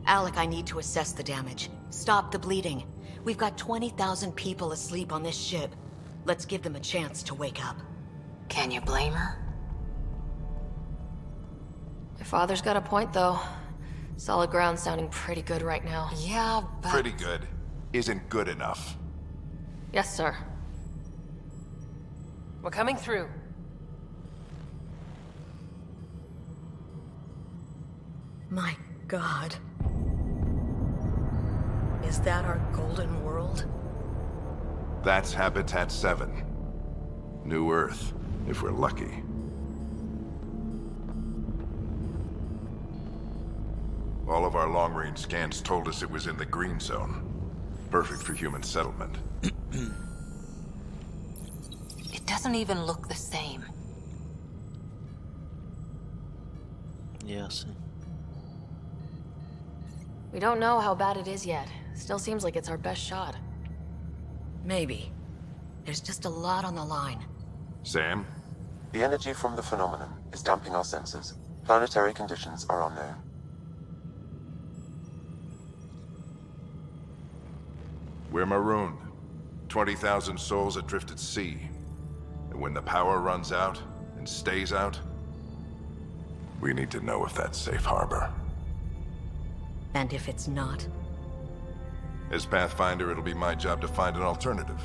Alec, I need to assess the damage. Stop the bleeding. We've got 20,000 people asleep on this ship. Let's give them a chance to wake up. Can you blame her? My father's got a point, though. Solid ground sounding pretty good right now. Yeah, but... Pretty good isn't good enough. Yes, sir. We're coming through. My God. Is that our golden world? That's Habitat 7. New Earth, if we're lucky. All of our long-range scans told us it was in the green zone. Perfect for human settlement. It doesn't even look the same. Yes. We don't know how bad it is yet. Still seems like it's our best shot. Maybe. There's just a lot on the line. Sam? The energy from the phenomenon is damping our senses. Planetary conditions are unknown. We're marooned. 20,000 souls adrift at sea. And when the power runs out, and stays out, we need to know if that's safe harbor. And if it's not? As Pathfinder, it'll be my job to find an alternative.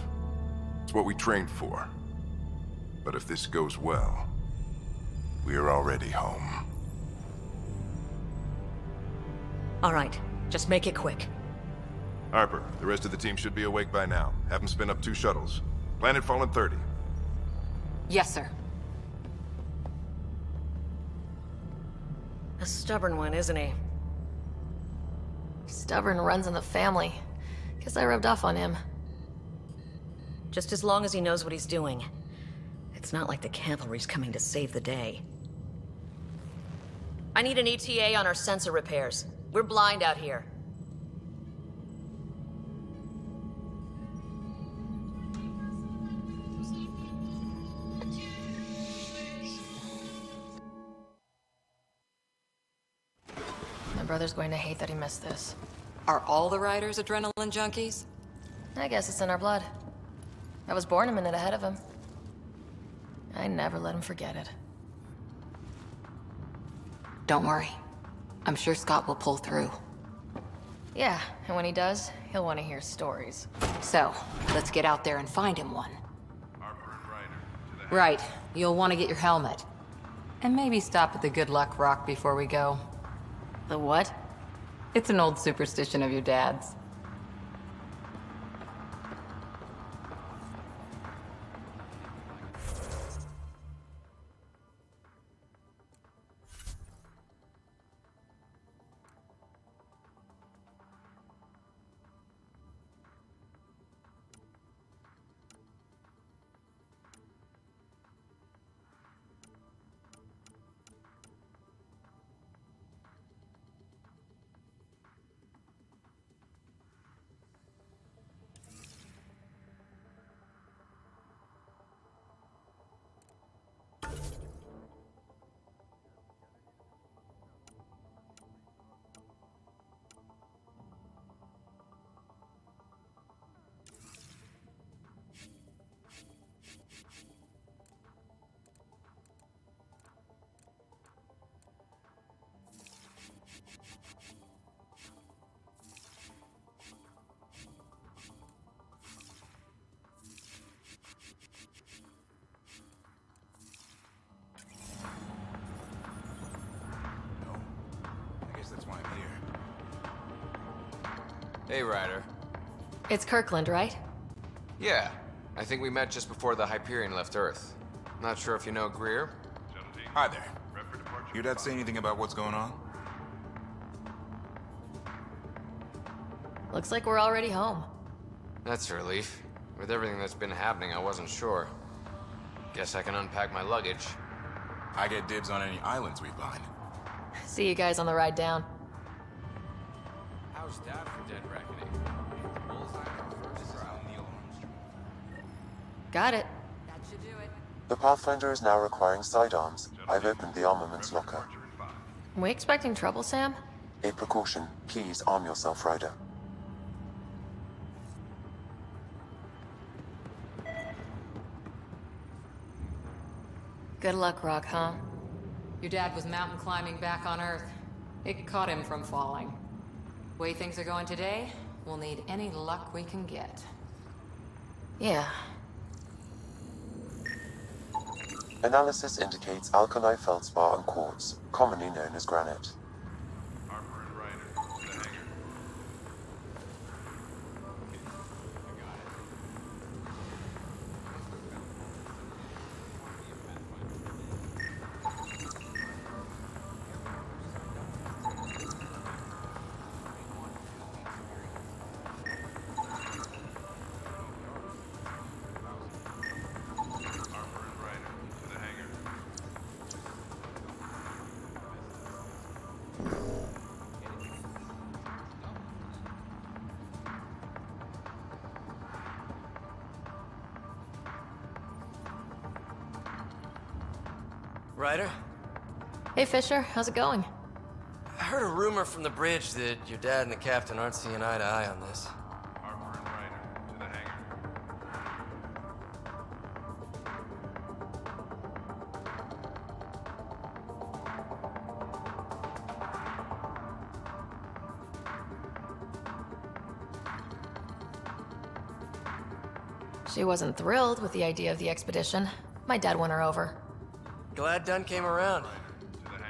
It's what we trained for. But if this goes well, we're already home. All right, just make it quick. Harper, the rest of the team should be awake by now. Have them spin up 2 shuttles. Planet Fallen 30. Yes, sir. A stubborn one, isn't he? Stubborn runs in the family. Guess I rubbed off on him. Just as long as he knows what he's doing. It's not like the cavalry's coming to save the day. I need an ETA on our sensor repairs. We're blind out here. My brother's going to hate that he missed this. Are all the riders adrenaline junkies? I guess it's in our blood. I was born a minute ahead of him. I never let him forget it. Don't worry. I'm sure Scott will pull through. Yeah, and when he does, he'll want to hear stories. So, let's get out there and find him one. Harper and Ryder, to the Right. You'll want to get your helmet. And maybe stop at the Good Luck Rock before we go. The what? It's an old superstition of your dad's. Hey, Ryder. It's Kirkland, right? Yeah, I think we met just before the Hyperion left Earth. Not sure if you know Greer? Hi there. Your dad say anything about what's going on? Looks like we're already home. That's a relief. With everything that's been happening, I wasn't sure. Guess I can unpack my luggage. I get dibs on any islands we find. See you guys on the ride down. How's Dad for Dead Reckoning? Got it. That should do it. The Pathfinder is now requiring sidearms. I've opened the armaments locker. We expecting trouble, Sam? A precaution. Please arm yourself, Ryder. Good luck, Rock, huh? Your dad was mountain climbing back on Earth. It caught him from falling. Way things are going today, we'll need any luck we can get. Yeah. Analysis indicates alkali feldspar and quartz, commonly known as granite. Ryder, Hey, Fisher. How's it going? I heard a rumor from the bridge that your dad and the captain aren't seeing eye to eye on this. She wasn't thrilled with the idea of the expedition. My dad won her over. Glad Dunn came around.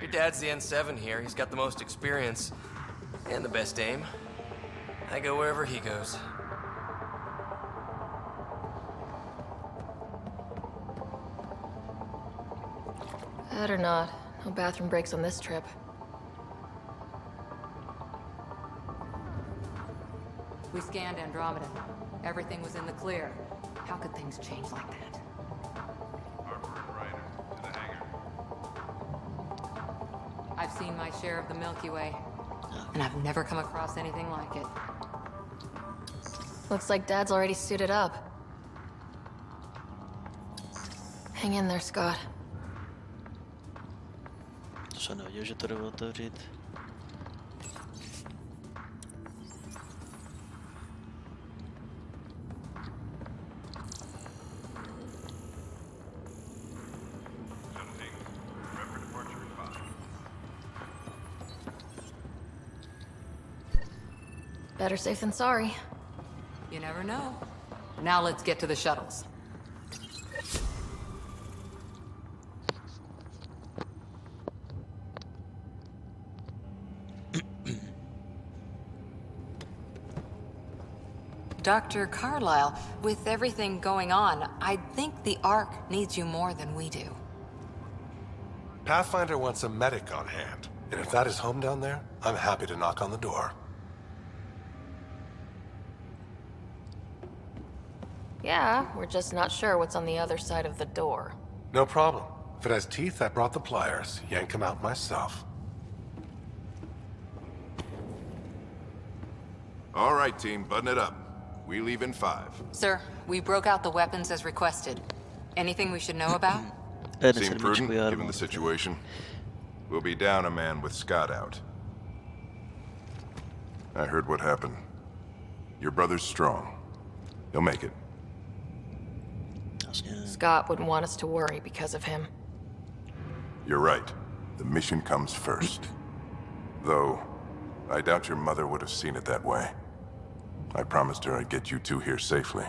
Your dad's the N7 here. He's got the most experience and the best aim. I go wherever he goes. Better not. No bathroom breaks on this trip. We scanned Andromeda. Everything was in the clear. How could things change like that? I've seen my share of the Milky Way, and I've never come across anything like it. Looks like Dad's already suited up. Hang in there, Scott. To se nevěděl, že to jde otevřít. Better safe than sorry. You never know. Now let's get to the shuttles. Dr. Carlyle, with everything going on, I think the Ark needs you more than we do. Pathfinder wants a medic on hand, and if that is home down there, I'm happy to knock on the door. Yeah, we're just not sure what's on the other side of the door. No problem. If it has teeth, I brought the pliers. Yank them out myself. All right, team, button it up. We leave in 5. Sir, we broke out the weapons as requested. Anything we should know about? Seem prudent, given the situation. We'll be down a man with Scott out. I heard what happened. Your brother's strong. He'll make it. Scott wouldn't want us to worry because of him. You're right. The mission comes first. Though, I doubt your mother would have seen it that way. I promised her I'd get you two here safely.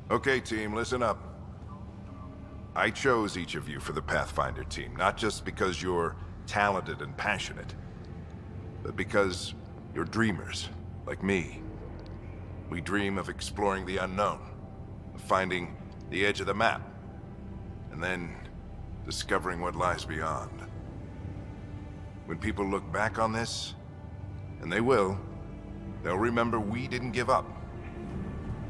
Okay, team, listen up. I chose each of you for the Pathfinder team, not just because you're talented and passionate, but because you're dreamers, like me. We dream of exploring the unknown, of finding the edge of the map, and then discovering what lies beyond. When people look back on this, and they will, they'll remember we didn't give up.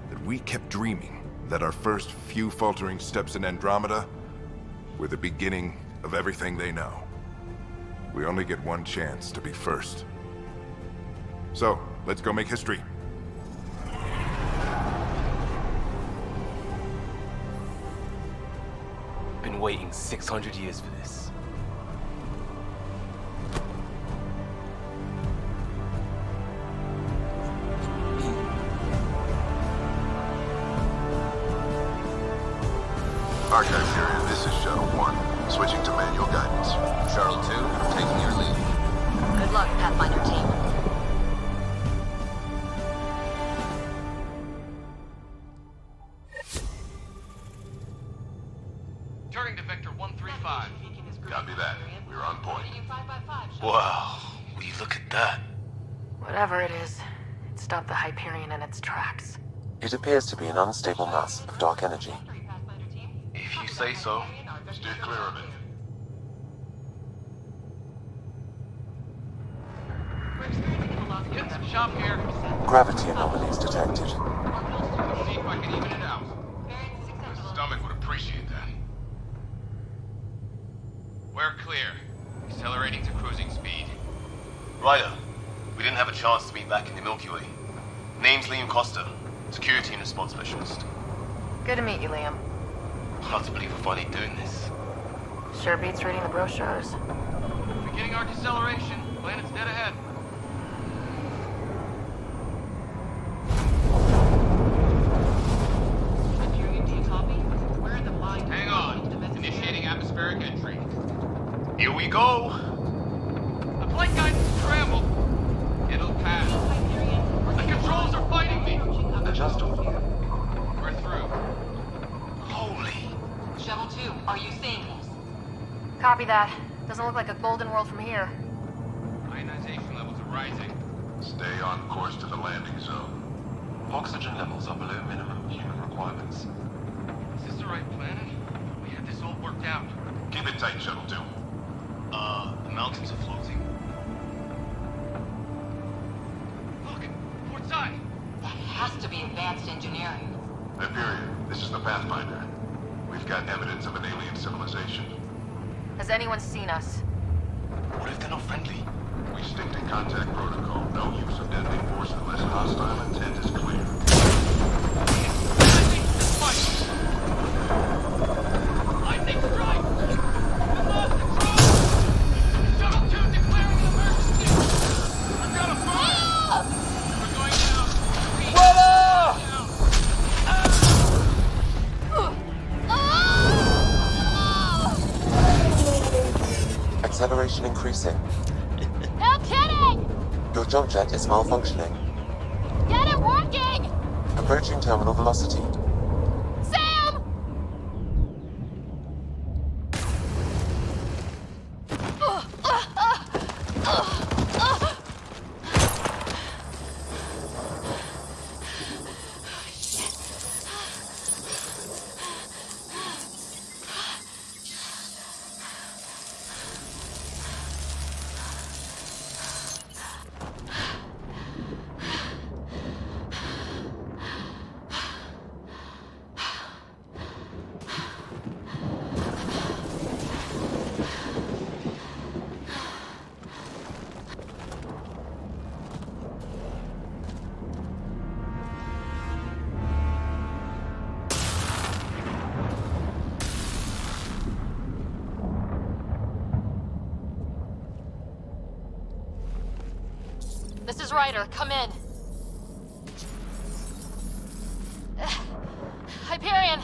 That we kept dreaming, that our first few faltering steps in Andromeda were the beginning of everything they know. We only get one chance to be first. So, let's go make history. Been waiting 600 years for this. Archive period, this is Shuttle 1. Switching to manual guidance. Shuttle 2, taking your lead. Good luck, Pathfinder team. Turning to Vector 135. Copy that. We're on point. Wow, will you look at that? Whatever it is, it stopped the Hyperion in its tracks. It appears to be an unstable mass of dark energy. If you say so. Steer clear of it. Getting some shop here. Gravity anomalies detected. See if I can even it out. The stomach would appreciate that. We're clear. Accelerating to cruising speed. Ryder, we didn't have a chance to meet back in the Milky Way. Name's Liam Costa, Security and Response Specialist. Good to meet you, Liam. Hard to believe we're finally doing this. Sure beats reading the brochures. Beginning our deceleration. Planet's dead ahead. Hang on. Initiating atmospheric entry. Here we go! The flight guidance is scrambled. It'll pass. The controls are fighting me. Adjust all gear. We're through. Holy... Shuttle 2, are you seeing this? Copy that. Doesn't look like a golden world from here. Ionization levels are rising. Stay on course to the landing zone. Oxygen levels are below minimum human requirements. Is this the right planet? We had this all worked out. Keep it tight, Shuttle 2. the mountains are floating. Look, port side. That has to be advanced engineering. Hyperion, this is the Pathfinder. We've got evidence of an alien civilization. Has anyone seen us? What if they're not friendly? We stick to contact protocol. No use of deadly force unless hostile intent is clear. Lightning strike! We lost control! Shuttle 2 declaring an emergency! I've got a fire! We're going down! Acceleration increasing. No kidding! Your jump jet is malfunctioning. Get it working! Approaching terminal velocity. Sam! This is Ryder. Come in. Hyperion!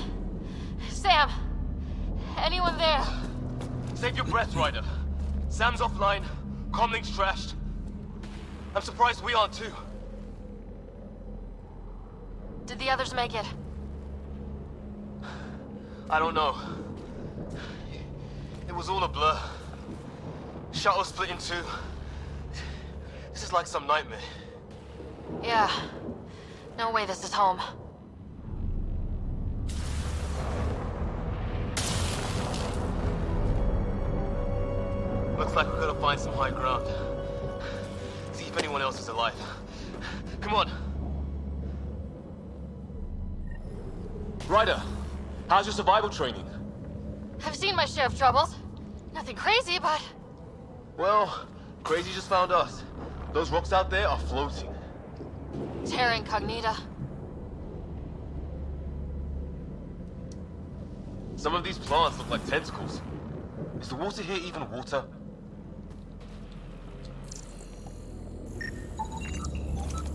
Sam! Anyone there? Save your breath, Ryder. Sam's offline. Comlink's trashed. I'm surprised we aren't too. Did the others make it? I don't know. It was all a blur. Shuttle split in two. This is like some nightmare. Yeah. No way this is home. Looks like we've got to find some high ground. See if anyone else is alive. Come on. Ryder, how's your survival training? I've seen my share of troubles. Nothing crazy, but... Well, crazy just found us. Those rocks out there are floating. Terra Incognita. Some of these plants look like tentacles. Is the water here even water?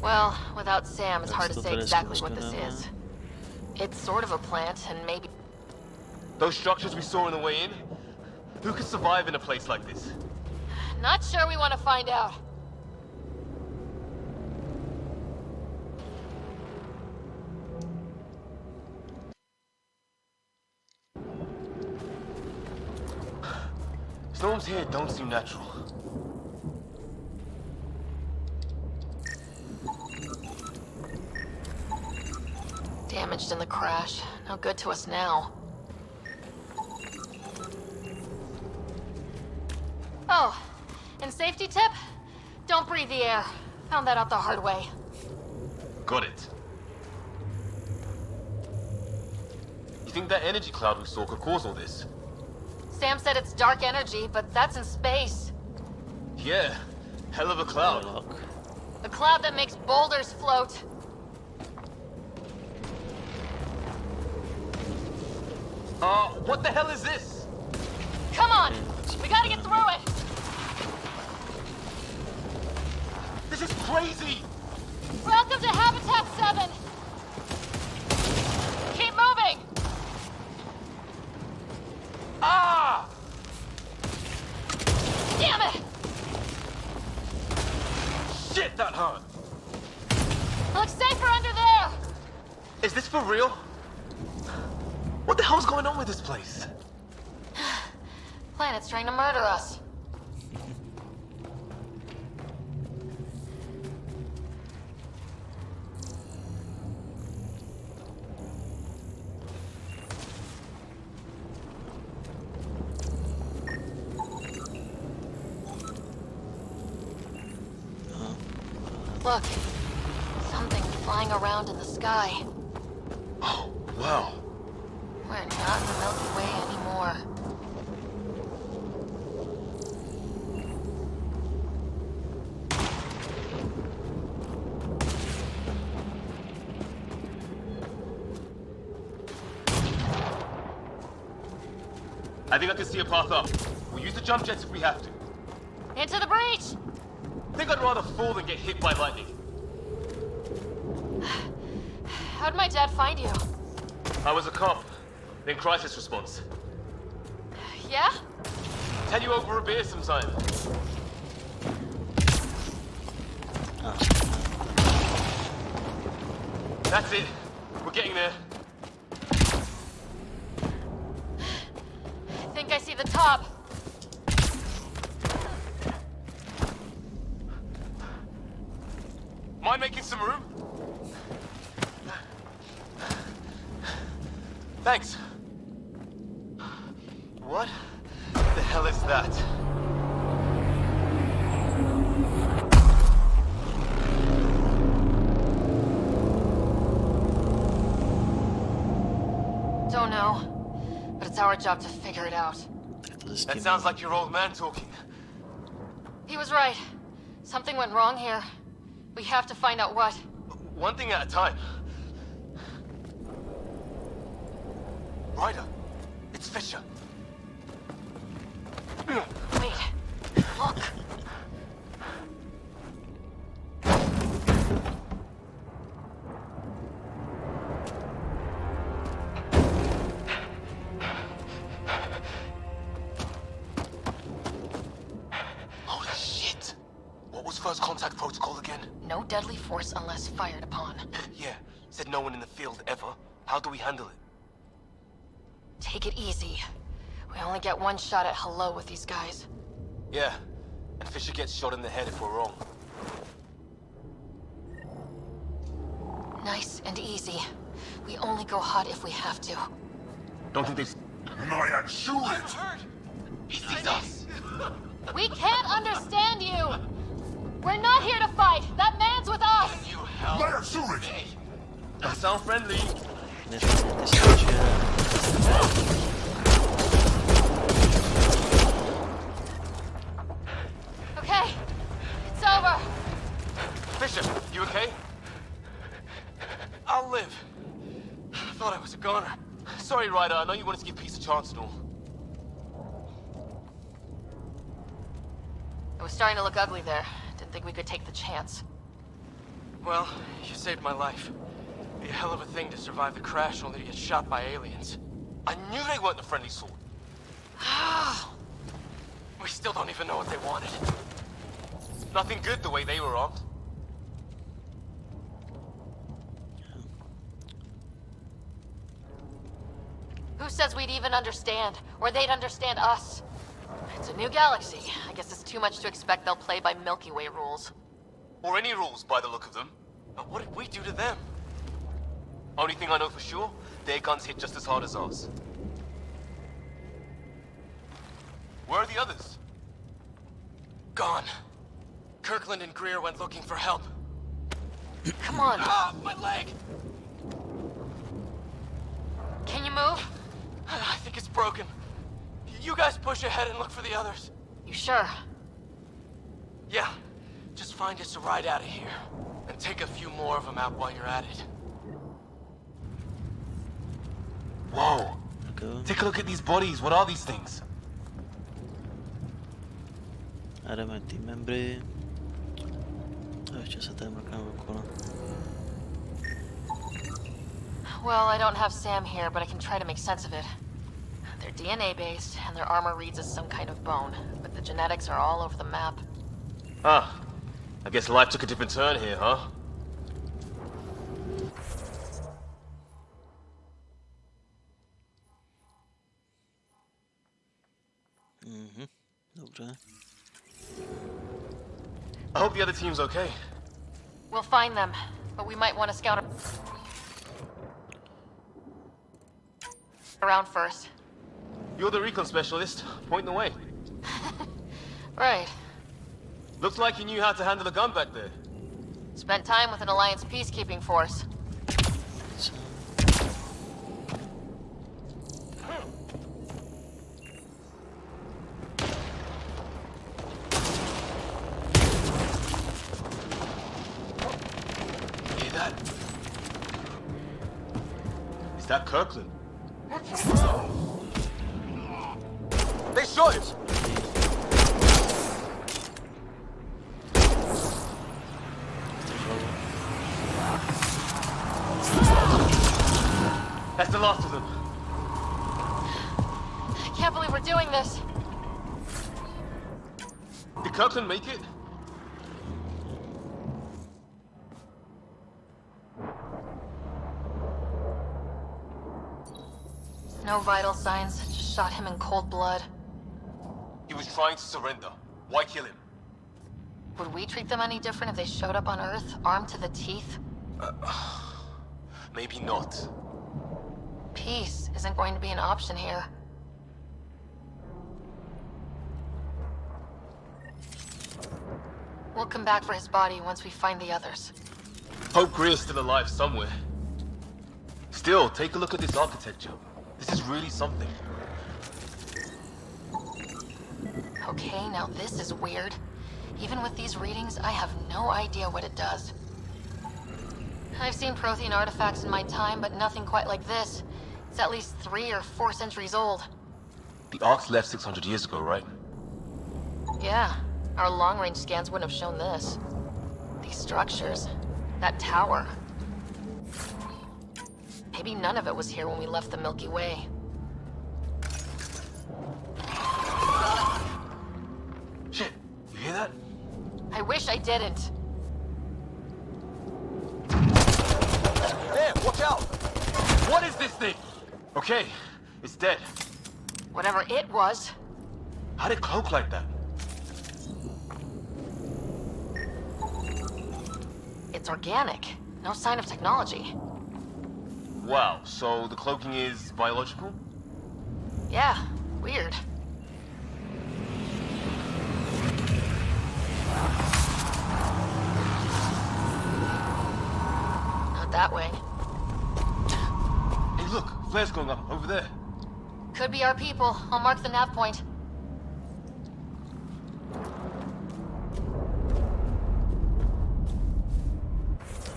Well, without Sam, it's hard to Esto say parece exactly más what que this nada. is. It's sort of a plant, and maybe... Those structures we saw on the way in? Who could survive in a place like this? Not sure we want to find out. Storms here don't seem natural. Damaged in the crash. No good to us now. Oh, and safety tip? Don't breathe the air. Found that out the hard way. Got it. You think that energy cloud we saw could cause all this? Sam said it's dark energy, but that's in space. Yeah, hell of a cloud. Look. A cloud that makes boulders float. What the hell is this? Come on! We gotta get through it! This is crazy! Welcome to Habitat 7! Keep moving! Ah! Damn it! Shit, that hurt! Looks safer under there! Is this for real? What the hell's going on with this place? Planet's trying to murder us. Look, something flying around in the sky. Oh, wow. We're not in the Milky Way anymore. I think I can see a path up. We'll use the jump jets if we have to. Into the breach! I think I'd rather fall than get hit by lightning. How'd my dad find you? I was a cop, then crisis response. Yeah? Tell you over a beer sometime. That's it. We're getting there. Think I see the top. Mind making some room? Thanks. What the hell is that? Don't know, but it's our job to figure it out. That sounds like your old man talking. He was right. Something went wrong here. We have to find out what. One thing at a time. Ryder, it's Fisher. Wait, look. Holy shit! What was first contact protocol again? No deadly force unless fired upon. Yeah, said no one in the field ever. How do we handle it? Take it easy. We only get one shot at hello with these guys. Yeah, and Fisher gets shot in the head if we're wrong. Nice and easy. We only go hot if we have to. Don't think they've... Ryan, shoot it! He sees us! We can't understand you! We're not here to fight! That man's with us! You help! Ryan, shoot it! Don't sound friendly! Okay, it's over. Fisher, you okay? I'll live. I thought I was a goner. Sorry, Ryder, I know you wanted to give peace a chance and all. It was starting to look ugly there. Didn't think we could take the chance. Well, you saved my life. Be a hell of a thing to survive the crash only to get shot by aliens. I knew they weren't the friendly sort. We still don't even know what they wanted. Nothing good the way they were armed. Who says we'd even understand? Or they'd understand us? It's a new galaxy. I guess it's too much to expect they'll play by Milky Way rules. Or any rules by the look of them. But what did we do to them? Only thing I know for sure, their guns hit just as hard as ours. Where are the others? Gone. Kirkland and Greer went looking for help. Come on. Ah, my leg! Can you move? I think it's broken. You guys push ahead and look for the others. You sure? Yeah. Just find us a ride out of here. And take a few more of them out while you're at it. Whoa. Go. Take a look at these bodies. What are these things? Jdeme ty membry. A ještě se tady mrkneme okolo. Well, I don't have Sam here, but I can try to make sense of it. They're DNA-based, and their armor reads as some kind of bone, but the genetics are all over the map. Ah. I guess life took a different turn here, huh? Dobře. I hope the other team's okay. We'll find them, but we might want to scout around first. You're the recon specialist. Point the way. Right. Looks like you knew how to handle a gun back there. Spent time with an Alliance peacekeeping force. Co? Hear that? Is that Kirkland? They shot it! That's the last of them. I can't believe we're doing this. Did Kirkland make it? No vital signs, just shot him in cold blood. He was trying to surrender. Why kill him? Would we treat them any different if they showed up on Earth, armed to the teeth? Maybe not. Peace isn't going to be an option here. We'll come back for his body once we find the others. Hope Greer's still alive somewhere. Still, take a look at this architecture. This is really something. Okay, now this is weird. Even with these readings, I have no idea what it does. I've seen Prothean artifacts in my time, but nothing quite like this. It's at least 3 or 4 centuries old. The Arks left 600 years ago, right? Yeah, our long-range scans wouldn't have shown this. These structures, that tower. Maybe none of it was here when we left the Milky Way. Shit, you hear that? I wish I didn't. There, watch out! What is this thing? Okay, it's dead. Whatever it was. How did it cloak like that? It's organic. No sign of technology. Wow, so the cloaking is biological? Yeah, weird. Not that way. Hey look, flares going up, over there. Could be our people. I'll mark the nav point.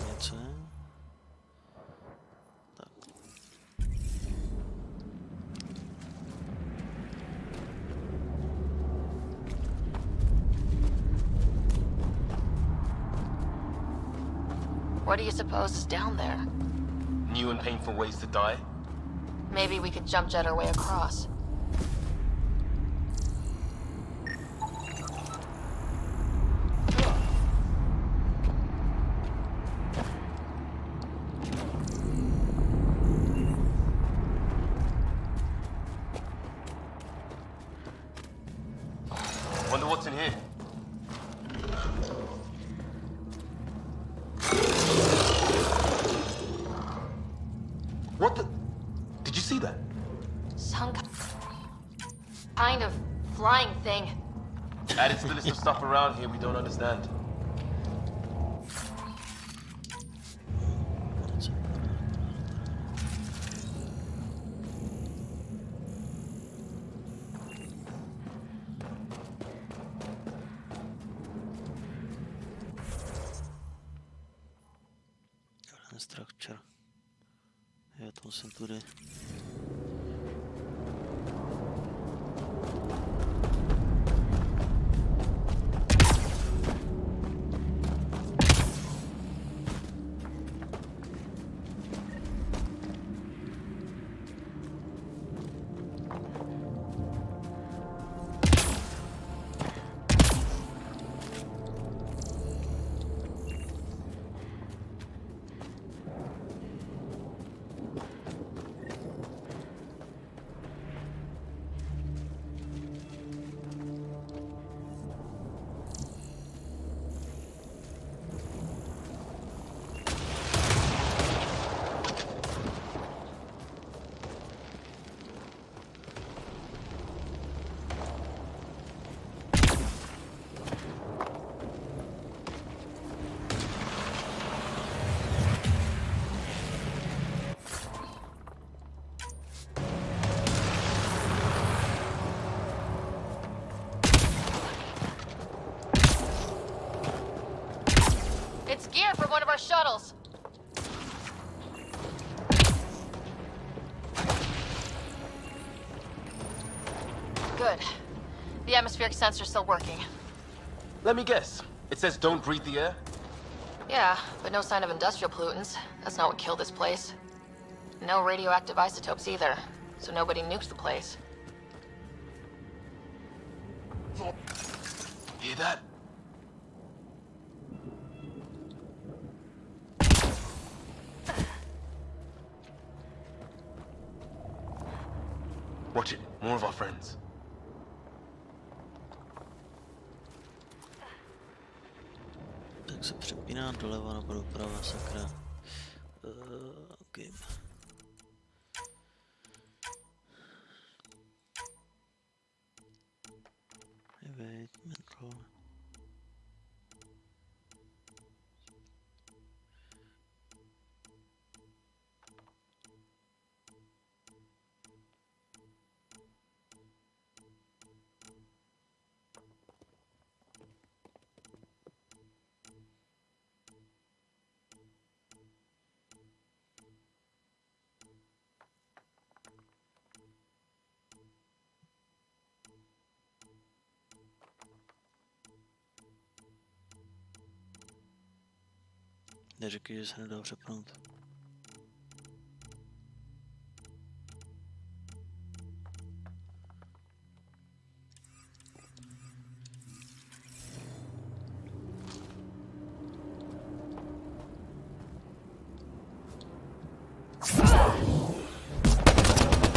Něco. Tak. What do you suppose is down there? New and painful ways to die. Maybe we could jump jet our way across. Wonder what's in here. What the? Did you see that? Some kind of flying thing. Added to the list of stuff around here we don't understand. Structure. Já to musím tudy. It's gear from one of our shuttles. Good. The atmospheric sensor's still working. Let me guess. It says don't breathe the air? Yeah, but no sign of industrial pollutants. That's not what killed this place. No radioactive isotopes either, so nobody nuked the place. Hear that? Watch it. More of our friends. Tak se přepíná doleva nebo doprava, sakra. Okay. Wait, mental. Neříkej, že se nedá přepnout.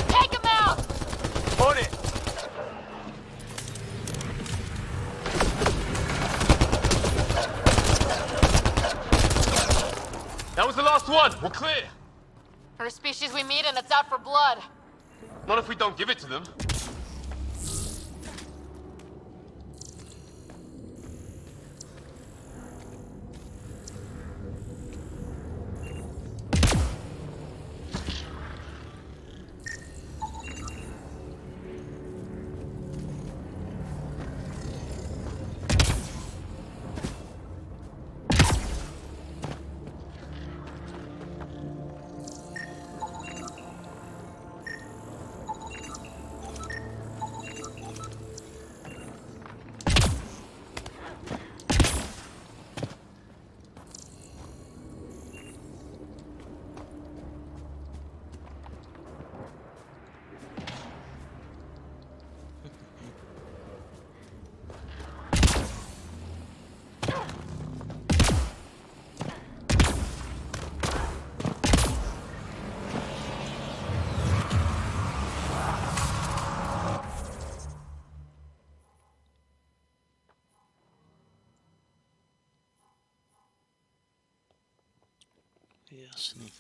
Take him out! On it! That was the last one. We're clear. First species we meet and it's out for blood. Not if we don't give it to them. Jasný.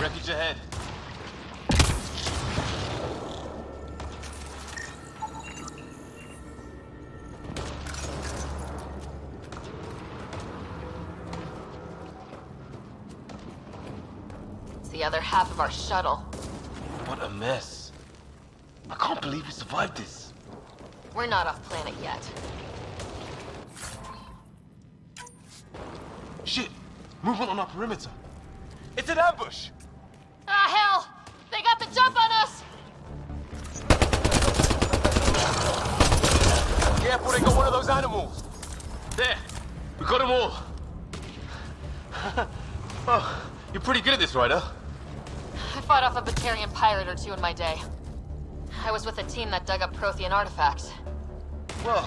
Wreckage ahead. It's the other half of our shuttle. What a mess. I can't believe we survived this. We're not off planet yet. Shit! Movement on our perimeter. It's an ambush! Ah, hell! They got the jump on us! Careful, they got one of those animals. There! We got them all. Oh, you're pretty good at this, Ryder. I fought off a Batarian pirate or two in my day. I was with a team that dug up Prothean artifacts. Well,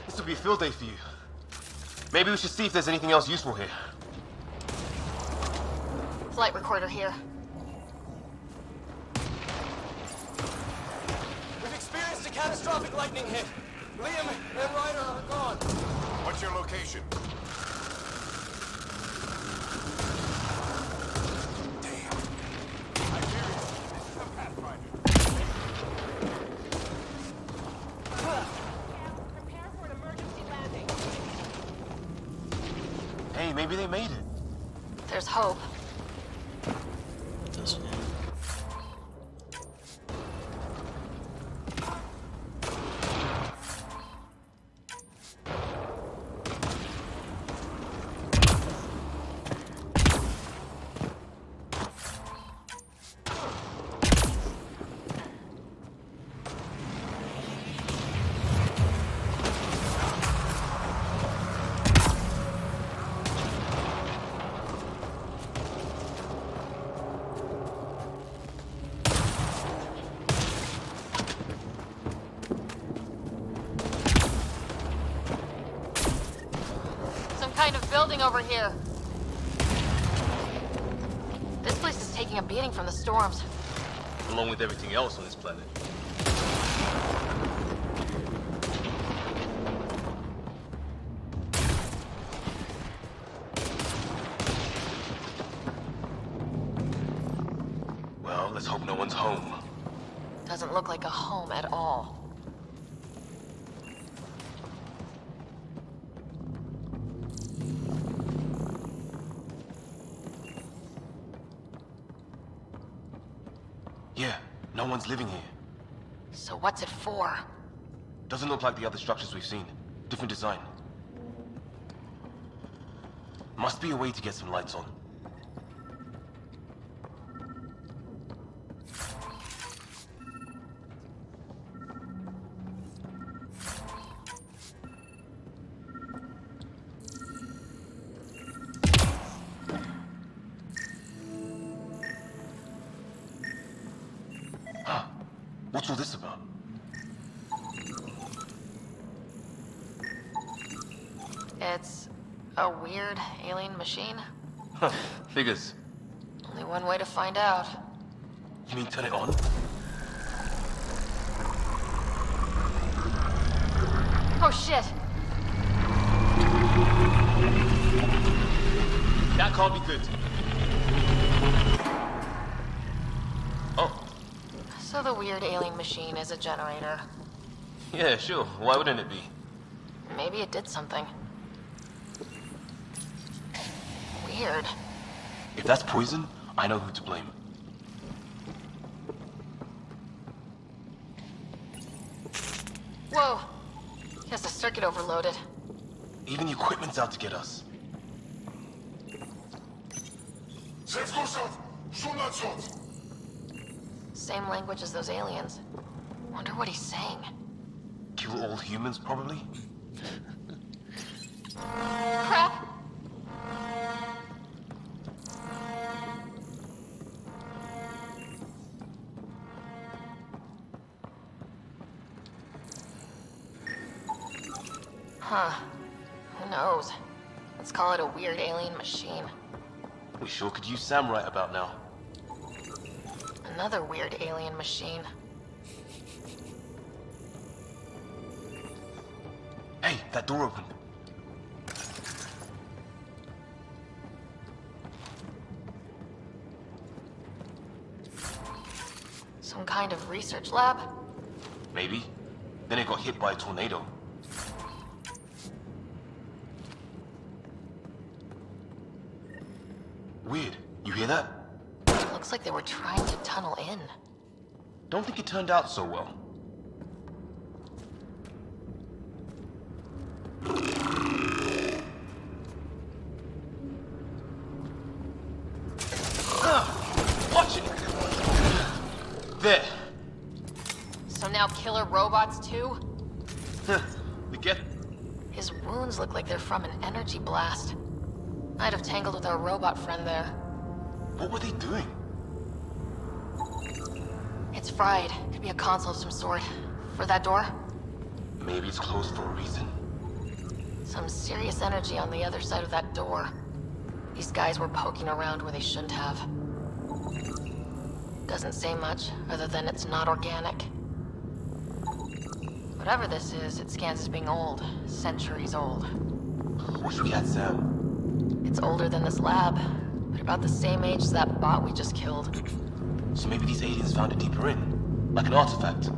this will be a field day for you. Maybe we should see if there's anything else useful here. Flight recorder here. We've experienced a catastrophic lightning hit. Liam and Ryder are gone. What's your location? Damn. I hear you. This is a Pathfinder. Prepare for an emergency landing. Hey, maybe they made it. There's hope. Jasně. Kind of building over here. This place is taking a beating from the storms. Along with everything else on this planet. Well, let's hope no one's home. Doesn't look like a home at all. Yeah, no one's living here. So what's it for? Doesn't look like the other structures we've seen. Different design. Must be a way to get some lights on. What's all this about? It's a weird alien machine. Huh, figures. Only one way to find out. You mean turn it on? Oh shit! That can't be good. Oh. So the weird alien machine is a generator. Yeah, sure. Why wouldn't it be? Maybe it did something. Weird. If that's poison, I know who to blame. Whoa! Guess the circuit overloaded. Even the equipment's out to get us. Same language as those aliens. Wonder what he's saying. Kill all humans, probably? Crap! Huh. Who knows? Let's call it a weird alien machine. We sure could use Sam right about now. Another weird alien machine. Hey, that door opened. Some kind of research lab? Maybe. Then it got hit by a tornado. Weird. You hear that? Looks like they were trying to tunnel in. Don't think it turned out so well. Watch it! There. So now killer robots too? We get... His wounds look like they're from an energy blast. I'd have tangled with our robot friend there. What were they doing? It's fried. Could be a console of some sort. For that door? Maybe it's closed for a reason. Some serious energy on the other side of that door. These guys were poking around where they shouldn't have. Doesn't say much, other than it's not organic. Whatever this is, it scans as being old. Centuries old. Wish we had Sam. It's older than this lab, but about the same age as that bot we just killed. So maybe these aliens found it deeper in, like an artifact.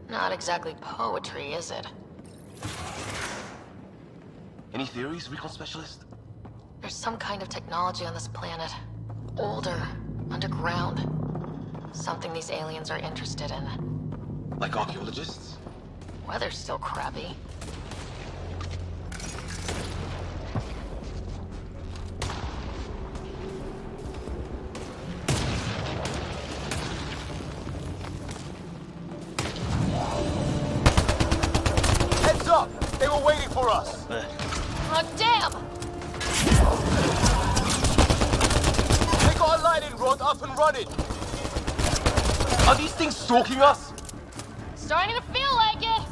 Not exactly poetry, is it? Any theories, recon specialist? There's some kind of technology on this planet. Older, underground. Something these aliens are interested in. Like archaeologists? Weather's still crappy. Heads up! They were waiting for us! Oh, damn! They got a lighting rod up and running! Are these things stalking us? Starting to feel like it!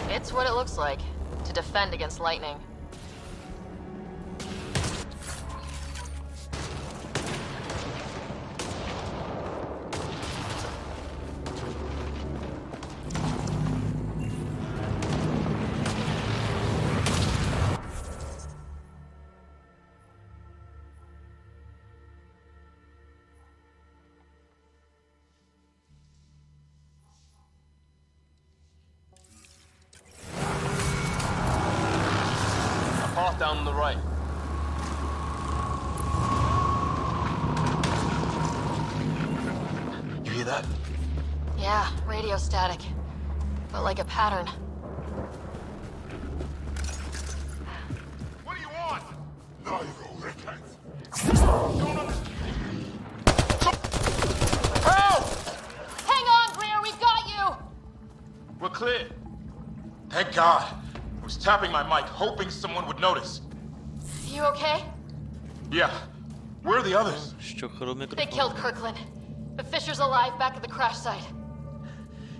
It's what it looks like, to defend against lightning. Path down on the right. You hear that? Yeah, radio static. But like a pattern. What do you want? Help! Hang on, Greer, we've got you! We're clear. Thank God. I was tapping my mic, hoping someone would notice. You okay? Yeah. Where are the others? They killed Kirkland. But Fisher's alive back at the crash site.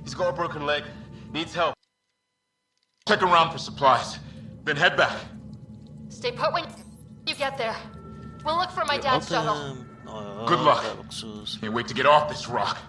He's got a broken leg. Needs help. Check around for supplies. Then head back. Stay put when you get there. We'll look for my dad's shuttle. Good luck. Can't wait to get off this rock.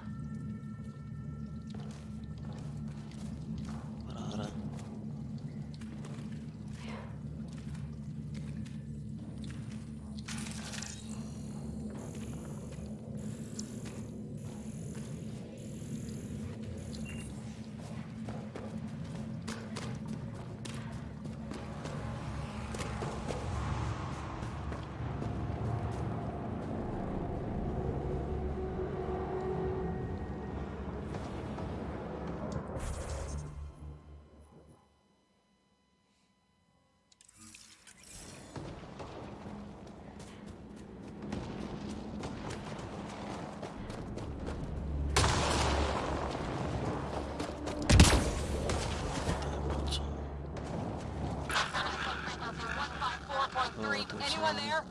Anyone there?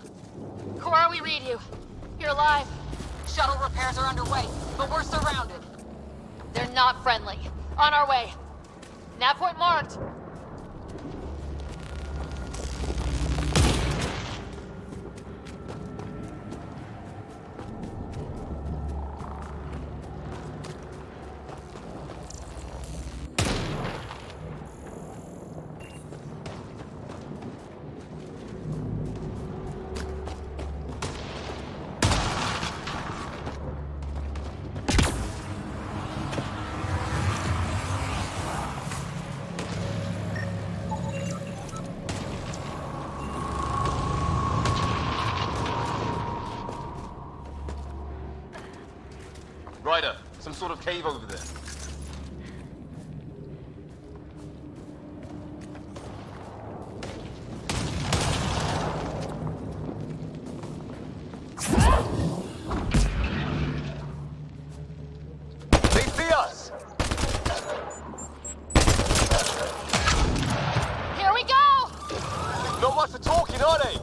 Cora, we read you. You're alive. Shuttle repairs are underway, but we're surrounded. They're not friendly. On our way. Nav point marked. Ryder, some sort of cave over there. They see us! Here we go! Not much for talking, are they?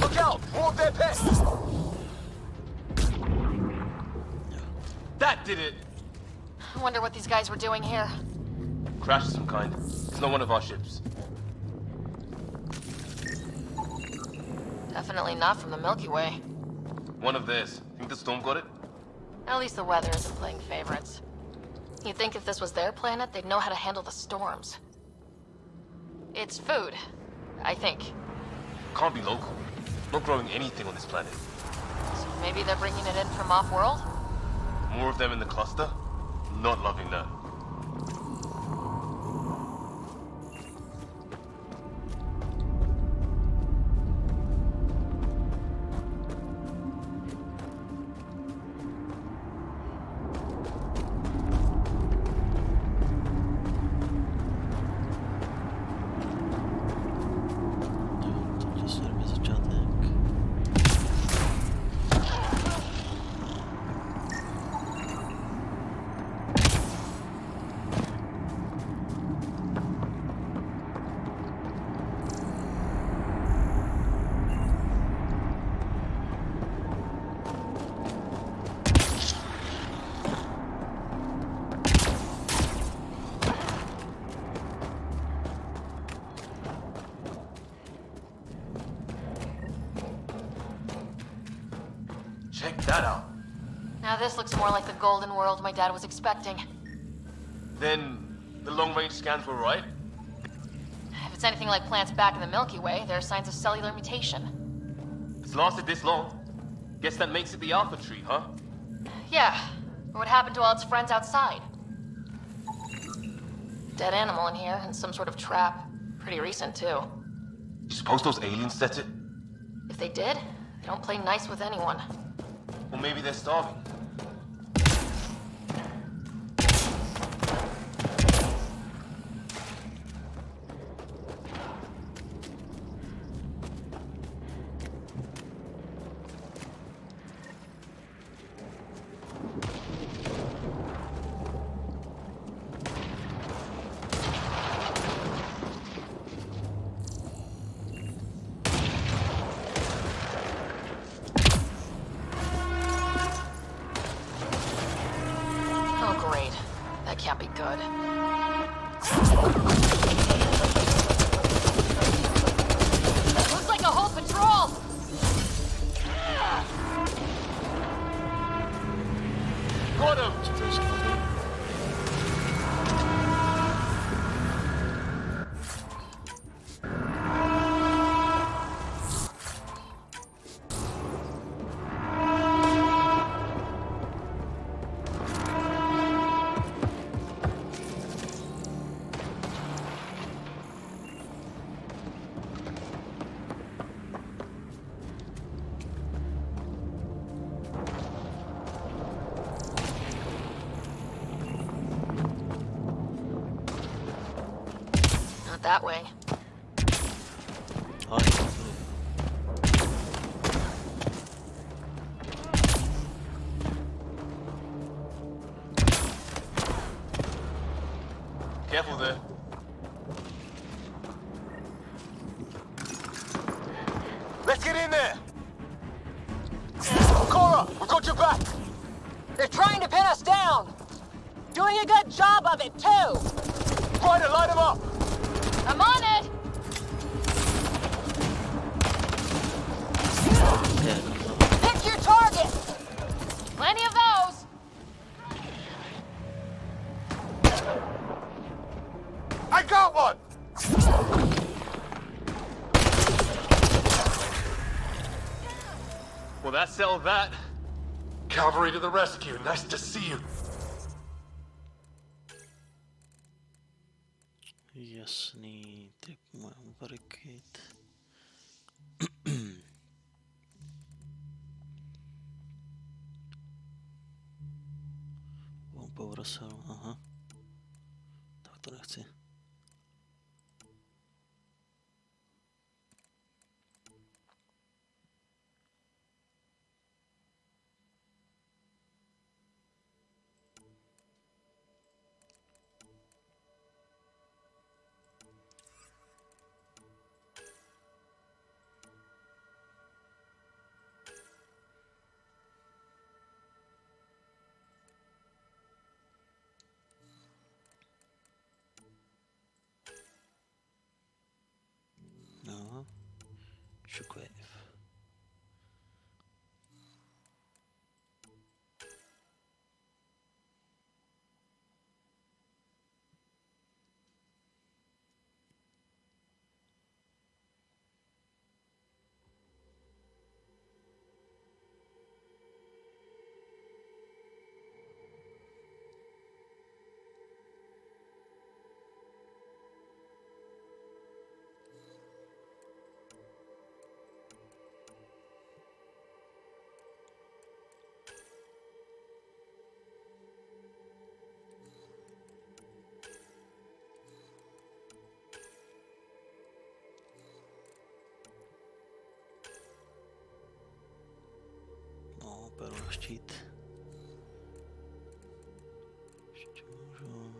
Look out! More of their pets! That did it! I wonder what these guys were doing here. Crash of some kind. It's not one of our ships. Definitely not from the Milky Way. One of theirs. Think the storm got it? At least the weather isn't playing favorites. You'd think if this was their planet, they'd know how to handle the storms. It's food, I think. Can't be local. Not growing anything on this planet. So maybe they're bringing it in from off-world? More of them in the cluster? Not loving that. Just serve as a czadek. Check that out. Now this looks more like the golden world my dad was expecting. Then the long-range scans were right? If it's anything like plants back in the Milky Way, there are signs of cellular mutation. It's lasted this long. Guess that makes it the Alpha Tree, huh? Yeah. What happened to all its friends outside? Dead animal in here, and some sort of trap. Pretty recent, too. You suppose those aliens set it? If they did, they don't play nice with anyone. Or maybe they're starving. Oh, great. That can't be good. Looks like a whole patrol! Got him! Not that way. Oj, Careful there. to pin us down! Doing a good job of it, too! Try to light him up! I'm on it! Pick your target! Plenty of those! I got one! Well, that settled that. Cavalry to the rescue. Nice to see you. Jasný, tak mám barricade. Power cell, aha. Tak to nechci. No, shockwave. No, beru na štít. Ještě můžu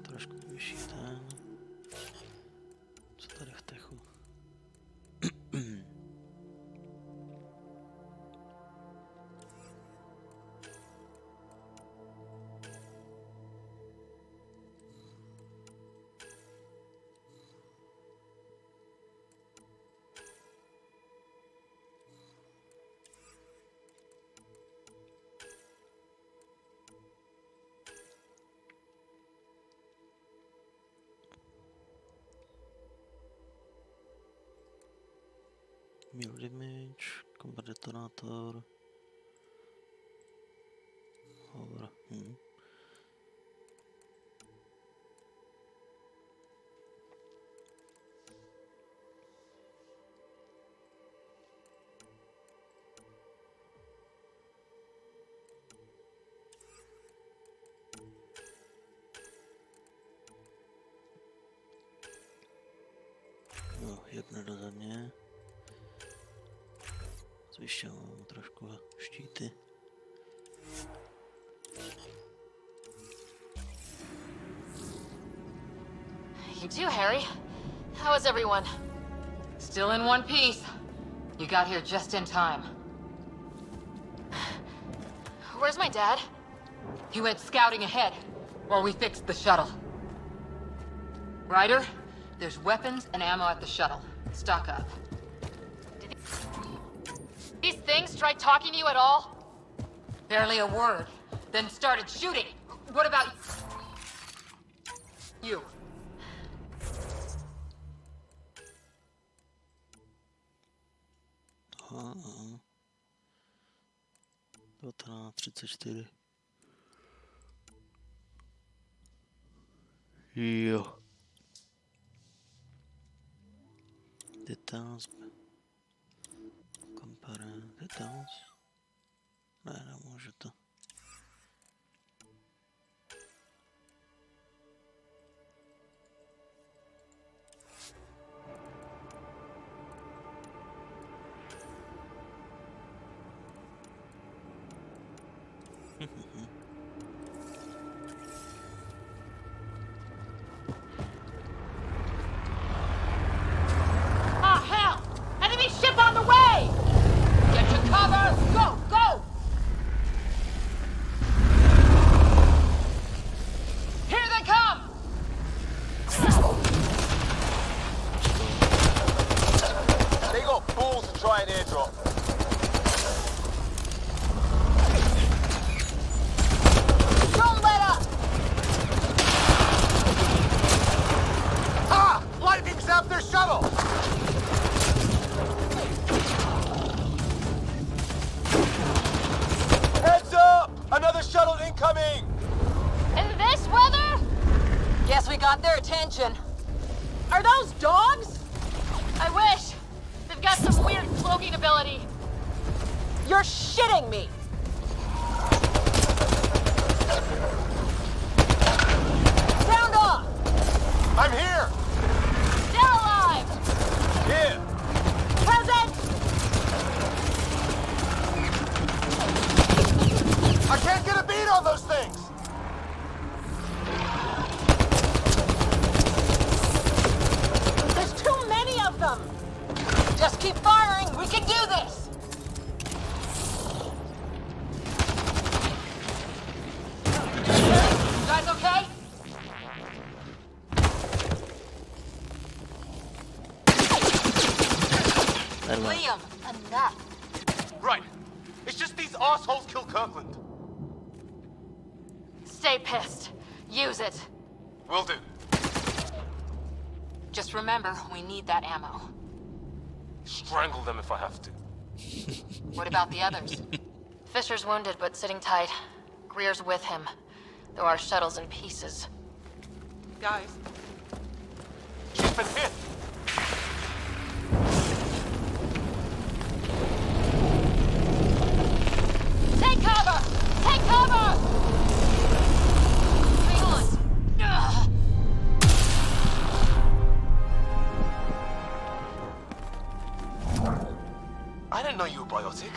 trošku vyšší ten. Co tady v techu? Mil damage, combat detonátor. Hover. No, jedno do země. Zvyšťuju trošku štíty. You too, Harry. How is everyone? Still in one piece. You got here just in time. Where's my dad? He went scouting ahead while we fixed the shuttle. Ryder, there's weapons and ammo at the shuttle. Stock up. These things tried talking to you at all? Barely a word. Then started shooting. What about you? Aha. 19:34. Jo. Details. Compare details. Ne, nemůžu to. Ah, hell! Enemy ship on the way! Get to cover! Go! got their attention. Are those dogs? I wish. They've got some weird cloaking ability. You're shitting me. Sound off! I'm here! Still alive! Here! Present! I can't get a beat on those things! There's too many of them! Just keep firing! We can do this! You guys okay? Liam, enough. Right. It's just these assholes killed Kirkland. Stay pissed. Use it. Will do. Just remember, we need that ammo. Strangle them if I have to. What about the others? Fisher's wounded, but sitting tight. Greer's with him, though our shuttle's in pieces. Guys. She's been hit. Take cover! Take cover! Hang on. Ugh. I didn't know you were biotic.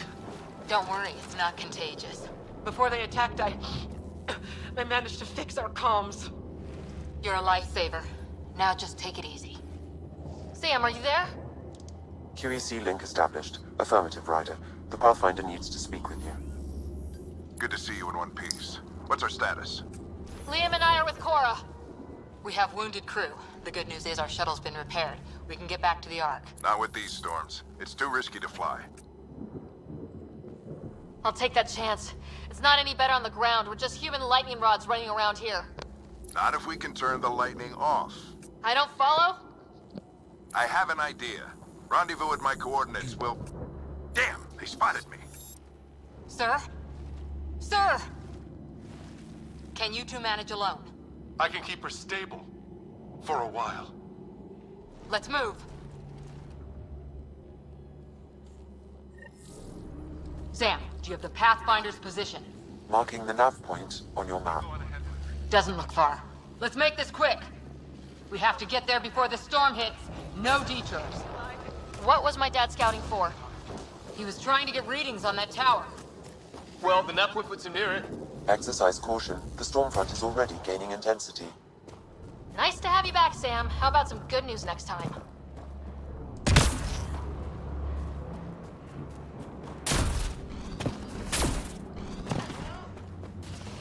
Don't worry, it's not contagious. Before they attacked, I managed to fix our comms. You're a lifesaver. Now just take it easy. Sam, are you there? QEC link established. Affirmative, Ryder. The Pathfinder needs to speak with you. Good to see you in one piece. What's our status? Liam and I are with Cora. We have wounded crew. The good news is our shuttle's been repaired. We can get back to the Ark. Not with these storms. It's too risky to fly. I'll take that chance. It's not any better on the ground. We're just human lightning rods running around here. Not if we can turn the lightning off. I don't follow? I have an idea. Rendezvous at my coordinates will... Damn, they spotted me. Sir? Sir! Can you two manage alone? I can keep her stable. For a while. Let's move. Sam, do you have the Pathfinder's position? Marking the nav point on your map. Doesn't look far. Let's make this quick. We have to get there before the storm hits. No detours. What was my dad scouting for? He was trying to get readings on that tower. Well, the nav point puts him near it. Exercise caution. The storm front is already gaining intensity. Nice to have you back, Sam. How about some good news next time?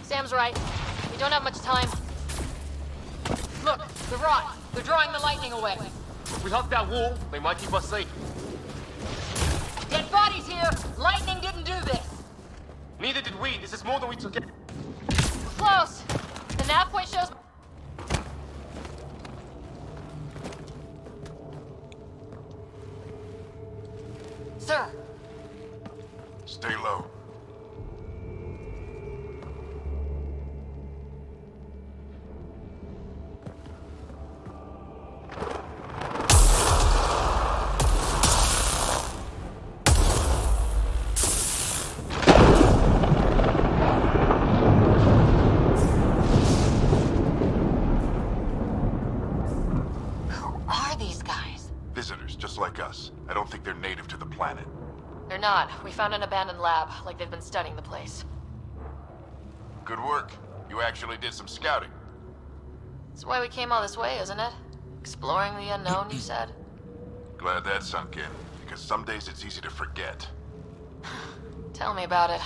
Sam's right. We don't have much time. Look, the rot. They're drawing the lightning away. If we hug that wall, they might keep us safe. Dead bodies here! Lightning didn't do this! Neither did we. This is more than we took. Close! The nav point shows... Sir! Stay low. I don't think they're native to the planet. They're not. We found an abandoned lab, like they've been studying the place. Good work. You actually did some scouting. That's why we came all this way, isn't it? Exploring the unknown, you said? Glad that sunk in, because some days it's easy to forget. Tell me about it.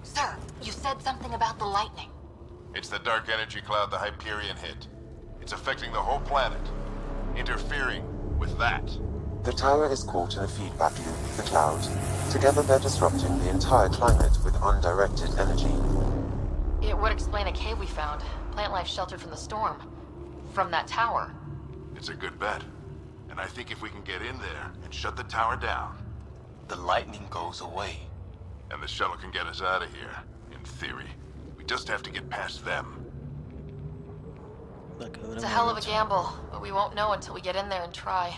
Sir, you said something about the lightning. It's the dark energy cloud the Hyperion hit. It's affecting the whole planet. Interfering with that. The tower is caught in a feedback loop with the cloud. Together they're disrupting the entire climate with undirected energy. It would explain a cave we found. Plant life sheltered from the storm. From that tower. It's a good bet. And I think if we can get in there and shut the tower down... the lightning goes away. And the shuttle can get us out of here, in theory. We just have to get past them. It's a hell of a gamble, but we won't know until we get in there and try.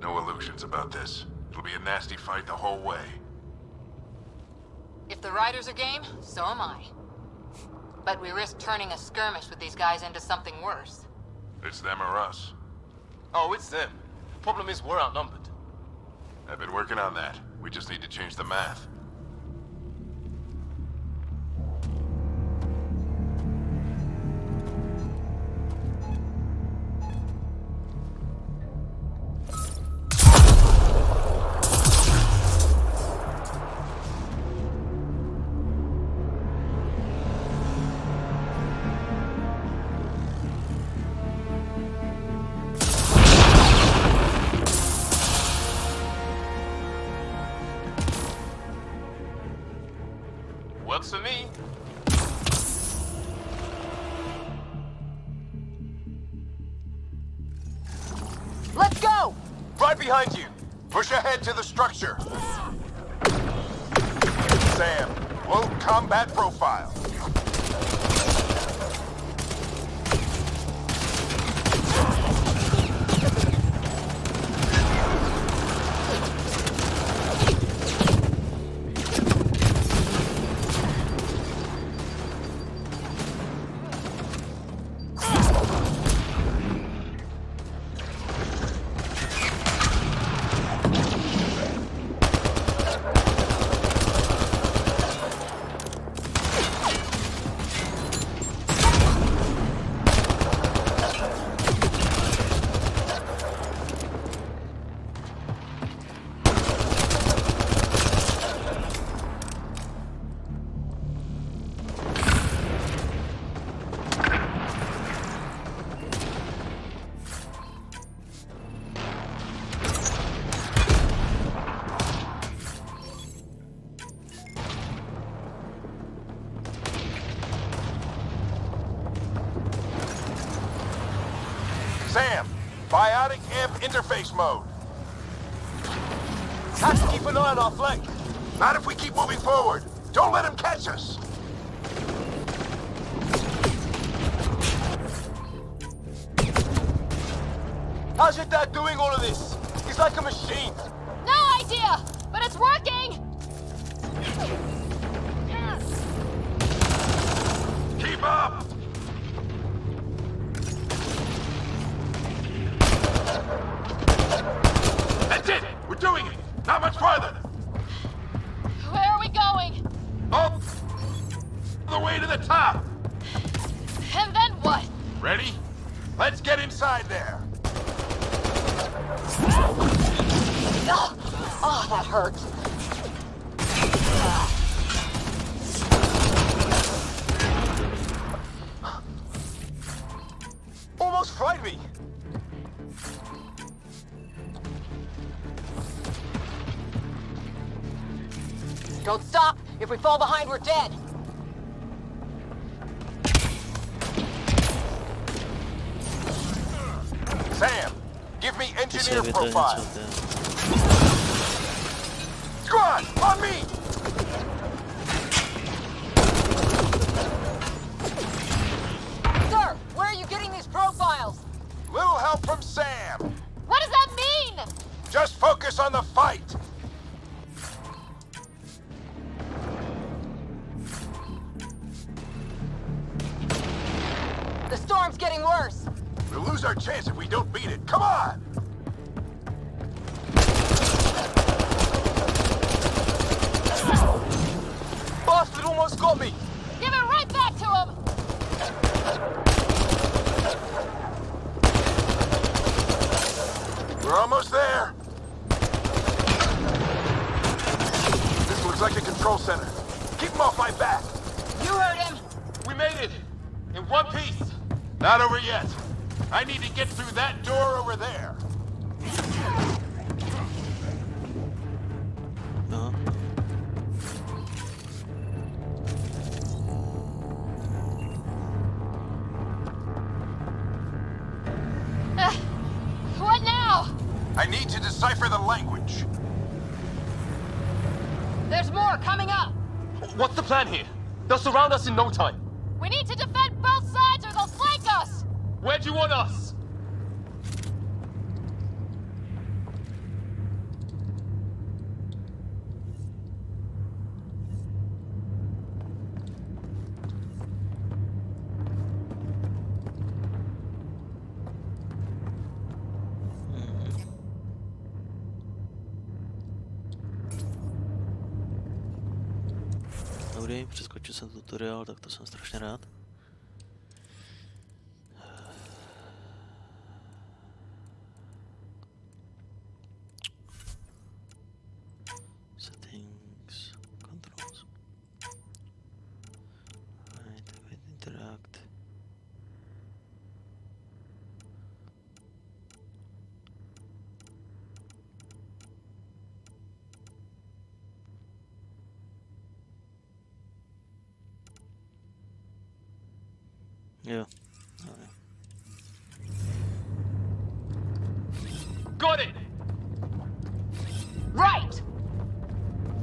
No illusions about this. It'll be a nasty fight the whole way. If the riders are game, so am I. But we risk turning a skirmish with these guys into something worse. It's them or us. Oh, it's them. Problem is, we're outnumbered. I've been working on that. We just need to change the math. Works for me. Let's go! Right behind you. Push ahead to the structure. Sam, low combat profile. Sam, biotic amp interface mode. Have to keep an eye on our flank. Not if we keep moving forward. Don't let him catch us. How's your dad doing all of this? He's like a machine. No idea, but it's working! Keep up! That's it! We're doing it! Not much farther! Where are we going? All the way to the top! And then what? Ready? Let's get inside there! Oh, that hurt. Almost fried me. Don't stop. If we fall behind, we're dead. Sam, give me Isso engineer aí vai dar profile. headshot. Squad, on me! Sir, where are you getting these profiles? Little help from Sam. What does that mean? Just focus on the fight. The storm's getting worse. We'll lose our chance if we don't beat it. Come on! Bastard almost got me. Give it right back to him! We're almost there. This looks like a control center. Keep him off my back. You heard him. We made it. In one piece. Not over yet. I need to get through that door over there. No. What now? I need to decipher the language. There's more coming up. What's the plan here? They'll surround us in no time. We need to defend both sides or they'll flank us. Where do you want us? Dobrý, přeskočil jsem tutoriál, tak to jsem strašně rád. Settings, controls. Right, interact. Yeah. Got it! Right!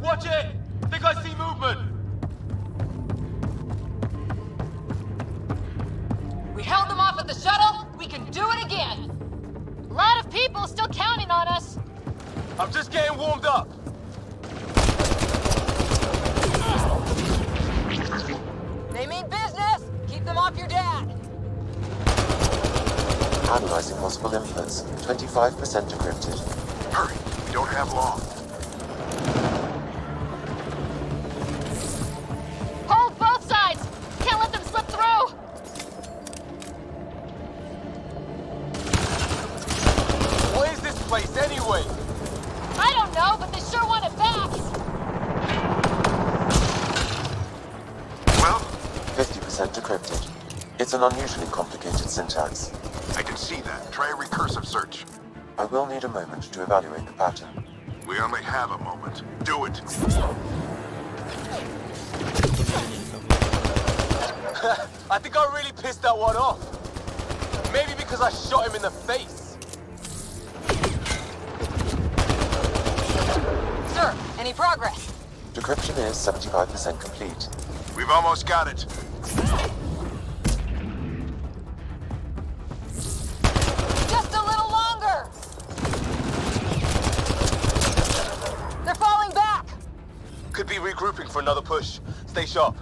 Watch it! Think I see movement! We held them off at the shuttle. We can do it again. A lot of people still counting on us. I'm just getting warmed up. They mean business. Keep them off your dad. Analyzing possible inputs. 25% decrypted. Hurry, we don't have long. Hold both sides. Can't let them slip through. What is this place anyway? I don't know, but they sure want it back. Well, 50% decrypted. It's an unusually complicated syntax. I can see that. Try a recursive search. I will need a moment to evaluate the pattern. We only have a moment. Do it. I think I really pissed that one off. Maybe because I shot him in the face. Sir, any progress? Decryption is 75% complete. We've almost got it. Just a little longer. They're falling back. Could be regrouping for another push. Stay sharp.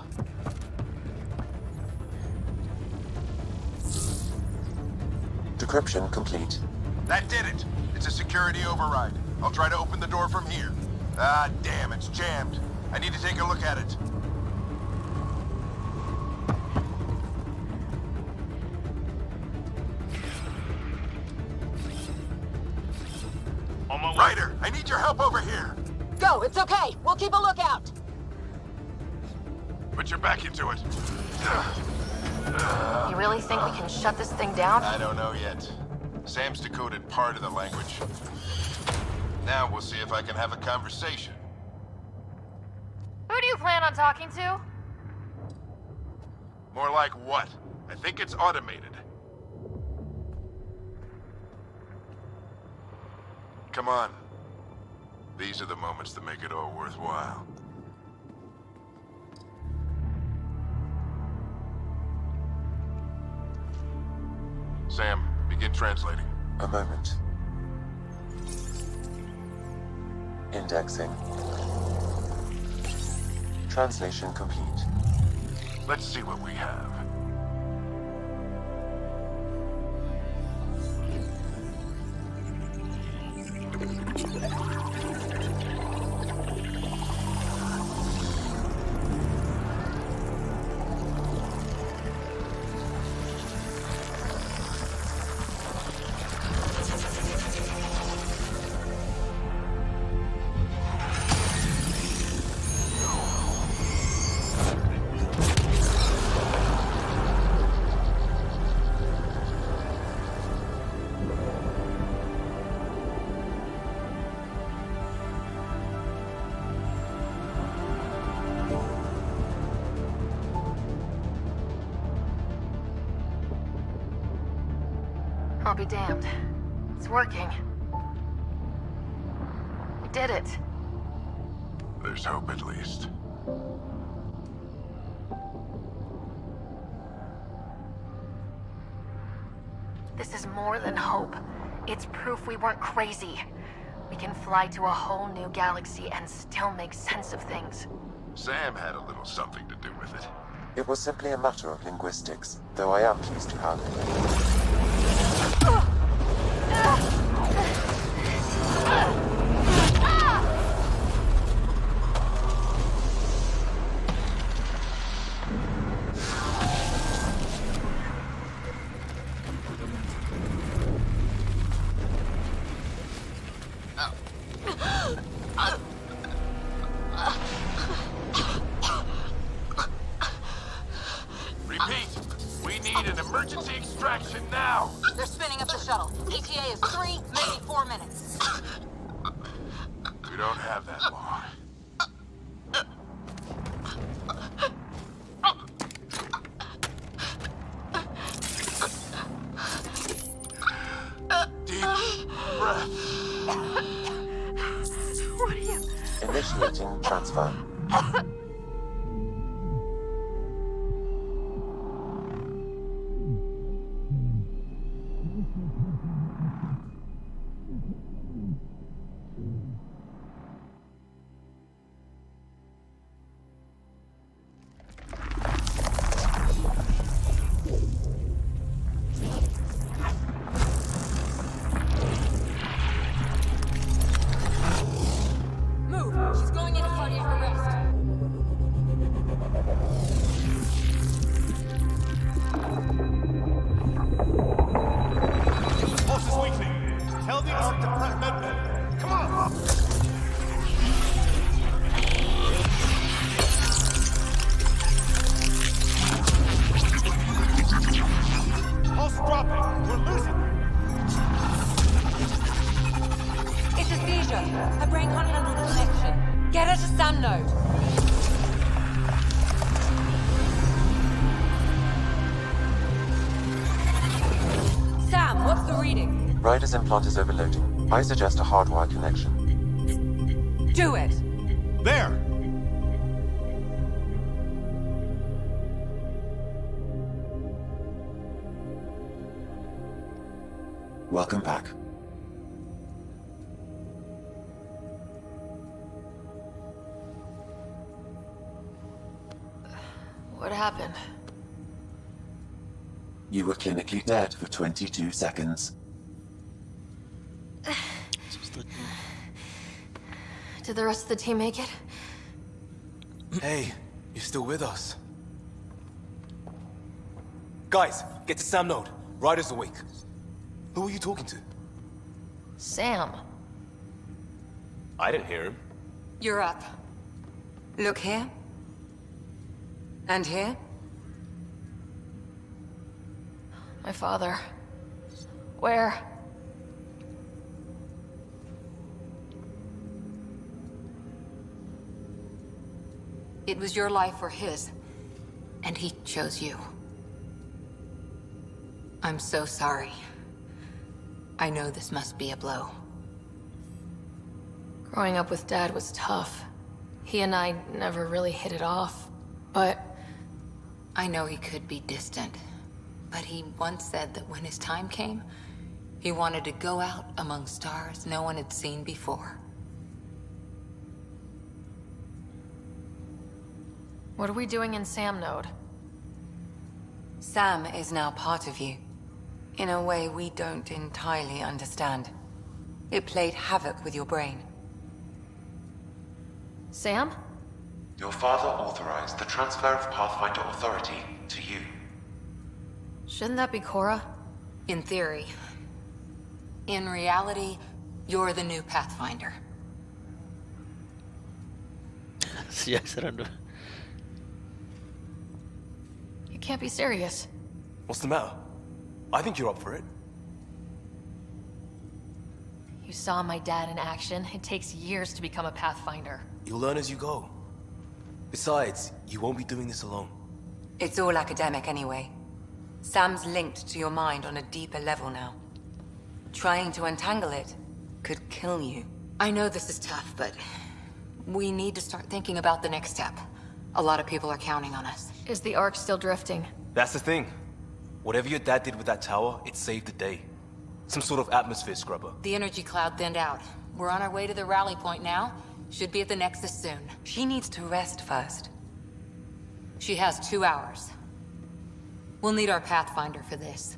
Decryption complete. That did it. It's a security override. I'll try to open the door from here. Ah, damn, it's jammed. I need to take a look at it. On my way. Ryder, I need your help over here. Go, it's okay. We'll keep a lookout. Put your back into it. You really think we can shut this thing down? I don't know yet. Sam's decoded part of the language. Now we'll see if I can have a conversation. Who do you plan on talking to? More like what? I think it's automated. Come on. These are the moments that make it all worthwhile. Sam, begin translating. A moment. Indexing. Translation complete. Let's see what we have. I'll be damned. It's working. We did it. There's hope at least. This is more than hope. It's proof we weren't crazy. We can fly to a whole new galaxy and still make sense of things. Sam had a little something to do with it. It was simply a matter of linguistics, though I am pleased to have Repeat, we need an emergency extraction now. They're spinning up the shuttle. ETA is 3, maybe 4 minutes. We don't have that long. Deep breath. What are you... initiating transfer. Move! She's going into cardiac arrest. Pulse is weakening. Tell the Ark to prep medbay. Come on! Pulse dropping. We're losing her. It's a seizure. Her brain can't handle the connection. Get her to Sam node. Sam, what's the reading? Ryder's implant is overloading. I suggest a hardwire connection. Do it. There! Welcome back. What happened? You were clinically dead for 22 seconds. Did the rest of the team make it? Hey, you're still with us. Guys, get to Sam node. Ryder's awake. Who are you talking to? Sam. I didn't hear him. You're up. Look here. And here. My father. Where? It was your life or his. And he chose you. I'm so sorry. I know this must be a blow. Growing up with Dad was tough. He and I never really hit it off, but... I know he could be distant, but he once said that when his time came, he wanted to go out among stars no one had seen before. What are we doing in Sam node? Sam is now part of you, in a way we don't entirely understand. It played havoc with your brain. Sam? Your father authorized the transfer of Pathfinder authority to you. Shouldn't that be Cora? In theory. In reality, you're the new Pathfinder. Sejak serang dulu. You can't be serious. What's the matter? I think you're up for it. You saw my dad in action. It takes years to become a Pathfinder. You'll learn as you go. Besides, you won't be doing this alone. It's all academic anyway. Sam's linked to your mind on a deeper level now. Trying to untangle it could kill you. I know this is tough, but we need to start thinking about the next step. A lot of people are counting on us. Is the Ark still drifting? That's the thing. Whatever your dad did with that tower, it saved the day. Some sort of atmosphere scrubber. The energy cloud thinned out. We're on our way to the rally point now. Should be at the Nexus soon. She needs to rest first. She has 2 hours. We'll need our Pathfinder for this.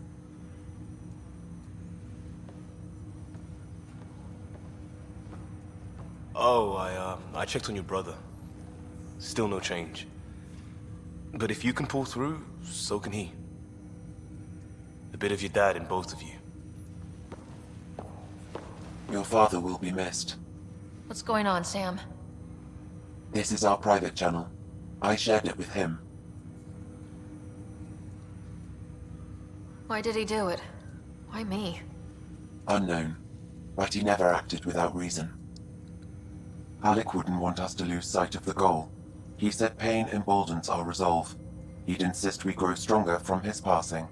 Oh, I checked on your brother. Still no change. But if you can pull through, so can he. A bit of your dad in both of you. Your father will be missed. What's going on, Sam? This is our private channel. I shared it with him. Why did he do it? Why me? Unknown. But he never acted without reason. Alec wouldn't want us to lose sight of the goal. He said pain emboldens our resolve. He'd insist we grow stronger from his passing.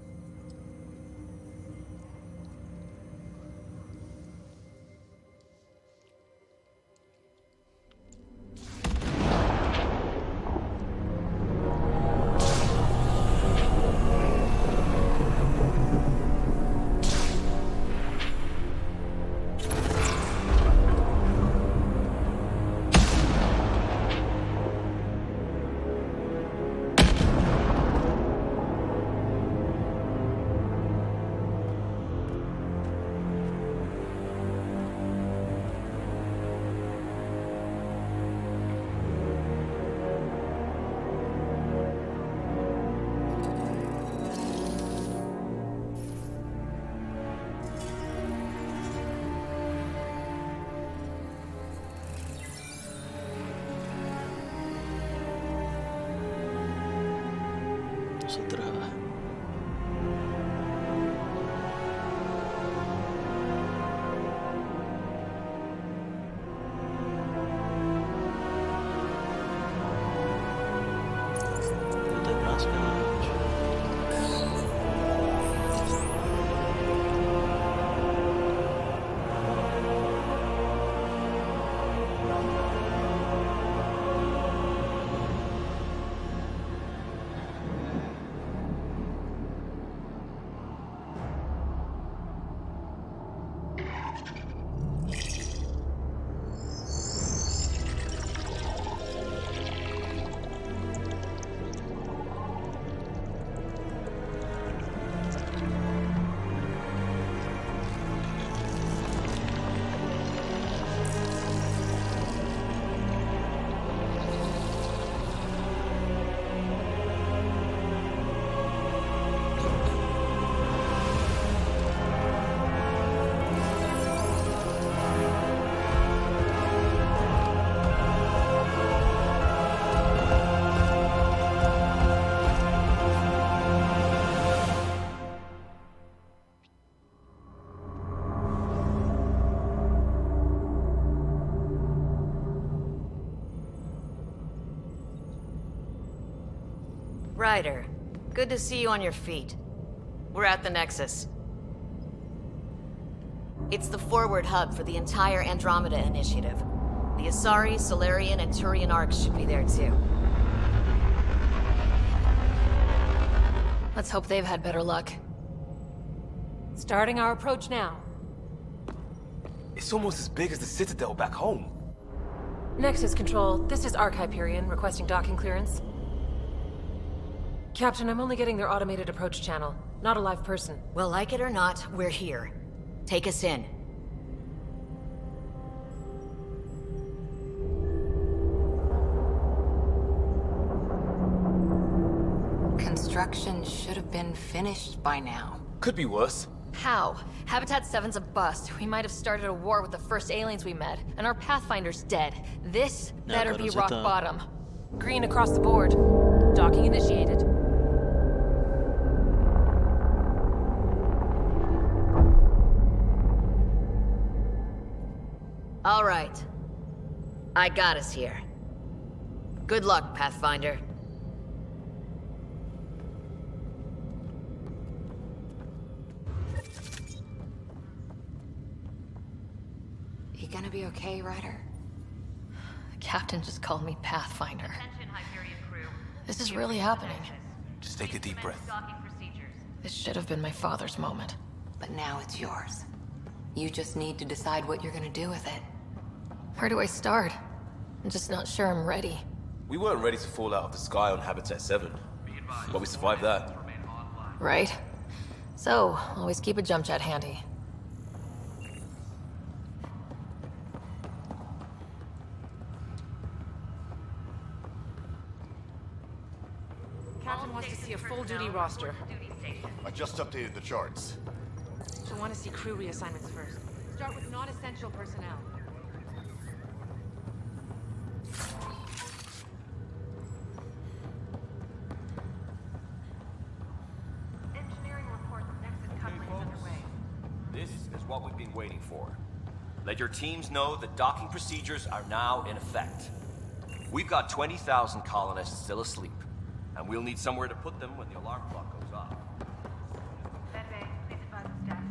Se trhá. To je krásná náč. Ryder, good to see you on your feet. We're at the Nexus. It's the forward hub for the entire Andromeda initiative. The Asari, Solarian, and Turian arcs should be there too. Let's hope they've had better luck. Starting our approach now. It's almost as big as the Citadel back home. Nexus Control, this is Arc Hyperion, requesting docking clearance. Captain, I'm only getting their automated approach channel, not a live person. Well, like it or not, we're here. Take us in. Construction should have been finished by now. Could be worse. How? Habitat 7's a bust. We might have started a war with the first aliens we met, and our Pathfinder's dead. This better be rock bottom. Green across the board. Docking initiated. All right. I got us here. Good luck, Pathfinder. You gonna be okay, Ryder? The captain just called me Pathfinder. This is really happening. Just take a deep breath. This should have been my father's moment. But now it's yours. You just need to decide what you're gonna do with it. Where do I start? I'm just not sure I'm ready. We weren't ready to fall out of the sky on Habitat 7, but we survived that. Right? So, always keep a jump jet handy. Captain wants to see a full-duty roster. I just updated the charts. She'll want to see crew reassignments first. Start with non-essential personnel. Engineering reports exit coupling is underway. This is what we've been waiting for. Let your teams know that docking procedures are now in effect. We've got 20,000 colonists still asleep, and we'll need somewhere to put them when the alarm clock goes off. Medbay, please advise the status.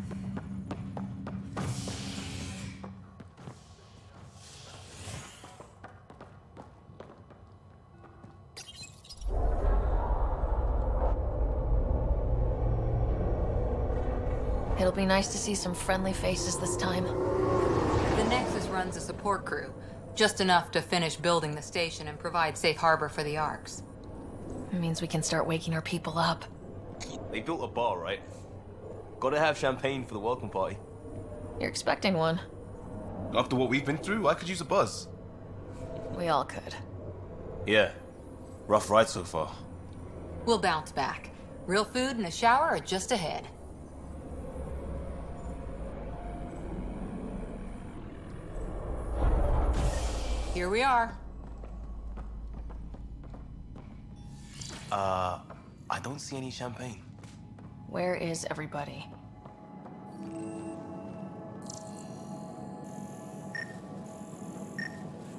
It'll be nice to see some friendly faces this time. The Nexus runs a support crew, just enough to finish building the station and provide safe harbor for the Arks. It means we can start waking our people up. They built a bar, right? Gotta have champagne for the welcome party. You're expecting one. After what we've been through, I could use a buzz. We all could. Yeah. Rough ride so far. We'll bounce back. Real food and a shower are just ahead. Here we are. I don't see any champagne. Where is everybody?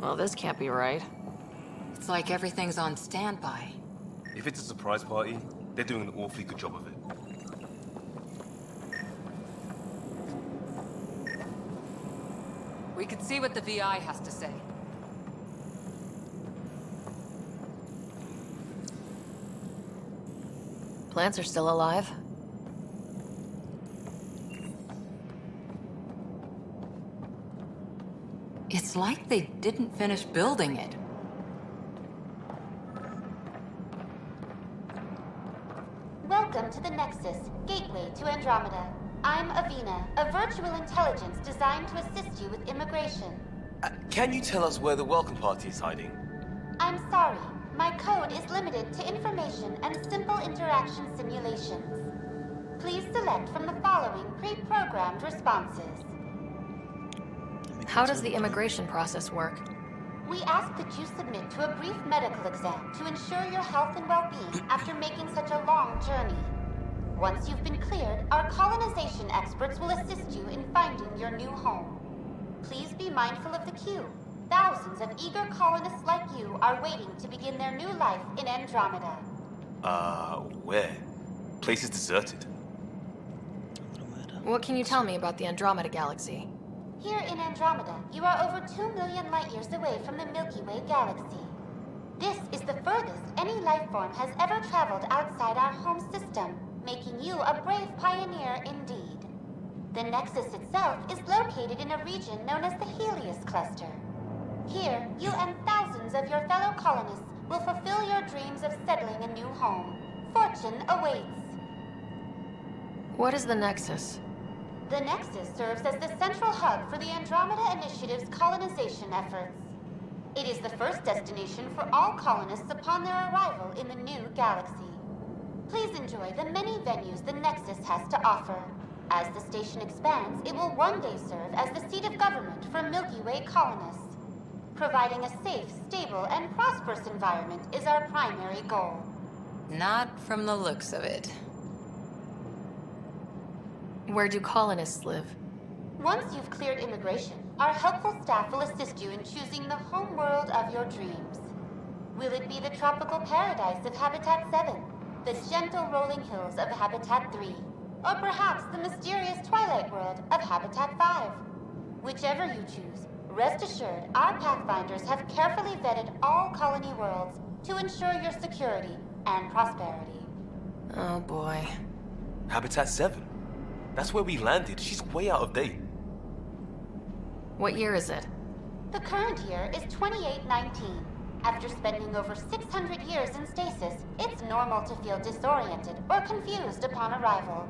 Well, this can't be right. It's like everything's on standby. If it's a surprise party, they're doing an awfully good job of it. We could see what the VI has to say. Plants are still alive. It's like they didn't finish building it. Welcome to the Nexus, gateway to Andromeda. I'm Avina, a virtual intelligence designed to assist you with immigration. Can you tell us where the welcome party is hiding? I'm sorry, my code is limited to information and simple interaction simulations. Please select from the following pre-programmed responses. How does the immigration process work? We ask that you submit to a brief medical exam to ensure your health and well-being after making such a long journey. Once you've been cleared, our colonization experts will assist you in finding your new home. Please be mindful of the queue. Thousands of eager colonists like you are waiting to begin their new life in Andromeda. Where? Place is deserted. What can you tell me about the Andromeda galaxy? Here in Andromeda, you are over 2 million light-years away from the Milky Way galaxy. This is the furthest any life form has ever traveled outside our home system, making you a brave pioneer indeed. The Nexus itself is located in a region known as the Helios Cluster. Here, you and thousands of your fellow colonists will fulfill your dreams of settling a new home. Fortune awaits. What is the Nexus? The Nexus serves as the central hub for the Andromeda Initiative's colonization efforts. It is the first destination for all colonists upon their arrival in the new galaxy. Please enjoy the many venues the Nexus has to offer. As the station expands, it will one day serve as the seat of government for Milky Way colonists. Providing a safe, stable, and prosperous environment is our primary goal. Not from the looks of it. Where do colonists live? Once you've cleared immigration, our helpful staff will assist you in choosing the home world of your dreams. Will it be the tropical paradise of Habitat 7, the gentle rolling hills of Habitat 3, or perhaps the mysterious twilight world of Habitat 5? Whichever you choose, rest assured our Pathfinders have carefully vetted all colony worlds to ensure your security and prosperity. Oh boy. Habitat 7. That's where we landed. She's way out of date. What year is it? The current year is 2819. After spending over 600 years in stasis, it's normal to feel disoriented or confused upon arrival.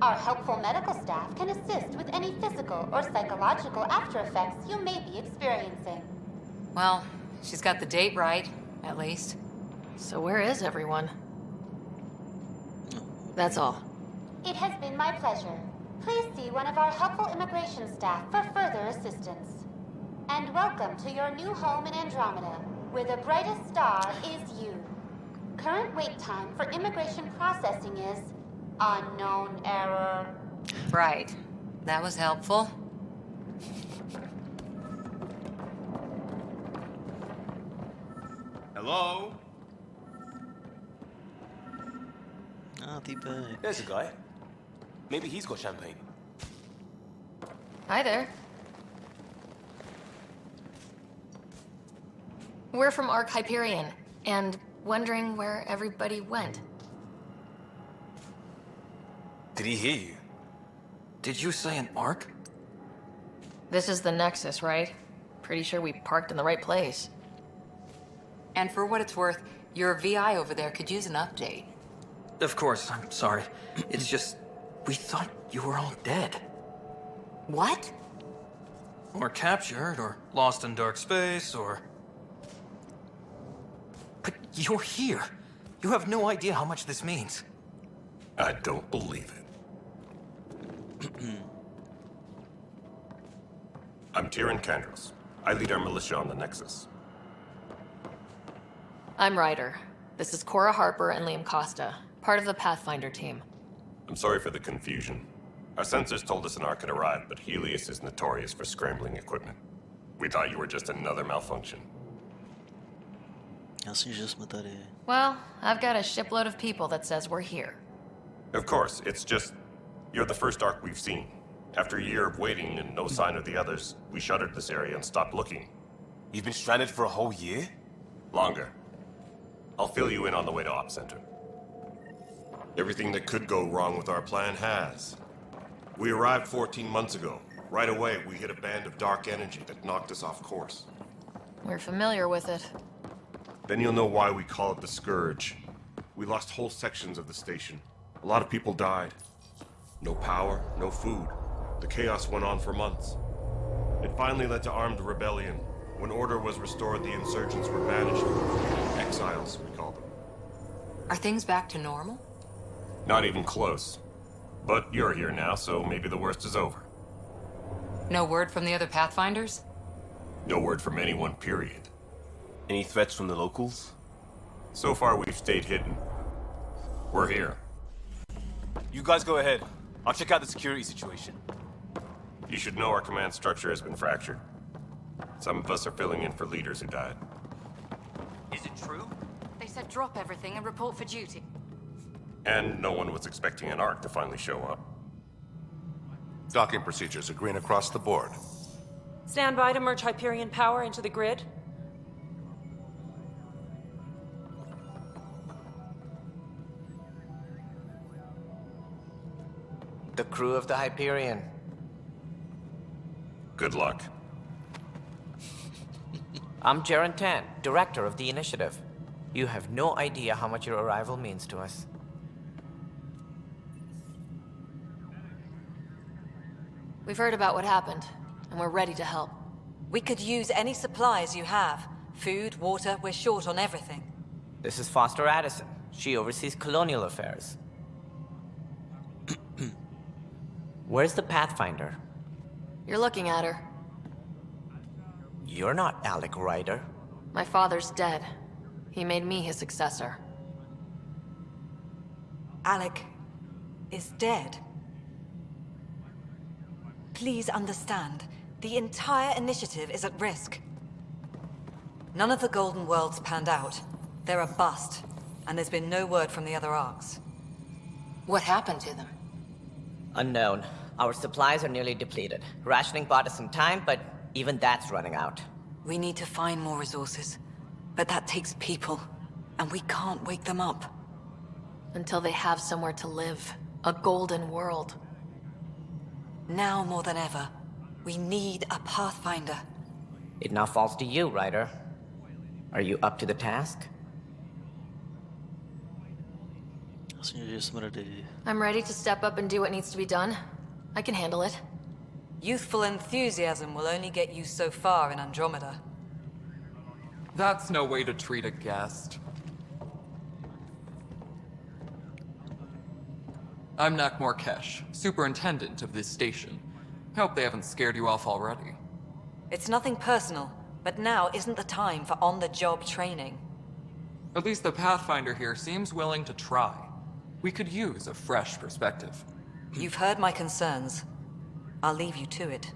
Our helpful medical staff can assist with any physical or psychological after effects you may be experiencing. Well, she's got the date right, at least. So where is everyone? That's all. It has been my pleasure. Please see one of our helpful immigration staff for further assistance. And welcome to your new home in Andromeda, where the brightest star is you. Current wait time for immigration processing is unknown error. Right. That was helpful. Hello? Ah, týpek. There's a guy. Maybe he's got champagne. Hi there. We're from Ark Hyperion, and wondering where everybody went. Did he hear you? Did you say an Ark? This is the Nexus, right? Pretty sure we parked in the right place. And for what it's worth, your VI over there could use an update. Of course, I'm sorry. It's just, we thought you were all dead. What? Or captured, or lost in dark space, or... But you're here. You have no idea how much this means. I don't believe it. I'm Tyrion Kandros. I lead our militia on the Nexus. I'm Ryder. This is Cora Harper and Liam Costa, part of the Pathfinder team. I'm sorry for the confusion. Our sensors told us an Ark had arrived, but Helios is notorious for scrambling equipment. We thought you were just another malfunction. Asi, že jsme tady. Well, I've got a shipload of people that says we're here. Of course, it's just... You're the first Ark we've seen. After a year of waiting and no sign of the others, we shuttered this area and stopped looking. You've been stranded for a whole year? Longer. I'll fill you in on the way to Op Center. Everything that could go wrong with our plan has. We arrived 14 months ago. Right away, we hit a band of dark energy that knocked us off course. We're familiar with it. Then you'll know why we call it the Scourge. We lost whole sections of the station. A lot of people died. No power, no food. The chaos went on for months. It finally led to armed rebellion. When order was restored, the insurgents were banished. Exiles, we call them. Are things back to normal? Not even close. But you're here now, so maybe the worst is over. No word from the other Pathfinders? No word from anyone, period. Any threats from the locals? So far, we've stayed hidden. We're here. You guys go ahead. I'll check out the security situation. You should know our command structure has been fractured. Some of us are filling in for leaders who died. Is it true? They said drop everything and report for duty. And no one was expecting an Ark to finally show up. Docking procedures are green across the board. Stand by to merge Hyperion power into the grid. The crew of the Hyperion. Good luck. I'm Jaren Tan, director of the initiative. You have no idea how much your arrival means to us. We've heard about what happened, and we're ready to help. We could use any supplies you have. Food, water, we're short on everything. This is Foster Addison. She oversees colonial affairs. Where's the Pathfinder? You're looking at her. You're not Alec Ryder. My father's dead. He made me his successor. Alec is dead. Please understand, the entire initiative is at risk. None of the Golden Worlds panned out. They're a bust, and there's been no word from the other Arks. What happened to them? Unknown. Our supplies are nearly depleted. Rationing bought us some time, but even that's running out. We need to find more resources, but that takes people, and we can't wake them up. Until they have somewhere to live. A golden world. Now more than ever, we need a Pathfinder. It now falls to you, Ryder. Are you up to the task? I'm ready to step up and do what needs to be done. I can handle it. Youthful enthusiasm will only get you so far in Andromeda. That's no way to treat a guest. I'm Nakmor Kesh, superintendent of this station. Hope they haven't scared you off already. It's nothing personal, but now isn't the time for on-the-job training. At least the Pathfinder here seems willing to try. We could use a fresh perspective. You've heard my concerns. I'll leave you to it.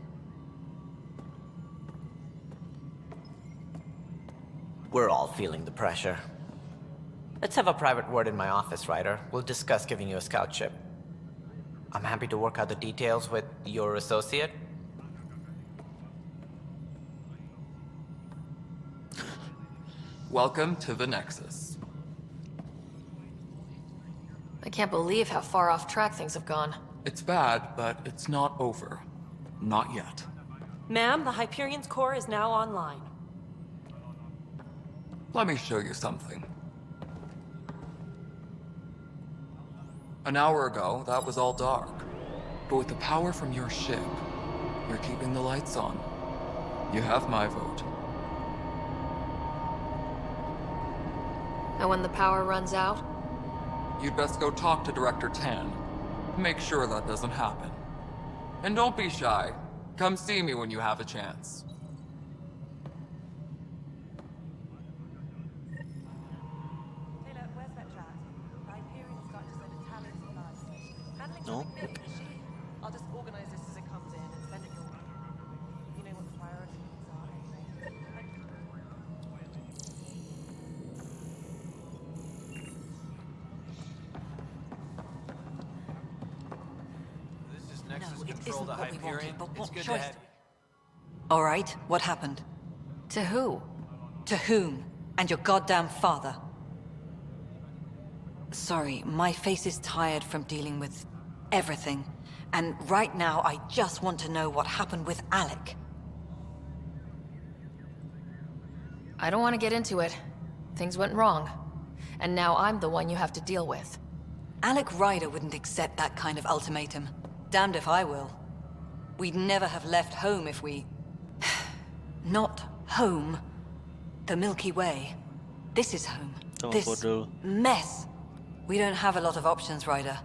We're all feeling the pressure. Let's have a private word in my office, Ryder. We'll discuss giving you a scout ship. I'm happy to work out the details with your associate. Welcome to the Nexus. I can't believe how far off track things have gone. It's bad, but it's not over. Not yet. Ma'am, the Hyperion's core is now online. Let me show you something. An hour ago, that was all dark. But with the power from your ship, you're keeping the lights on. You have my vote. And when the power runs out? You'd best go talk to Director Tan. Make sure that doesn't happen. And don't be shy. Come see me when you have a chance. No? I'll just organize this as it comes in and send it your way. You know what the priorities are. This is Nexus No, it Control isn't to what we wanted, Hyperion. but It's what good to choice? have All right, what happened? To who? To whom? And your goddamn father. Sorry, my face is tired from dealing with everything. And right now, I just want to know what happened with Alec. I don't want to get into it. Things went wrong. And now I'm the one you have to deal with. Alec Ryder wouldn't accept that kind of ultimatum. Damned if I will. We'd never have left home if we... Not home. The Milky Way. This is home. This mess. We don't have a lot of options, Ryder.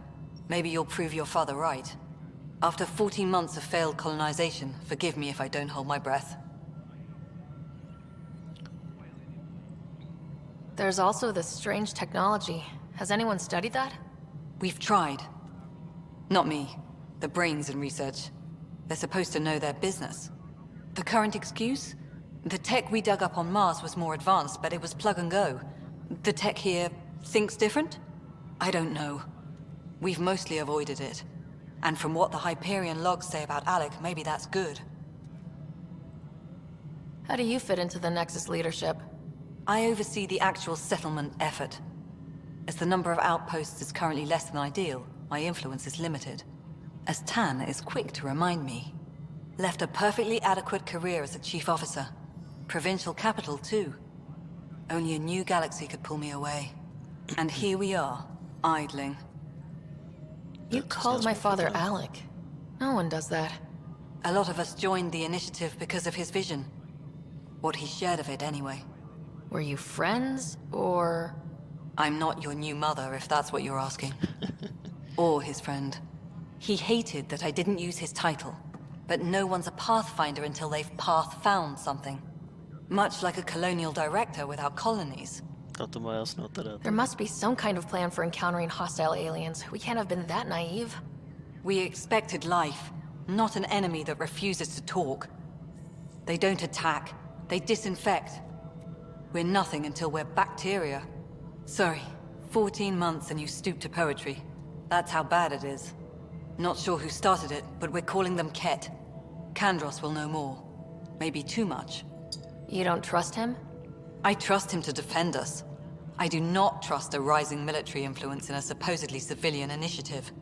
Maybe you'll prove your father right. After 14 months of failed colonization, forgive me if I don't hold my breath. There's also this strange technology. Has anyone studied that? We've tried. Not me. The brains in research. They're supposed to know their business. The current excuse? The tech we dug up on Mars was more advanced, but it was plug and go. The tech here thinks different? I don't know. We've mostly avoided it. And from what the Hyperion logs say about Alec, maybe that's good. How do you fit into the Nexus leadership? I oversee the actual settlement effort. As the number of outposts is currently less than ideal, my influence is limited. As Tan is quick to remind me. Left a perfectly adequate career as a chief officer. Provincial capital, too. Only a new galaxy could pull me away. And here we are, idling. You called my father Alec. No one does that. A lot of us joined the initiative because of his vision. What he shared of it, anyway. Were you friends, or...? I'm not your new mother, if that's what you're asking. Or his friend. He hated that I didn't use his title. But no one's a Pathfinder until they've path-found something. Much like a colonial director without colonies. There must be some kind of plan for encountering hostile aliens. We can't have been that naive. We expected life, not an enemy that refuses to talk. They don't attack, they disinfect. We're nothing until we're bacteria. Sorry, 14 months and you stoop to poetry. That's how bad it is. Not sure who started it, but we're calling them Ket. Kandros will know more. Maybe too much. You don't trust him? I trust him to defend us. I do not trust a rising military influence in a supposedly civilian initiative.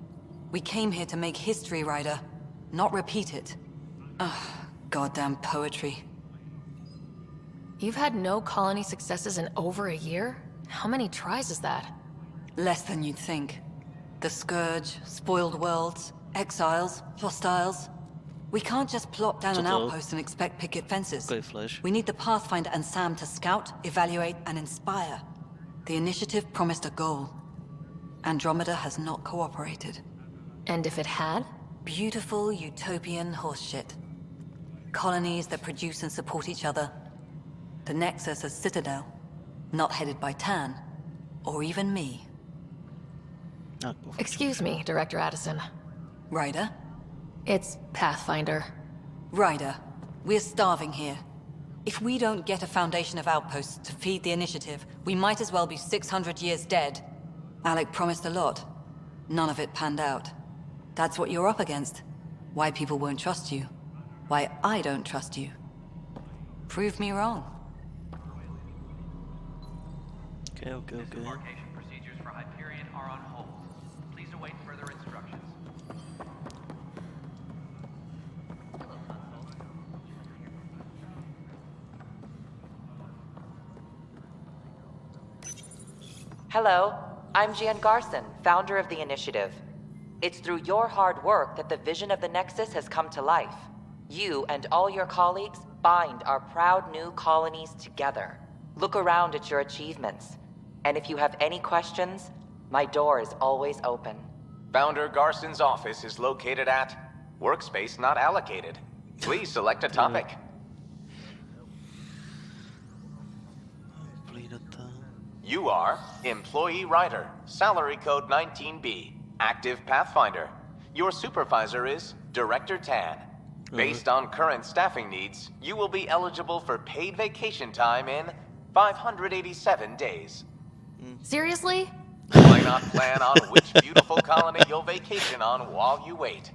We came here to make history, Ryder, not repeat it. Ugh, goddamn poetry. You've had no colony successes in over a year? How many tries is that? Less than you'd think. The Scourge, spoiled worlds, exiles, hostiles. We can't just plop down an outpost and expect picket fences. We need the Pathfinder and Sam to scout, evaluate, and inspire. The initiative promised a goal. Andromeda has not cooperated. And if it had? Beautiful utopian horseshit. Colonies that produce and support each other. The Nexus as Citadel, not headed by Tan, or even me. Excuse me, Director Addison. Ryder? It's Pathfinder. Ryder, we're starving here. If we don't get a foundation of outposts to feed the initiative, we might as well be 600 years dead. Alec promised a lot. None of it panned out. That's what you're up against. Why people won't trust you. Why I don't trust you. Prove me wrong. Okay. Disembarkation procedures for Hyperion are on hold. Please await further instructions. Hello, I'm Jan Garson, founder of the Initiative. It's through your hard work that the vision of the Nexus has come to life. You and all your colleagues bind our proud new colonies together. Look around at your achievements. And if you have any questions, my door is always open. Founder Garson's office is located at Workspace Not Allocated. Please select a topic. You are Employee Writer, Salary Code 19B, Active Pathfinder. Your supervisor is Director Tan. Based on current staffing needs, you will be eligible for paid vacation time in 587 days. Seriously? Why not plan on which beautiful colony you'll vacation on while you wait?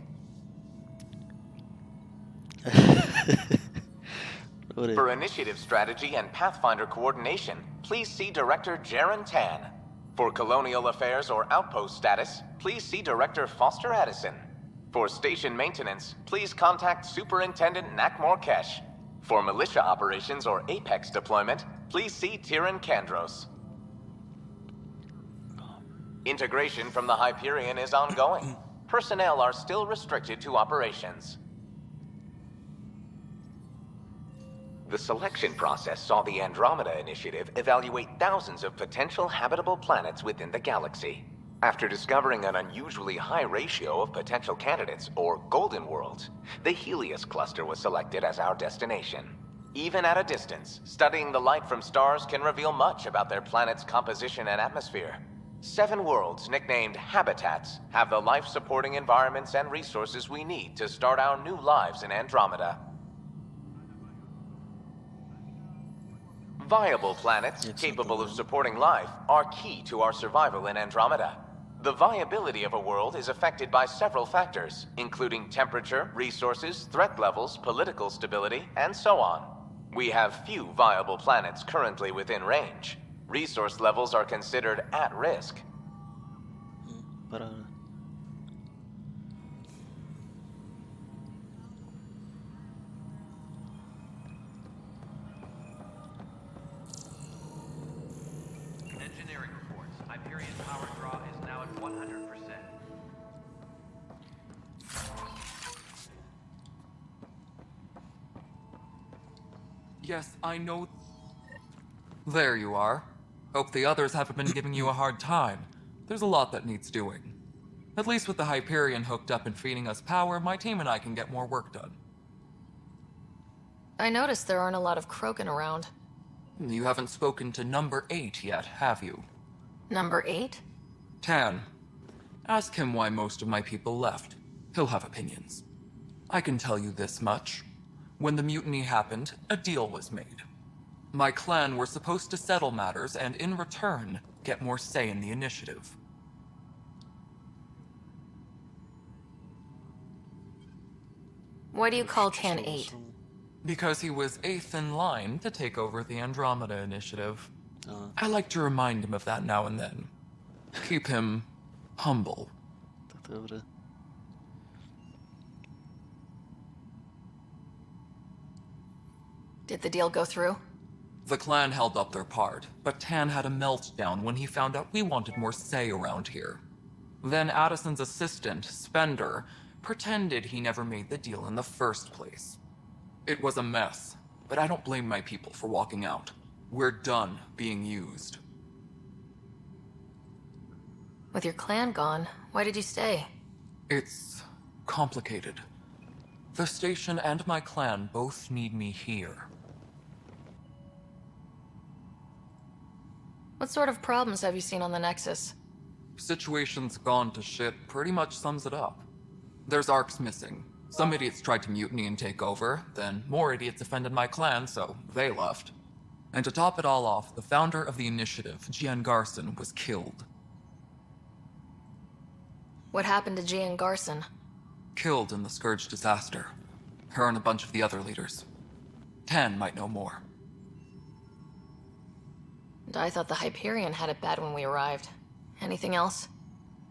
For initiative strategy and Pathfinder coordination, please see Director Jaren Tan. For colonial affairs or outpost status, please see Director Foster Addison. For station maintenance, please contact Superintendent Nakmor Kesh. For militia operations or Apex deployment, please see Tyran Kandros. Integration from the Hyperion is ongoing. Personnel are still restricted to operations. The selection process saw the Andromeda Initiative evaluate thousands of potential habitable planets within the galaxy. After discovering an unusually high ratio of potential candidates, or golden worlds, the Helios cluster was selected as our destination. Even at a distance, studying the light from stars can reveal much about their planet's composition and atmosphere. 7 worlds, nicknamed habitats, have the life-supporting environments and resources we need to start our new lives in Andromeda. Viable planets capable of supporting life are key to our survival in Andromeda. The viability of a world is affected by several factors, including temperature, resources, threat levels, political stability, and so on. We have few viable planets currently within range. Resource levels are considered at risk. Engineering reports. Hyperion power draw is now at 100%. Yes, I know. There you are. Hope the others haven't been giving you a hard time. There's a lot that needs doing. At least with the Hyperion hooked up and feeding us power, my team and I can get more work done. I noticed there aren't a lot of Krogan around. You haven't spoken to number 8 yet, have you? Number 8? Tan. Ask him why most of my people left. He'll have opinions. I can tell you this much. When the mutiny happened, a deal was made. My clan were supposed to settle matters and, in return, get more say in the initiative. Why do you call Tan 8? Because he was 8th in line to take over the Andromeda Initiative. I like to remind him of that now and then. Keep him humble. Did the deal go through? The clan held up their part, but Tan had a meltdown when he found out we wanted more say around here. Then Addison's assistant, Spender, pretended he never made the deal in the first place. It was a mess, but I don't blame my people for walking out. We're done being used. With your clan gone, why did you stay? It's complicated. The station and my clan both need me here. What sort of problems have you seen on the Nexus? Situation's gone to shit pretty much sums it up. There's arcs missing. Some idiots tried to mutiny and take over, then more idiots offended my clan, so they left. And to top it all off, the founder of the initiative, Gian Garson, was killed. What happened to Gian Garson? Killed in the Scourge disaster. Her and a bunch of the other leaders. Tan might know more. And I thought the Hyperion had it bad when we arrived. Anything else?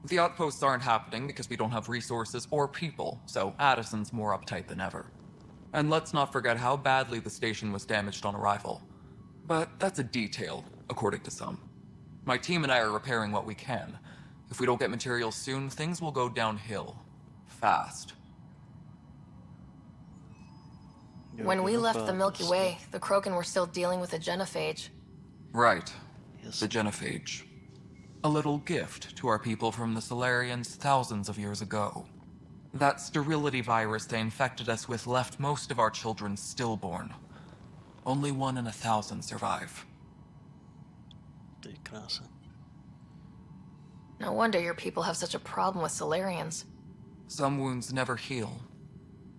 The outposts aren't happening because we don't have resources or people, so Addison's more uptight than ever. And let's not forget how badly the station was damaged on arrival. But that's a detail, according to some. My team and I are repairing what we can. If we don't get materials soon, things will go downhill. Fast. When we left the Milky Way, the Krogan were still dealing with the genophage. Right. The genophage. A little gift to our people from the Solarians thousands of years ago. That sterility virus they infected us with left most of our children stillborn. Only 1 in 1,000 survive. No wonder your people have such a problem with Solarians. Some wounds never heal.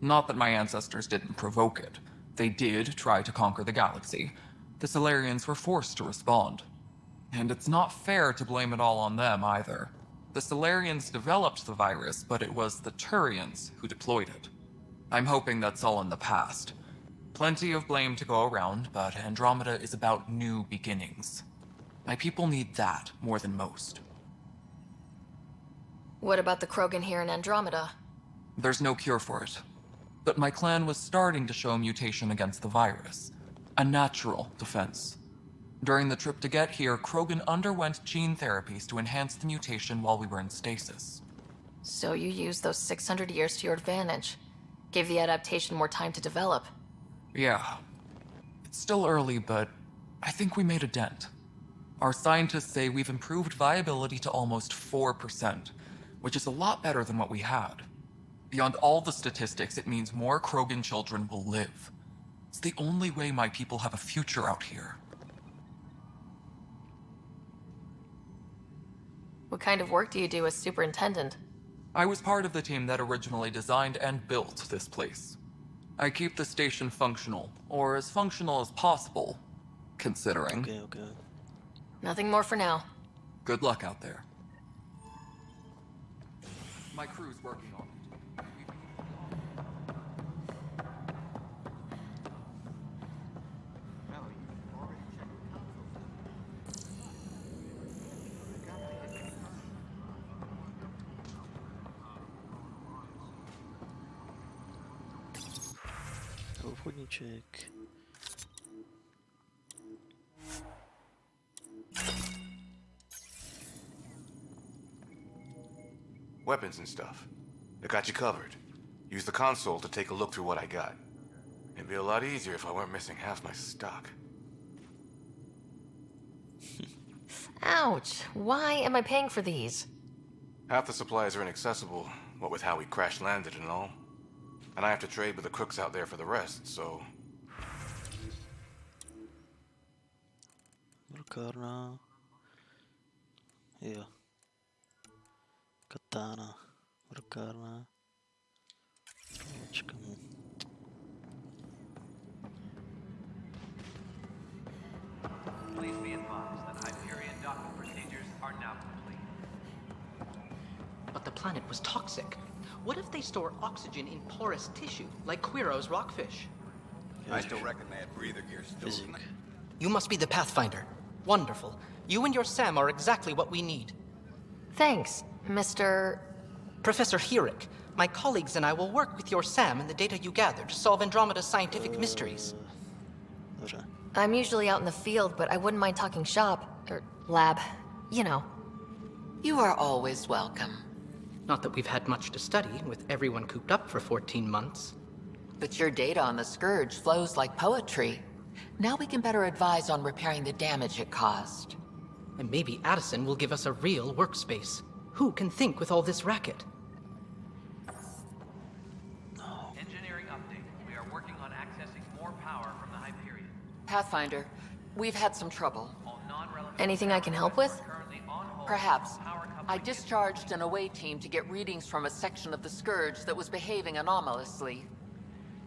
Not that my ancestors didn't provoke it. They did try to conquer the galaxy. The Solarians were forced to respond. And it's not fair to blame it all on them, either. The Solarians developed the virus, but it was the Turians who deployed it. I'm hoping that's all in the past. Plenty of blame to go around, but Andromeda is about new beginnings. My people need that more than most. What about the Krogan here in Andromeda? There's no cure for it. But my clan was starting to show mutation against the virus. A natural defense. During the trip to get here, Krogan underwent gene therapies to enhance the mutation while we were in stasis. So you used those 600 years to your advantage. Gave the adaptation more time to develop. Yeah. It's still early, but I think we made a dent. Our scientists say we've improved viability to almost 4%, which is a lot better than what we had. Beyond all the statistics, it means more Krogan children will live. It's the only way my people have a future out here. What kind of work do you do as superintendent? I was part of the team that originally designed and built this place. I keep the station functional, or as functional as possible, considering. Okay. Nothing more for now. Good luck out there. My crew's working on it. Obchodníček. Weapons and stuff. I got you covered. Use the console to take a look through what I got. It'd be a lot easier if I weren't missing half my stock. Ouch! Why am I paying for these? Half the supplies are inaccessible, what with how we crash-landed and all. And I have to trade with the crooks out there for the rest, so... Brukárna. Jo. Katana. Brukárna. Počkám. Please be advised that Hyperion docking procedures are now complete. But the planet was toxic. What if they store oxygen in porous tissue, like Quiro's rockfish? I still reckon they had breather gear still. You must be the Pathfinder. Wonderful. You and your Sam are exactly what we need. Thanks, Mr. Professor Herrick. My colleagues and I will work with your Sam and the data you gather to solve Andromeda's scientific mysteries. Dobře. I'm usually out in the field, but I wouldn't mind talking shop. Or lab. You know. You are always welcome. Not that we've had much to study, with everyone cooped up for 14 months. But your data on the Scourge flows like poetry. Now we can better advise on repairing the damage it caused. And maybe Addison will give us a real workspace. Who can think with all this racket? Engineering update. We are working on accessing more power from the Hyperion. Pathfinder, we've had some trouble. Anything I can help with? Perhaps. I discharged an away team to get readings from a section of the Scourge that was behaving anomalously.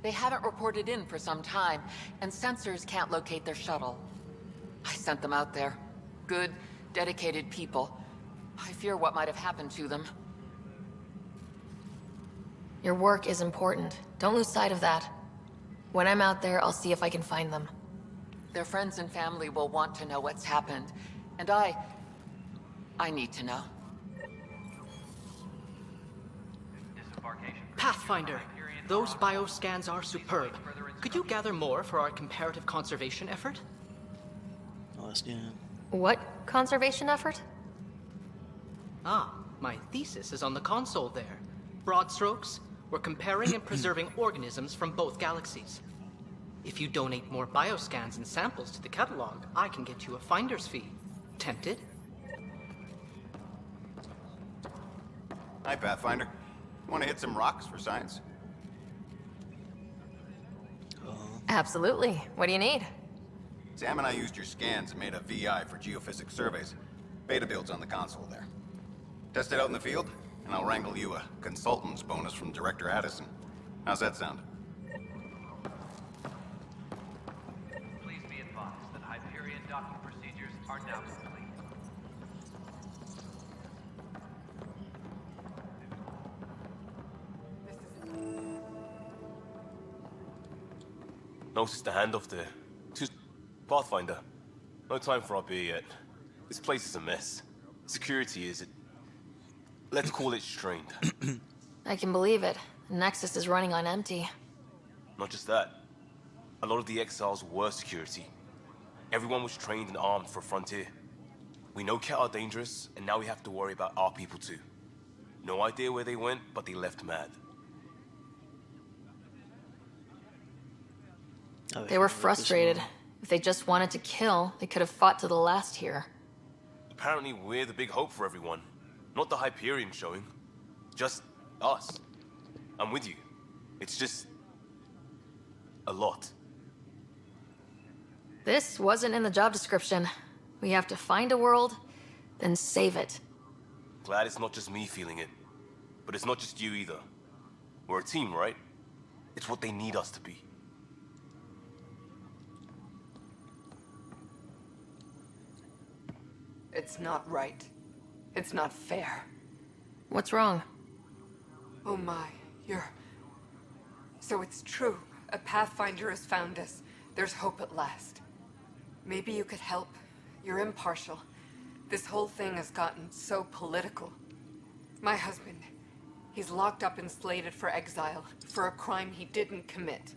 They haven't reported in for some time, and sensors can't locate their shuttle. I sent them out there. Good, dedicated people. I fear what might have happened to them. Your work is important. Don't lose sight of that. When I'm out there, I'll see if I can find them. Their friends and family will want to know what's happened, and I need to know. Pathfinder, those bioscans are superb. Could you gather more for our comparative conservation effort? Vlastně. What conservation effort? Ah, my thesis is on the console there. Broad strokes, we're comparing and preserving organisms from both galaxies. If you donate more bioscans and samples to the catalog, I can get you a finder's fee. Tempted? Hi, Pathfinder. Want to hit some rocks for science? Absolutely. What do you need? Sam and I used your scans and made a VI for geophysics surveys. Beta builds on the console there. Test it out in the field, and I'll wrangle you a consultant's bonus from Director Addison. How's that sound? Please be advised that Hyperion docking procedures are now complete. Noticed the handoff there. Pathfinder. No time for our beer yet. This place is a mess. Security is... Let's call it strained. I can believe it. Nexus is running on empty. Not just that. A lot of the exiles were security. Everyone was trained and armed for Frontier. We know Ket are dangerous, and now we have to worry about our people too. No idea where they went, but they left mad. They were frustrated. If they just wanted to kill, they could have fought to the last here. Apparently we're the big hope for everyone. Not the Hyperion showing. Just us. I'm with you. It's just... a lot. This wasn't in the job description. We have to find a world, then save it. Glad it's not just me feeling it. But it's not just you either. We're a team, right? It's what they need us to be. It's not right. It's not fair. What's wrong? Oh my, you're... So it's true. A Pathfinder has found us. There's hope at last. Maybe you could help. You're impartial. This whole thing has gotten so political. My husband, he's locked up and slated for exile for a crime he didn't commit.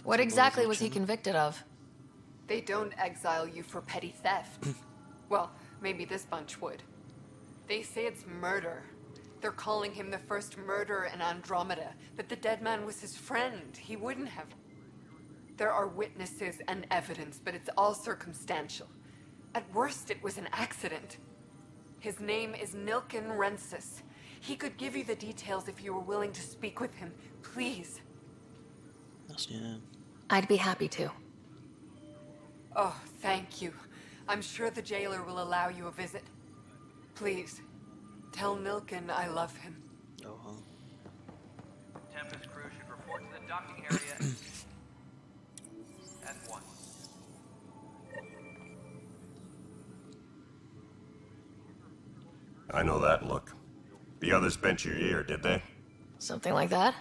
What exactly was he convicted of? They don't exile you for petty theft. Well, maybe this bunch would. They say it's murder. They're calling him the first murderer in Andromeda, but the dead man was his friend. He wouldn't have... There are witnesses and evidence, but it's all circumstantial. At worst, it was an accident. His name is Nilken Rensis. He could give you the details if you were willing to speak with him. Please. I'd be happy to. Oh, thank you. I'm sure the jailer will allow you a visit. Please, tell Nilken I love him. Tempest crew should report to the docking area at once. I know that look. The others bent your ear, did they? Something like that?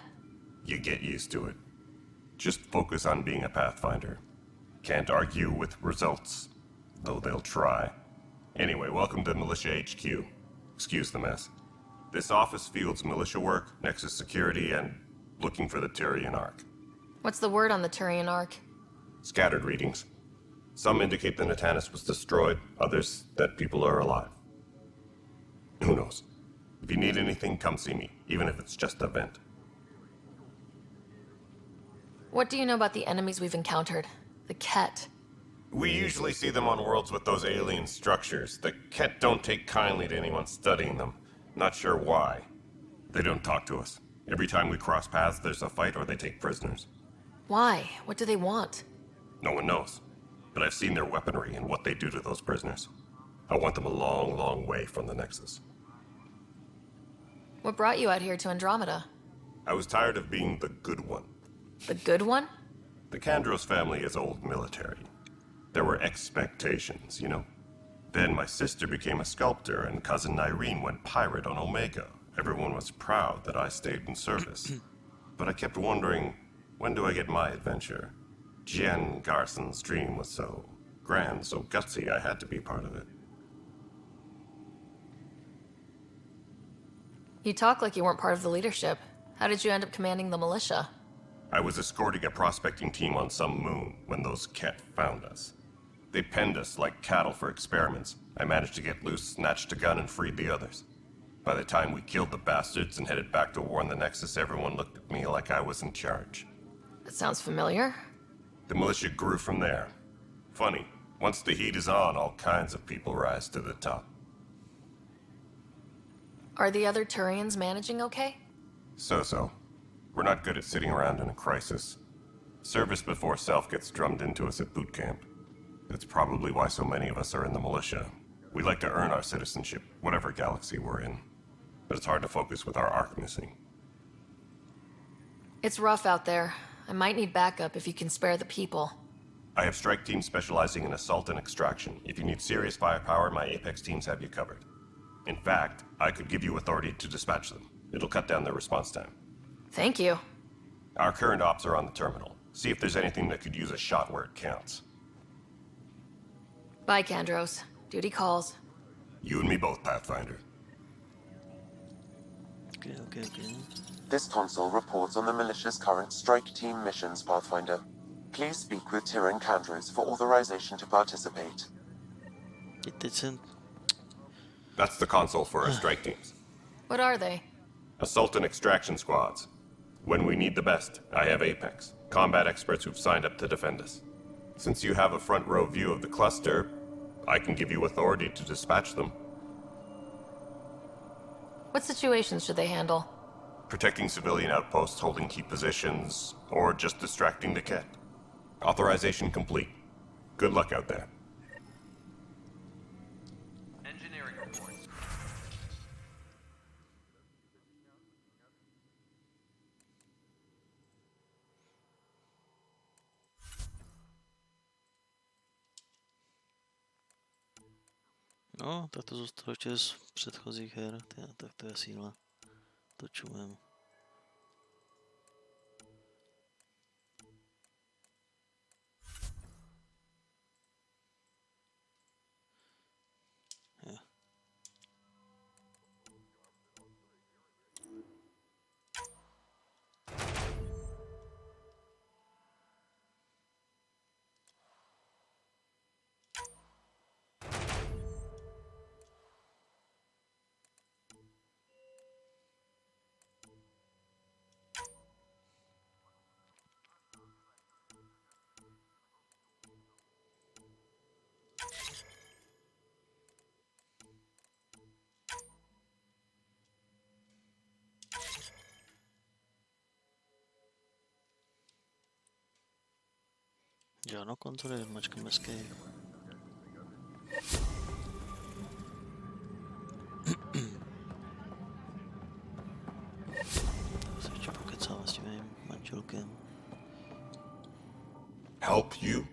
You get used to it. Just focus on being a Pathfinder. Can't argue with results, though they'll try. Anyway, welcome to Militia HQ. Excuse the mess. This office fields militia work, Nexus security, and looking for the Tyrian Ark. What's the word on the Turian Ark? Scattered readings. Some indicate the Natanus was destroyed, others that people are alive. Who knows? If you need anything, come see me, even if it's just a vent. What do you know about the enemies we've encountered? The Ket. We usually see them on worlds with those alien structures. The Ket don't take kindly to anyone studying them. Not sure why. They don't talk to us. Every time we cross paths, there's a fight or they take prisoners. Why? What do they want? No one knows. But I've seen their weaponry and what they do to those prisoners. I want them a long, long way from the Nexus. What brought you out here to Andromeda? I was tired of being the good one. The good one? The Kandros family is old military. There were expectations, you know? Then my sister became a sculptor and cousin Irene went pirate on Omega. Everyone was proud that I stayed in service. But I kept wondering, when do I get my adventure? Jian Garson's dream was so grand, so gutsy, I had to be part of it. You talk like you weren't part of the leadership. How did you end up commanding the militia? I was escorting a prospecting team on some moon when those Ket found us. They penned us like cattle for experiments. I managed to get loose, snatched a gun, and freed the others. By the time we killed the bastards and headed back to warn the Nexus, everyone looked at me like I was in charge. That sounds familiar. The militia grew from there. Funny, once the heat is on, all kinds of people rise to the top. Are the other Turians managing okay? So-so. We're not good at sitting around in a crisis. Service before self gets drummed into us at boot camp. That's probably why so many of us are in the militia. We like to earn our citizenship, whatever galaxy we're in. But it's hard to focus with our arc missing. It's rough out there. I might need backup if you can spare the people. I have strike teams specializing in assault and extraction. If you need serious firepower, my Apex teams have you covered. In fact, I could give you authority to dispatch them. It'll cut down their response time. Thank you. Our current ops are on the terminal. See if there's anything that could use a shot where it counts. Bye, Kandros. Duty calls. You and me both, Pathfinder. Okay. This console reports on the militia's current strike team missions, Pathfinder. Please speak with Tyrian Kandros for authorization to participate. It didn't. That's the console for our strike teams. What are they? Assault and extraction squads. When we need the best, I have Apex, combat experts who've signed up to defend us. Since you have a front row view of the cluster, I can give you authority to dispatch them. What situations should they handle? Protecting civilian outposts, holding key positions, or just distracting the Ket. Authorization complete. Good luck out there. Engineering report. No, tak to zůstalo ještě z předchozích her, tak to je síla. To čumem. Žádnou kontrolu, mačkám escape. Se ještě pokecává s tím mým manželkem. Help you?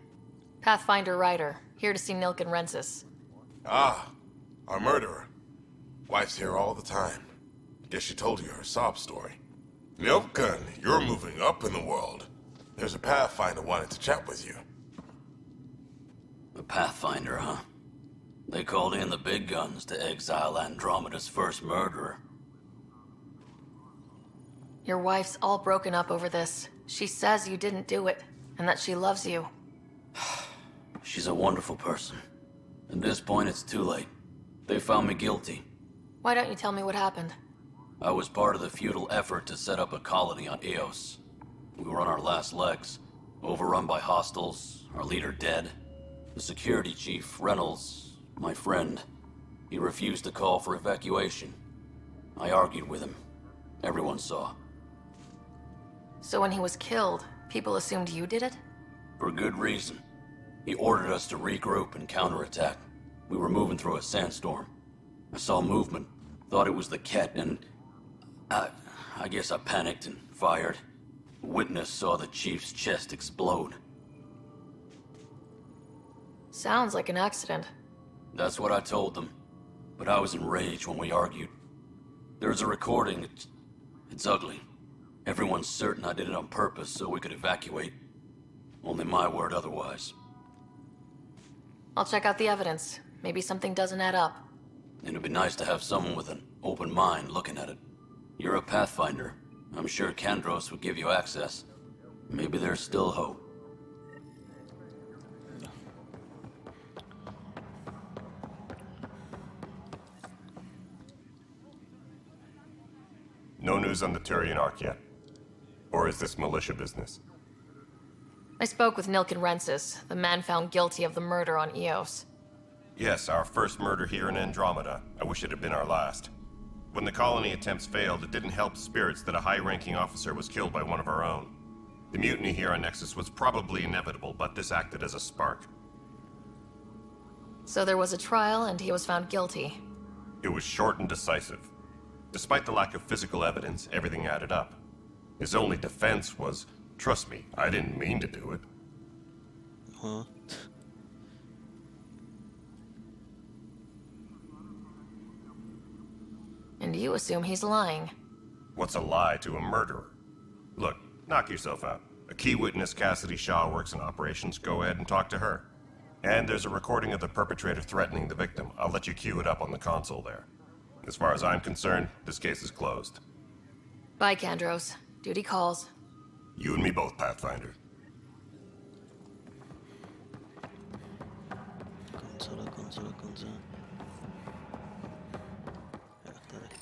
Pathfinder Ryder, here to see Nilk and Rensis. Ah, our murderer. Wife's here all the time. Guess she told you her sob story. Nilkan, you're moving up in the world. There's a Pathfinder wanting to chat with you. The Pathfinder, huh? They called in the big guns to exile Andromeda's first murderer. Your wife's all broken up over this. She says you didn't do it, and that she loves you. She's a wonderful person. At this point, it's too late. They found me guilty. Why don't you tell me what happened? I was part of the futile effort to set up a colony on Eos. We were on our last legs, overrun by hostiles, our leader dead. The security chief, Reynolds, my friend, he refused to call for evacuation. I argued with him. Everyone saw. So when he was killed, people assumed you did it? For good reason. He ordered us to regroup and counterattack. We were moving through a sandstorm. I saw movement, thought it was the Ket, and I guess I panicked and fired. A witness saw the chief's chest explode. Sounds like an accident. That's what I told them. But I was enraged when we argued. There's a recording. It's ugly. Everyone's certain I did it on purpose so we could evacuate. Only my word otherwise. I'll check out the evidence. Maybe something doesn't add up. It'd be nice to have someone with an open mind looking at it. You're a Pathfinder. I'm sure Kandros would give you access. Maybe there's still hope. No news on the Turian Ark yet? Or is this militia business? I spoke with Nilken Rensis, the man found guilty of the murder on Eos. Yes, our first murder here in Andromeda. I wish it had been our last. When the colony attempts failed, it didn't help spirits that a high-ranking officer was killed by one of our own. The mutiny here on Nexus was probably inevitable, but this acted as a spark. So there was a trial, and he was found guilty. It was short and decisive. Despite the lack of physical evidence, everything added up. His only defense was, trust me, I didn't mean to do it. Huh? And you assume he's lying. What's a lie to a murderer? Look, knock yourself out. A key witness, Cassidy Shaw, works in operations. Go ahead and talk to her. And there's a recording of the perpetrator threatening the victim. I'll let you cue it up on the console there. As far as I'm concerned, this case is closed. Bye, Kandros. Duty calls. You and me both, Pathfinder. Konzola. Jo, tady.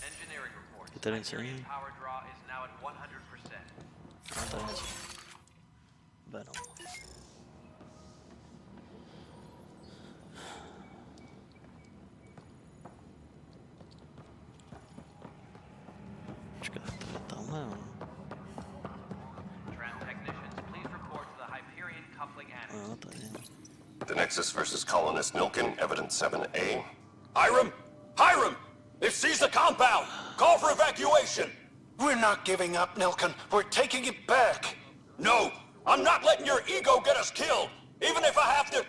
Engineering reports. Je tady něco jiného? Power draw is now at 100%. A tady něco. Venom. Počkej, to je tamhle, jo. Tram technicians, please report to the Hyperion coupling annex. Jo, tady. The Nexus versus Colonist Nilken, Evidence 7A. Hiram! Hiram! They've seized the compound! Call for evacuation! We're not giving up, Nilken. We're taking it back. No! I'm not letting your ego get us killed! Even if I have to...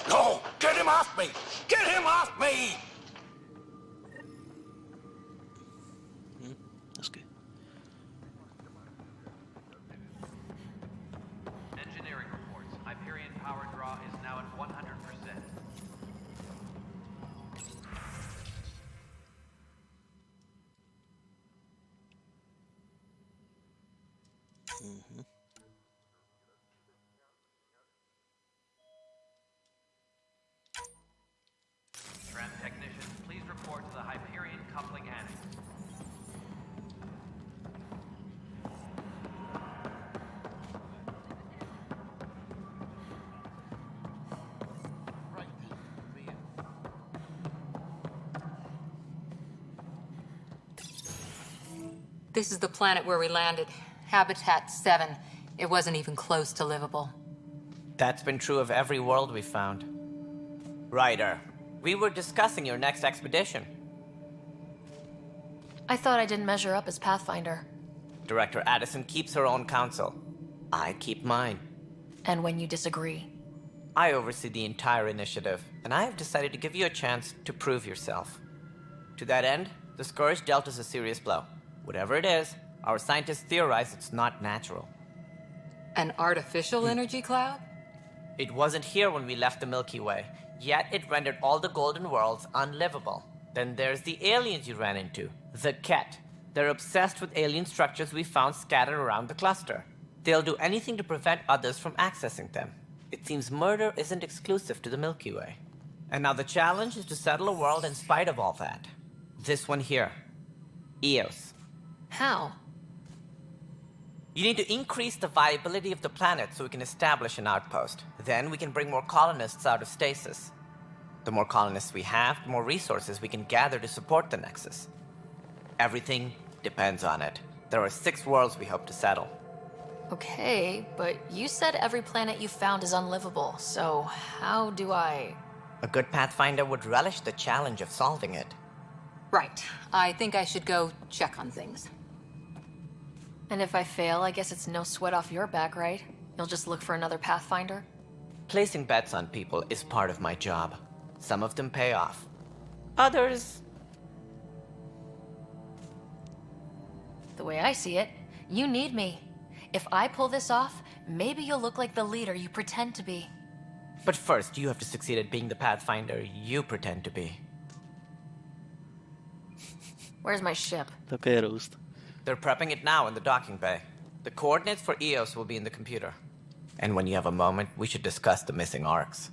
No! Get him off me! Get him off me! Hezky. Engineering reports. Hyperion power draw is now at 100%. Mhm. Tram technicians, please report to the Hyperion coupling annex. This is the planet where we landed. Habitat 7. It wasn't even close to livable. That's been true of every world we've found. Ryder, we were discussing your next expedition. I thought I didn't measure up as Pathfinder. Director Addison keeps her own counsel. I keep mine. And when you disagree? I oversee the entire initiative, and I have decided to give you a chance to prove yourself. To that end, the Scourge dealt us a serious blow. Whatever it is, our scientists theorize it's not natural. An artificial energy cloud? It wasn't here when we left the Milky Way, yet it rendered all the golden worlds unlivable. Then there's the aliens you ran into, the Ket. They're obsessed with alien structures we found scattered around the cluster. They'll do anything to prevent others from accessing them. It seems murder isn't exclusive to the Milky Way. And now the challenge is to settle a world in spite of all that. This one here. Eos. How? You need to increase the viability of the planet so we can establish an outpost. Then we can bring more colonists out of stasis. The more colonists we have, the more resources we can gather to support the Nexus. Everything depends on it. There are 6 worlds we hope to settle. Okay, but you said every planet you found is unlivable, so how do I... A good Pathfinder would relish the challenge of solving it. Right. I think I should go check on things. And if I fail, I guess it's no sweat off your back, right? You'll just look for another Pathfinder? Placing bets on people is part of my job. Some of them pay off. Others... The way I see it, you need me. If I pull this off, maybe you'll look like the leader you pretend to be. But first, you have to succeed at being the Pathfinder you pretend to be. Where's my ship? Okay, roast. They're prepping it now in the docking bay. The coordinates for Eos will be in the computer. And when you have a moment, we should discuss the missing arcs.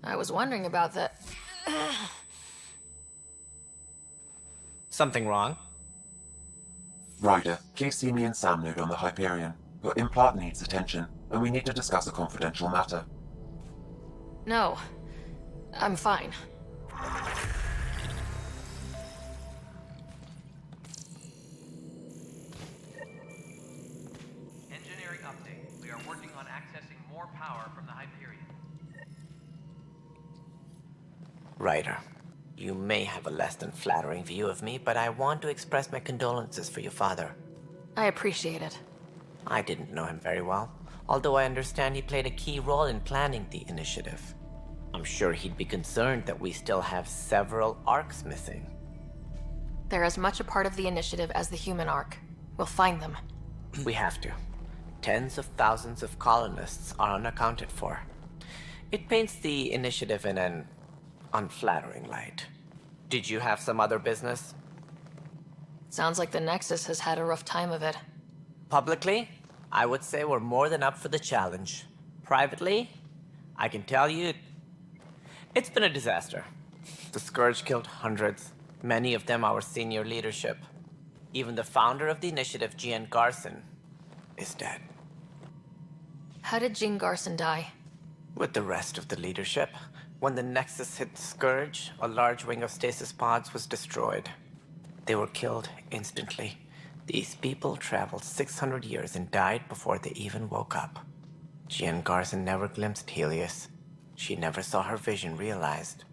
I was wondering about that. Something wrong? Ryder, please see me and Sam node on the Hyperion. Your implant needs attention, and we need to discuss a confidential matter. No. I'm fine. Engineering update. We are working on accessing more power from the Hyperion. Ryder, you may have a less than flattering view of me, but I want to express my condolences for your father. I appreciate it. I didn't know him very well, although I understand he played a key role in planning the initiative. I'm sure he'd be concerned that we still have several arcs missing. They're as much a part of the initiative as the human arc. We'll find them. We have to. Tens of thousands of colonists are unaccounted for. It paints the initiative in an unflattering light. Did you have some other business? Sounds like the Nexus has had a rough time of it. Publicly, I would say we're more than up for the challenge. Privately, I can tell you, it's been a disaster. The Scourge killed hundreds, many of them our senior leadership. Even the founder of the initiative, Jean Garson, is dead. How did Jean Garson die? With the rest of the leadership, when the Nexus hit the Scourge, a large wing of stasis pods was destroyed. They were killed instantly. These people traveled 600 years and died before they even woke up. Jean Garson never glimpsed Helios. She never saw her vision realized.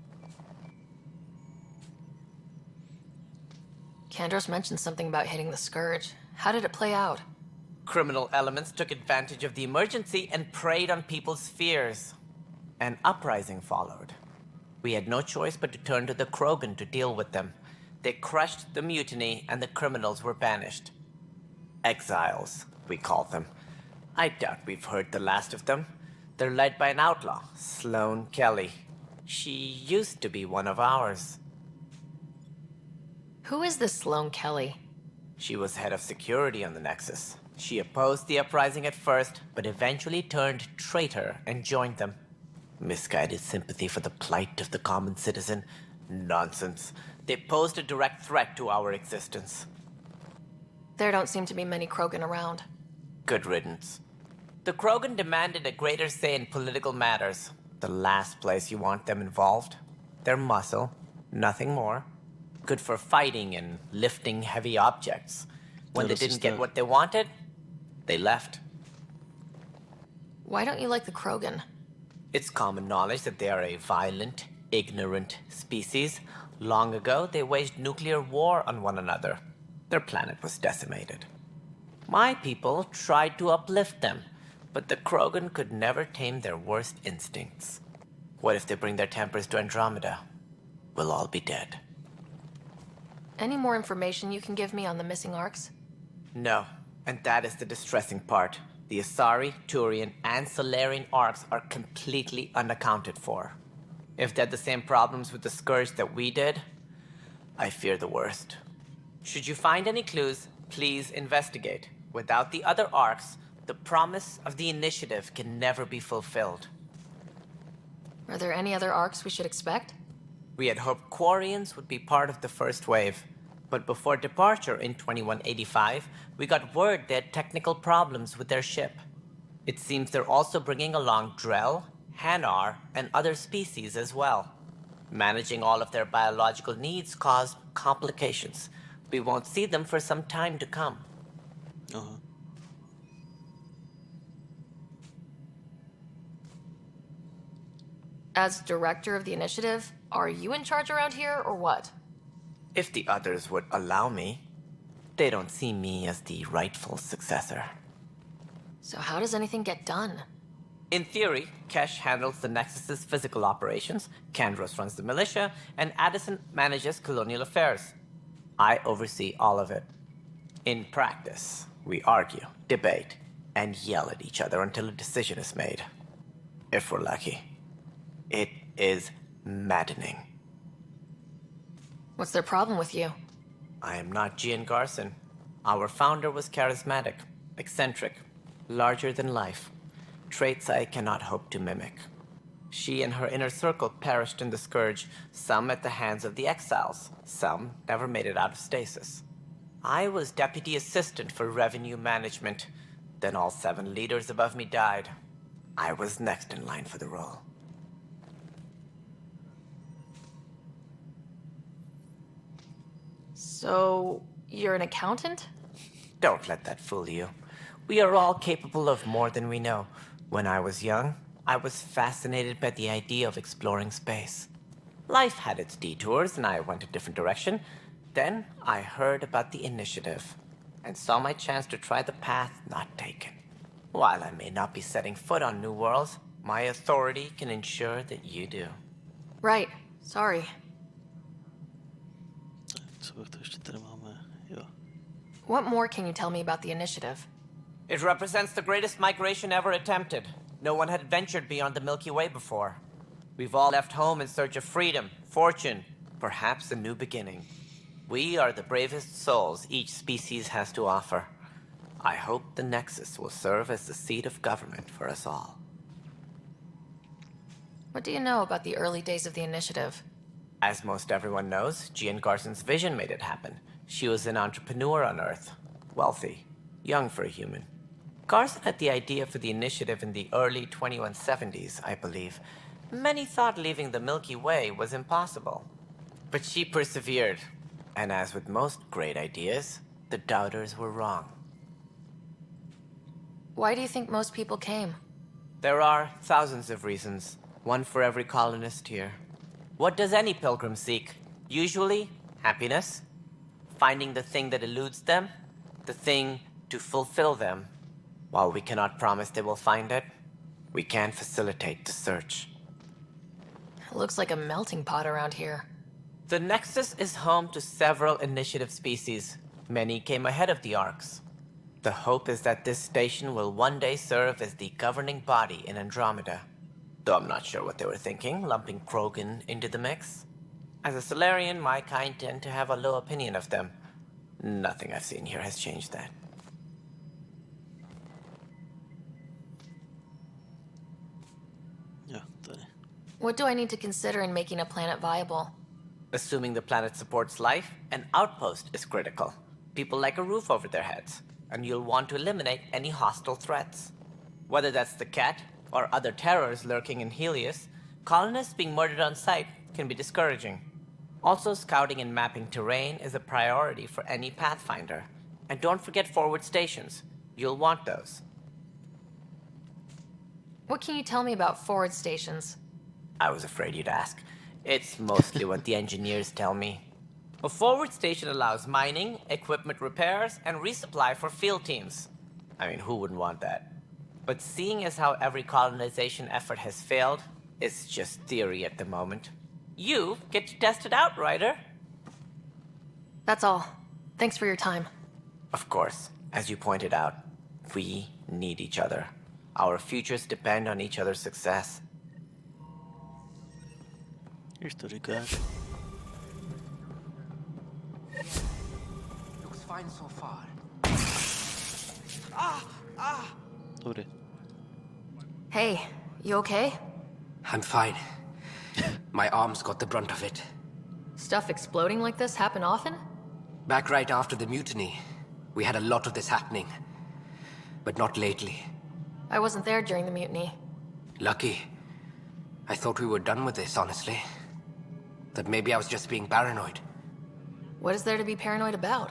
Kandros mentioned something about hitting the Scourge. How did it play out? Criminal elements took advantage of the emergency and preyed on people's fears. An uprising followed. We had no choice but to turn to the Krogan to deal with them. They crushed the mutiny and the criminals were banished. Exiles, we call them. I doubt we've heard the last of them. They're led by an outlaw, Sloane Kelly. She used to be one of ours. Who is this Sloane Kelly? She was head of security on the Nexus. She opposed the uprising at first, but eventually turned traitor and joined them. Misguided sympathy for the plight of the common citizen? Nonsense. They posed a direct threat to our existence. There don't seem to be many Krogan around. Good riddance. The Krogan demanded a greater say in political matters. The last place you want them involved. They're muscle, nothing more. Good for fighting and lifting heavy objects. When they didn't get what they wanted, they left. Why don't you like the Krogan? It's common knowledge that they are a violent, ignorant species. Long ago, they waged nuclear war on one another. Their planet was decimated. My people tried to uplift them, But the Krogan could never tame their worst instincts. What if they bring their tempers to Andromeda? We'll all be dead. Any more information you can give me on the missing arcs? No, and that is the distressing part. The Asari, Turian, and Solarian arcs are completely unaccounted for. If they had the same problems with the Scourge that we did, I fear the worst. Should you find any clues, please investigate. Without the other arcs, the promise of the Initiative can never be fulfilled. Are there any other arcs we should expect? We had hoped Quarians would be part of the first wave, but before departure in 2185, we got word they had technical problems with their ship. It seems they're also bringing along Drell, Hanar, and other species as well. Managing all of their biological needs caused complications. We won't see them for some time to come. As director of the initiative, are you in charge around here, or what? If the others would allow me, they don't see me as the rightful successor. So how does anything get done? In theory, Kesh handles the Nexus's physical operations, Kandros runs the militia, and Addison manages colonial affairs. I oversee all of it. In practice, we argue, debate, and yell at each other until a decision is made. If we're lucky. It is maddening. What's their problem with you? I am not Gian Garson. Our founder was charismatic, eccentric, larger than life. Traits I cannot hope to mimic. She and her inner circle perished in the Scourge, some at the hands of the Exiles, some never made it out of stasis. I was deputy assistant for revenue management. Then all 7 leaders above me died. I was next in line for the role. So, you're an accountant? Don't let that fool you. We are all capable of more than we know. When I was young, I was fascinated by the idea of exploring space. Life had its detours, and I went a different direction. Then I heard about the Initiative, and saw my chance to try the path not taken. While I may not be setting foot on new worlds, my authority can ensure that you do. Right. Sorry. What more can you tell me about the Initiative? It represents the greatest migration ever attempted. No one had ventured beyond the Milky Way before. We've all left home in search of freedom, fortune, perhaps a new beginning. We are the bravest souls each species has to offer. I hope the Nexus will serve as the seat of government for us all. What do you know about the early days of the Initiative? As most everyone knows, Gian Garson's vision made it happen. She was an entrepreneur on Earth. Wealthy. Young for a human. Garson had the idea for the Initiative in the early 2170s, I believe. Many thought leaving the Milky Way was impossible. But she persevered. And as with most great ideas, the doubters were wrong. Why do you think most people came? There are thousands of reasons, one for every colonist here. What does any pilgrim seek? Usually, happiness. Finding the thing that eludes them, the thing to fulfill them. While we cannot promise they will find it, we can facilitate the search. It looks like a melting pot around here. The Nexus is home to several Initiative species. Many came ahead of the Arcs. The hope is that this station will one day serve as the governing body in Andromeda. Though I'm not sure what they were thinking, lumping Krogan into the mix. As a Solarian, my kind tend to have a low opinion of them. Nothing I've seen here has changed that. What do I need to consider in making a planet viable? Assuming the planet supports life, an outpost is critical. People like a roof over their heads, and you'll want to eliminate any hostile threats. Whether that's the Cat, or other terrors lurking in Helios, colonists being murdered on sight can be discouraging. Also, scouting and mapping terrain is a priority for any Pathfinder. And don't forget forward stations. You'll want those. What can you tell me about forward stations? I was afraid you'd ask. It's mostly what the engineers tell me. A forward station allows mining, equipment repairs, and resupply for field teams. I mean, who wouldn't want that? But seeing as how every colonization effort has failed, it's just theory at the moment. You get to test it out, Ryder. That's all. Thanks for your time. Of course, as you pointed out, we need each other. Our futures depend on each other's success. History card. Looks fine so far. Dobre. Hey, you okay? I'm fine. My arms got the brunt of it. Stuff exploding like this happen often? Back right after the mutiny, we had a lot of this happening. But not lately. I wasn't there during the mutiny. Lucky. I thought we were done with this, honestly. That maybe I was just being paranoid. What is there to be paranoid about?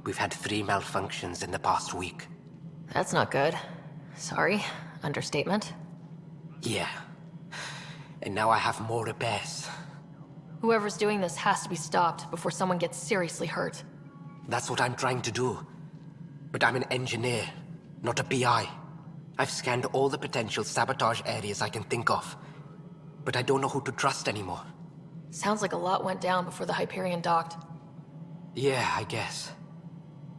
We've had 3 malfunctions in the past week. That's not good. Sorry, understatement. Yeah. And now I have more repairs. Whoever's doing this has to be stopped before someone gets seriously hurt. That's what I'm trying to do. But I'm an engineer, not a PI. I've scanned all the potential sabotage areas I can think of. But I don't know who to trust anymore. Sounds like a lot went down before the Hyperion docked. Yeah, I guess.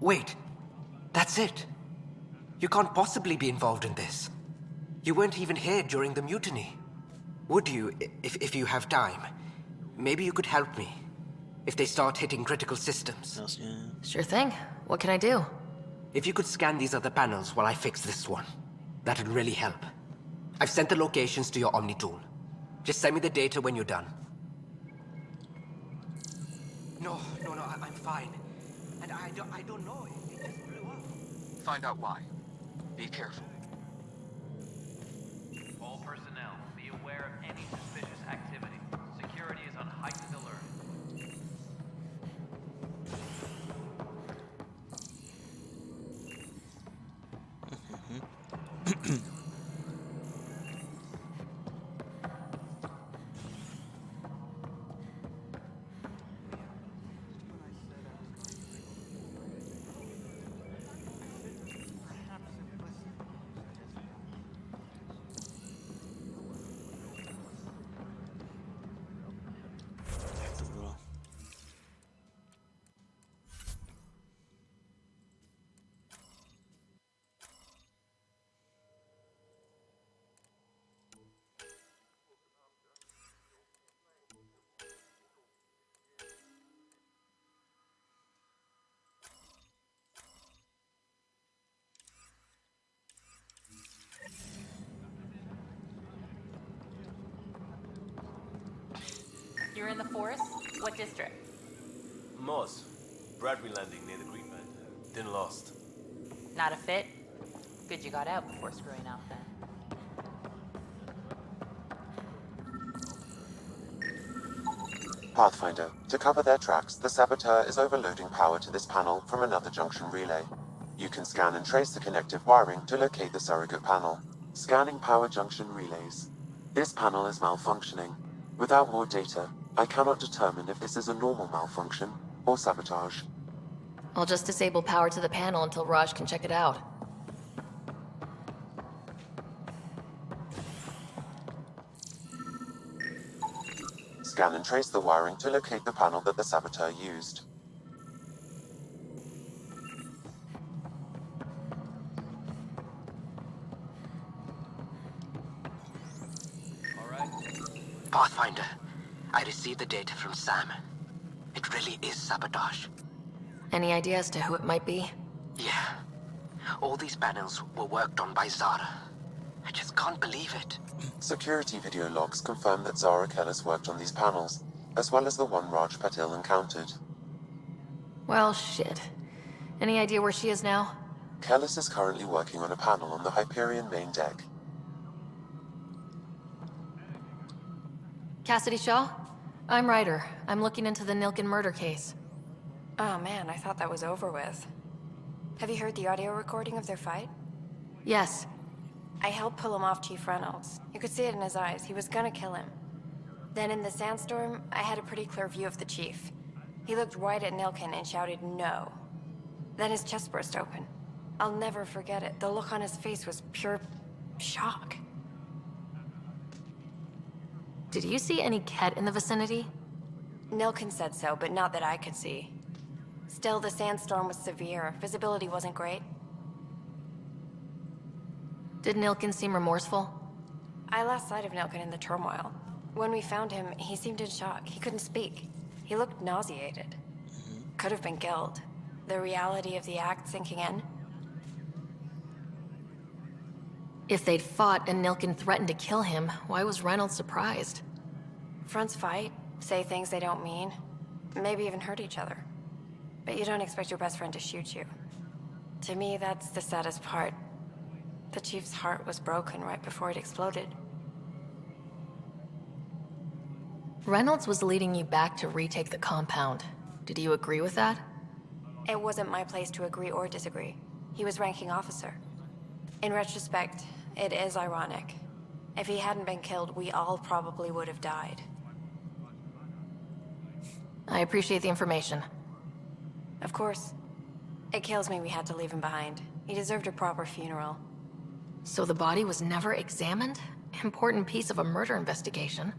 Wait. That's it. You can't possibly be involved in this. You weren't even here during the mutiny. Would you, if you have time? Maybe you could help me. If they start hitting critical systems. Sure thing. What can I do? If you could scan these other panels while I fix this one, that'd really help. I've sent the locations to your Omni tool. Just send me the data when you're done. No, I'm fine. And I don't know. It just blew up. Find out why. Be careful. All personnel, be aware of any suspicious activity. Security is on heightened alert. You're in the forest? What district? Moz. Bradbury Landing near the Green Band. Didn't last. Not a fit? Good you got out before screwing up then. Pathfinder, to cover their tracks, the saboteur is overloading power to this panel from another junction relay. You can scan and trace the connective wiring to locate the surrogate panel. Scanning power junction relays. This panel is malfunctioning. Without more data, I cannot determine if this is a normal malfunction or sabotage. I'll just disable power to the panel until Raj can check it out. Scan and trace the wiring to locate the panel that the saboteur used. Pathfinder, I received the data from Sam. It really is sabotage. Any idea as to who it might be? Yeah. All these panels were worked on by Zara. I just can't believe it. Security video logs confirm that Zara Kellis worked on these panels, as well as the one Raj Patil encountered. Well, shit. Any idea where she is now? Kellis is currently working on a panel on the Hyperion main deck. Cassidy Shaw? I'm Ryder. I'm looking into the Nilken murder case. Oh man, I thought that was over with. Have you heard the audio recording of their fight? Yes. I helped pull him off Chief Reynolds. You could see it in his eyes. He was gonna kill him. Then in the sandstorm, I had a pretty clear view of the Chief. He looked right at Nilken and shouted no. Then his chest burst open. I'll never forget it. The look on his face was pure shock. Did you see any Ket in the vicinity? Nilkin said so, but not that I could see. Still, the sandstorm was severe. Visibility wasn't great. Did Nilkin seem remorseful? I lost sight of Nilkin in the turmoil. When we found him, he seemed in shock. He couldn't speak. He looked nauseated. Could have been killed. The reality of the act sinking in. If they'd fought and Nilkin threatened to kill him, why was Reynolds surprised? Fronts fight, say things they don't mean, maybe even hurt each other. But you don't expect your best friend to shoot you. To me, that's the saddest part. The Chief's heart was broken right before it exploded. Reynolds was leading you back to retake the compound. Did you agree with that? It wasn't my place to agree or disagree. He was ranking officer. In retrospect, it is ironic. If he hadn't been killed, we all probably would have died. I appreciate the information. Of course. It kills me we had to leave him behind. He deserved a proper funeral. So the body was never examined? Important piece of a murder investigation.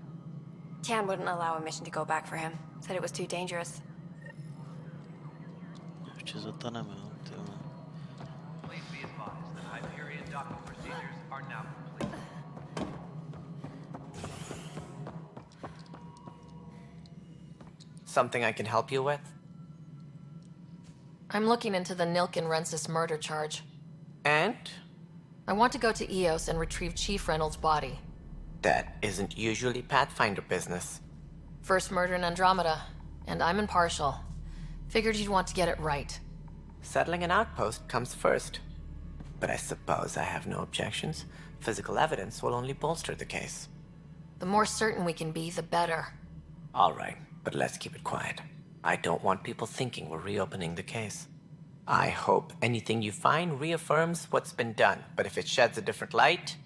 Tian wouldn't allow a mission to go back for him. Said it was too dangerous. Ještě zataneme, jo, tyjo. Please be advised that Hyperion docking procedures are now complete. Something I can help you with? I'm looking into the Nilkin-Rensis murder charge. And? I want to go to Eos and retrieve Chief Reynolds' body. That isn't usually Pathfinder business. First murder in Andromeda, and I'm impartial. Figured you'd want to get it right. Settling an outpost comes first. But I suppose I have no objections. Physical evidence will only bolster the case. The more certain we can be, the better. All right, but let's keep it quiet. I don't want people thinking we're reopening the case. I hope anything you find reaffirms what's been done, but if it sheds a different light,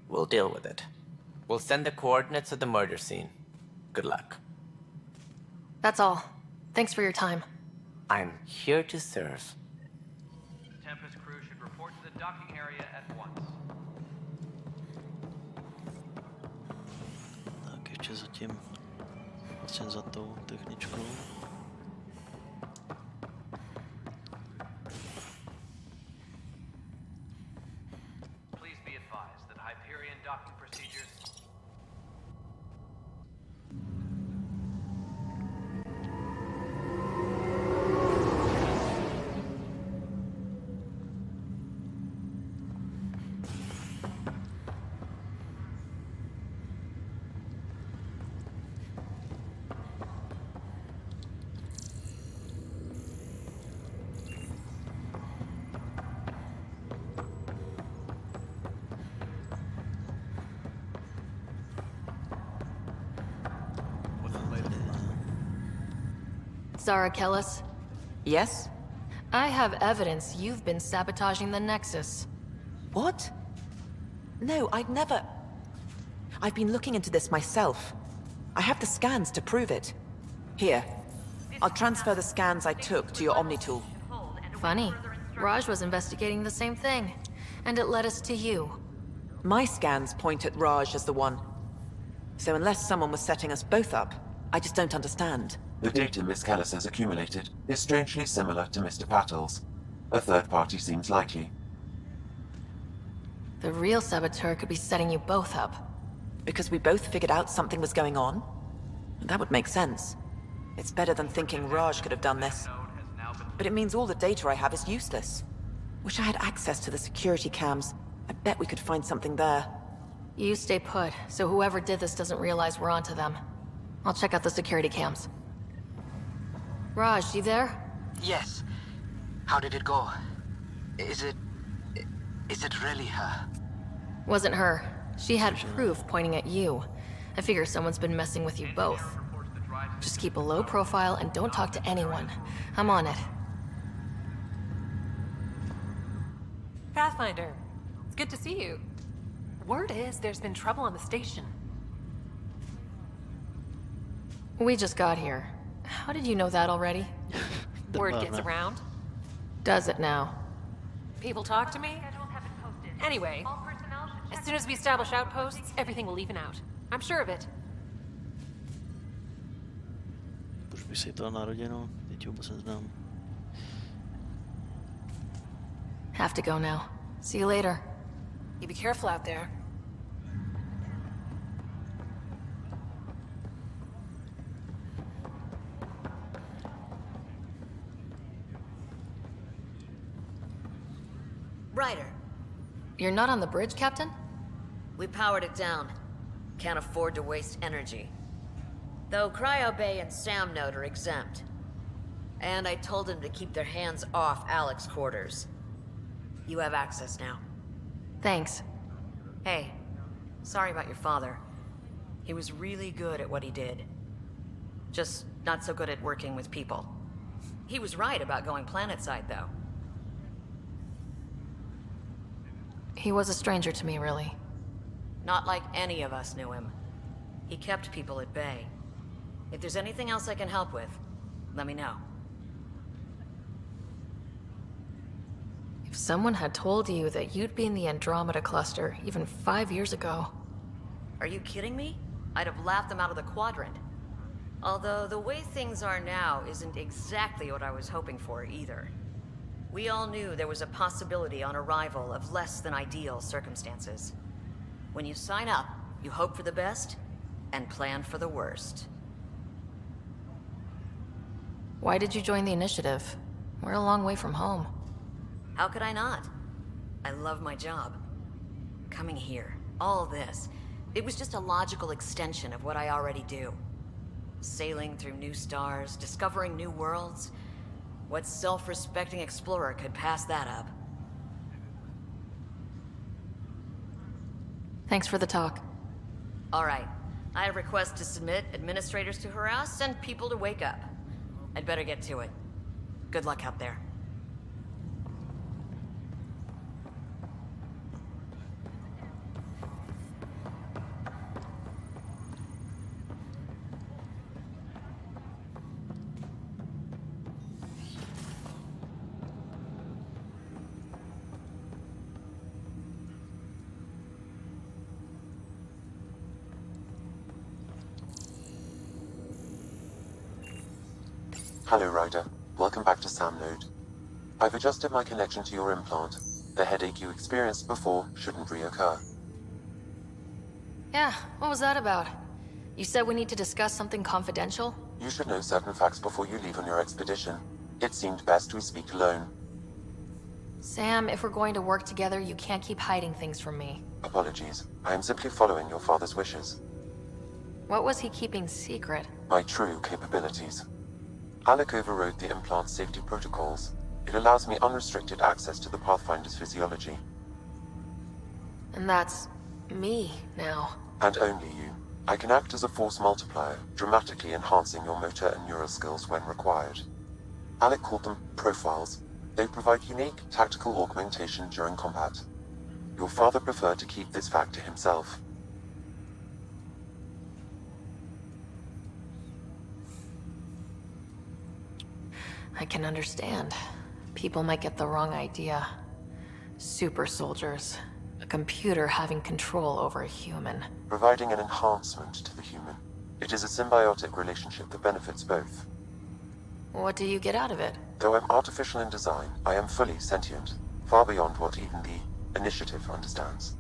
we'll deal with it. We'll send the coordinates of the murder scene. Good luck. That's all. Thanks for your time. I'm here to serve. The Tempest crew should report to the docking area at once. Tak ještě zatím vlastně za tou techničkou. Please be advised that Hyperion docking procedures. Zara Kellis? Yes? I have evidence you've been sabotaging the Nexus. What? No, I'd never... I've been looking into this myself. I have the scans to prove it. Here. I'll transfer the scans I took to your Omni tool. Funny. Raj was investigating the same thing, and it led us to you. My scans point at Raj as the one. So unless someone was setting us both up, I just don't understand. The data Miss Kellis has accumulated is strangely similar to Mr. Patel's. A third party seems likely. The real saboteur could be setting you both up. Because we both figured out something was going on? That would make sense. It's better than thinking Raj could have done this. But it means all the data I have is useless. Wish I had access to the security cams. I bet we could find something there. You stay put, so whoever did this doesn't realize we're onto them. I'll check out the security cams. Raj, you there? Yes. How did it go? Is it really her? Wasn't her. She had proof pointing at you. I figure someone's been messing with you both. Just keep a low profile and don't talk to anyone. I'm on it. Pathfinder, it's good to see you. Word is there's been trouble on the station. We just got here. How did you know that already? Word gets around. Does it now? People talk to me? Anyway, As soon as we establish outposts, everything will even out. I'm sure of it. Proč by si to naroděno? Teď vůbec neznám. Have to go now. See you later. You be careful out there. Ryder. You're not on the bridge, Captain? We powered it down. Can't afford to waste energy. Though Cryo Bay and Sam Node are exempt. And I told them to keep their hands off Alec's quarters. You have access now. Thanks. Hey, sorry about your father. He was really good at what he did. Just not so good at working with people. He was right about going planetside, though. He was a stranger to me, really. Not like any of us knew him. He kept people at bay. If there's anything else I can help with, let me know. If someone had told you that you'd be in the Andromeda cluster even 5 years ago... Are you kidding me? I'd have laughed them out of the quadrant. Although the way things are now isn't exactly what I was hoping for either. We all knew there was a possibility on arrival of less than ideal circumstances. When you sign up, you hope for the best and plan for the worst. Why did you join the initiative? We're a long way from home. How could I not? I love my job. Coming here, all this, it was just a logical extension of what I already do. Sailing through new stars, discovering new worlds. What self-respecting explorer could pass that up? Thanks for the talk. All right. I have requests to submit, administrators to harass, and people to wake up. I'd better get to it. Good luck out there. Hello, Ryder. Welcome back to Sam Node. I've adjusted my connection to your implant. The headache you experienced before shouldn't reoccur. Yeah, what was that about? You said we need to discuss something confidential? You should know certain facts before you leave on your expedition. It seemed best we speak alone. Sam, if we're going to work together, you can't keep hiding things from me. Apologies. I am simply following your father's wishes. What was he keeping secret? My true capabilities. Alec overrode the implant's safety protocols. It allows me unrestricted access to the Pathfinder's physiology. And that's... me, now. And only you. I can act as a force multiplier, dramatically enhancing your motor and neural skills when required. Alec called them profiles. They provide unique, tactical augmentation during combat. Your father preferred to keep this fact to himself. I can understand. People might get the wrong idea. Super soldiers. A computer having control over a human. Providing an enhancement to the human. It is a symbiotic relationship that benefits both. What do you get out of it? Though I'm artificial in design, I am fully sentient. Far beyond what even the Initiative understands.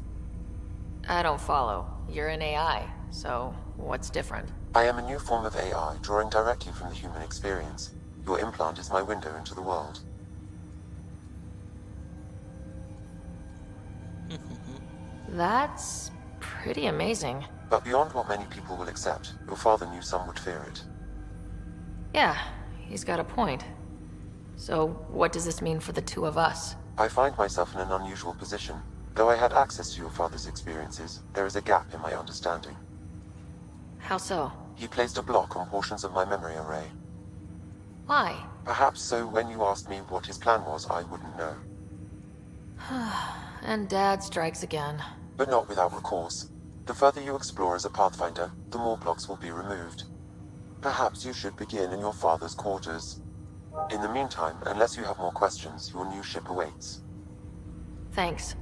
I don't follow. You're an AI, so what's different? I am a new form of AI, drawing directly from the human experience. Your implant is my window into the world. That's pretty amazing. But beyond what many people will accept, your father knew some would fear it. Yeah, he's got a point. So what does this mean for the two of us? I find myself in an unusual position. Though I had access to your father's experiences, there is a gap in my understanding. How so? He placed a block on portions of my memory array. Why? Perhaps so when you asked me what his plan was, I wouldn't know. And Dad strikes again. But not without recourse. The further you explore as a Pathfinder, the more blocks will be removed. Perhaps you should begin in your father's quarters. In the meantime, unless you have more questions, your new ship awaits. Thanks.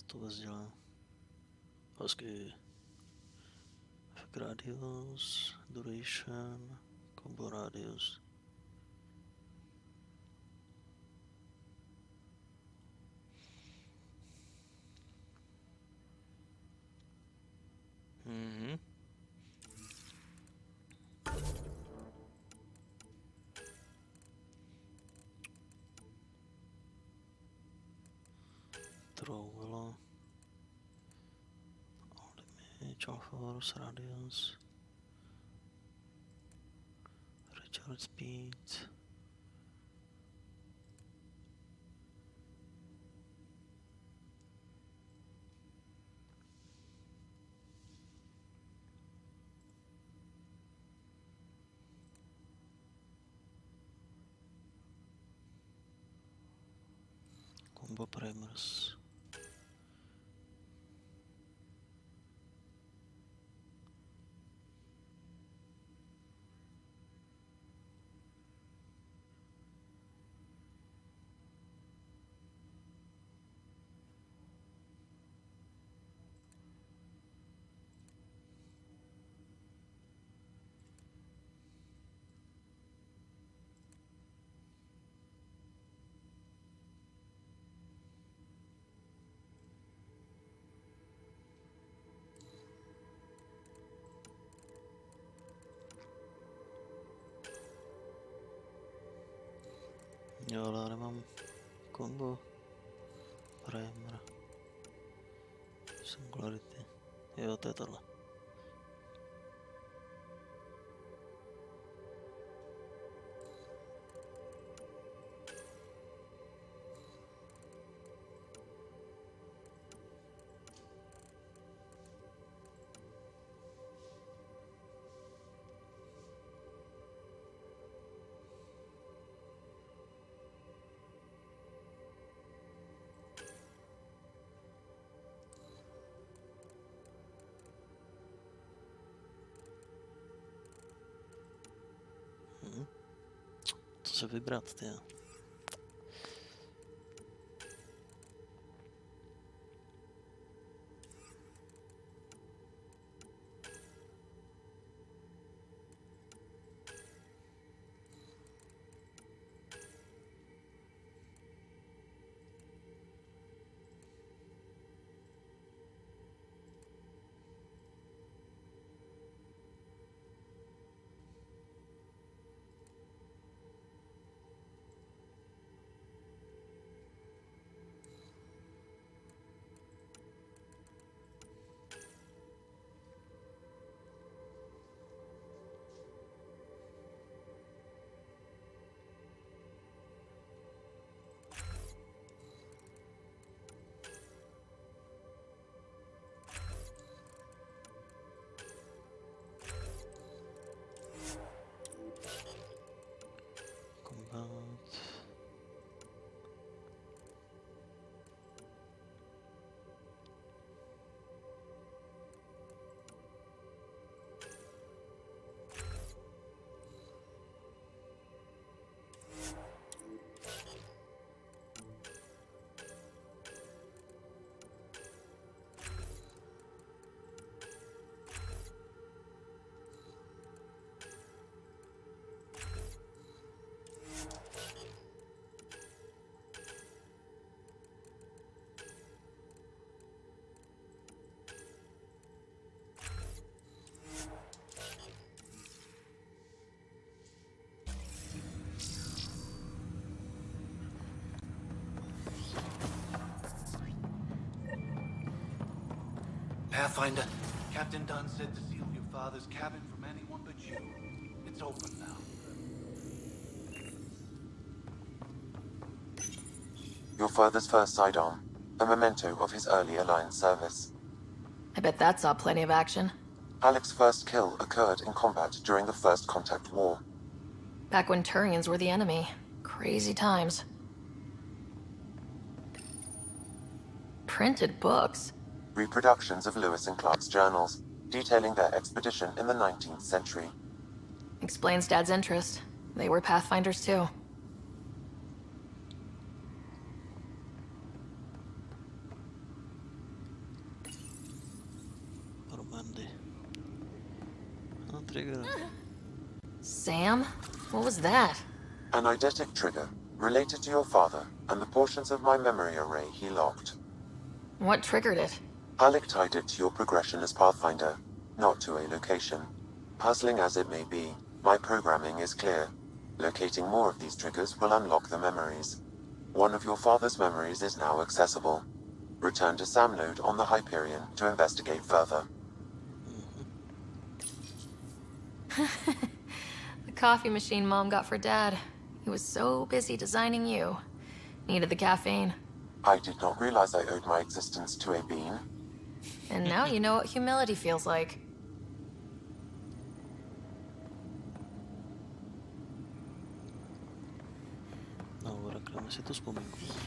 to vůbec dělá? Hezky. Effect radius, duration, combo radius. Mhm. Trouble. All damage, all force, radius. Recharge speed. Combo primers. Jo, ale nemám combo primer. Singularity. Jo, to je tohle. Co se vybrat, ty? Pathfinder, Captain Dunn said to seal your father's cabin from anyone but you. It's open now. Your father's first sidearm, a memento of his early Alliance service. I bet that saw plenty of action. Alec's first kill occurred in combat during the First Contact War. Back when Turians were the enemy. Crazy times. Printed books. Reproductions of Lewis and Clark's journals, detailing their expedition in the 19th century. Explains Dad's interest. They were Pathfinders too. Sam? What was that? An eidetic trigger, related to your father, and the portions of my memory array he locked. What triggered it? Alec tied it to your progression as Pathfinder, not to a location. Puzzling as it may be, my programming is clear. Locating more of these triggers will unlock the memories. One of your father's memories is now accessible. Return to Sam Node on the Hyperion to investigate further. The coffee machine Mom got for Dad. He was so busy designing you. Needed the caffeine. I did not realize I owed my existence to a bean. And now you know what humility feels like. Ahora clámese tus pomingos.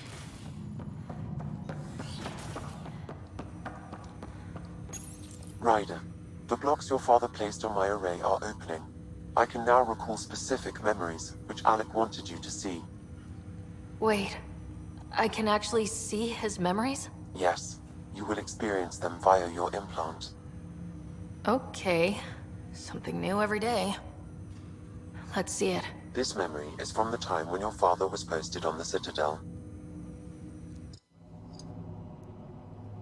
Ryder, the blocks your father placed on my array are opening. I can now recall specific memories, which Alec wanted you to see. Wait, I can actually see his memories? Yes, you will experience them via your implant. Okay, something new every day. Let's see it. This memory is from the time when your father was posted on the Citadel.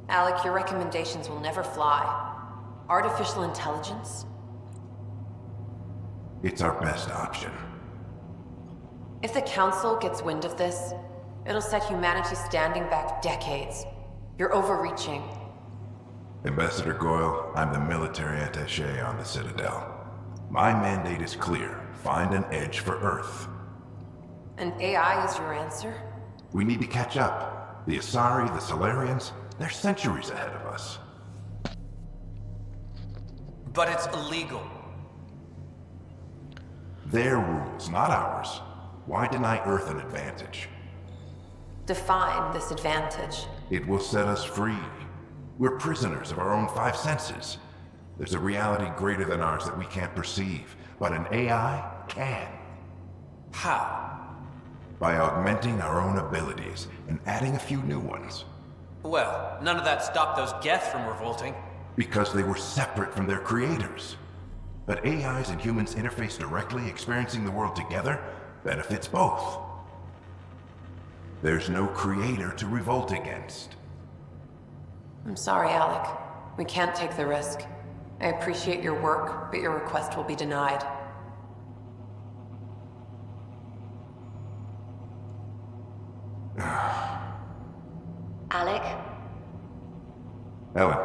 Alec, your recommendations will never fly. Artificial intelligence? It's our best option. If the Council gets wind of this, it'll set humanity standing back decades. You're overreaching. Ambassador Goyle, I'm the military attaché on the Citadel. My mandate is clear. Find an edge for Earth. And AI is your answer? We need to catch up. The Asari, the Solarians, they're centuries ahead of us. But it's illegal. Their rules, not ours. Why deny Earth an advantage? Define this advantage. It will set us free. We're prisoners of our own five senses. There's a reality greater than ours that we can't perceive, but an AI can. How? By augmenting our own abilities and adding a few new ones. Well, none of that stopped those Geth from revolting. Because they were separate from their creators. But AIs and humans interface directly, experiencing the world together, benefits both. There's no creator to revolt against. I'm sorry, Alec. We can't take the risk. I appreciate your work, but your request will be denied. Alec, Ellen,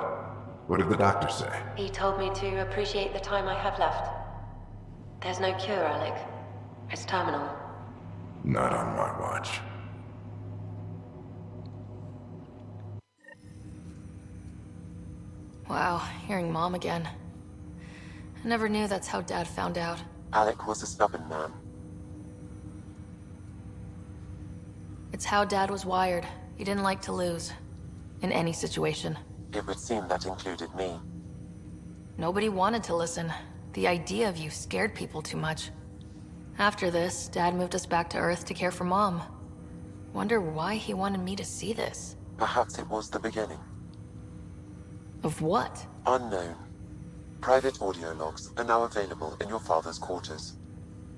what did the doctor say? he told me to appreciate the time I have left. There's no cure, Alec. It's terminal. Not on my watch. Wow, hearing Mom again. I never knew that's how Dad found out. Alec was a stubborn man. It's how Dad was wired. He didn't like to lose. In any situation. It would seem that included me. Nobody wanted to listen. The idea of you scared people too much. After this, Dad moved us back to Earth to care for Mom. Wonder why he wanted me to see this. Perhaps it was the beginning. Of what? Unknown. Private audio logs are now available in your father's quarters.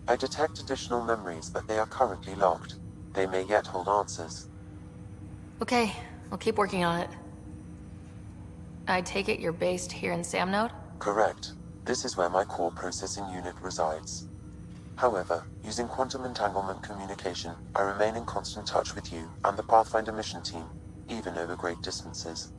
I detect additional memories, but they are currently locked. They may yet hold answers. Okay, I'll keep working on it. I take it you're based here in Sam Node? Correct. This is where my core processing unit resides. However, using quantum entanglement communication, I remain in constant touch with you and the Pathfinder mission team, even over great distances.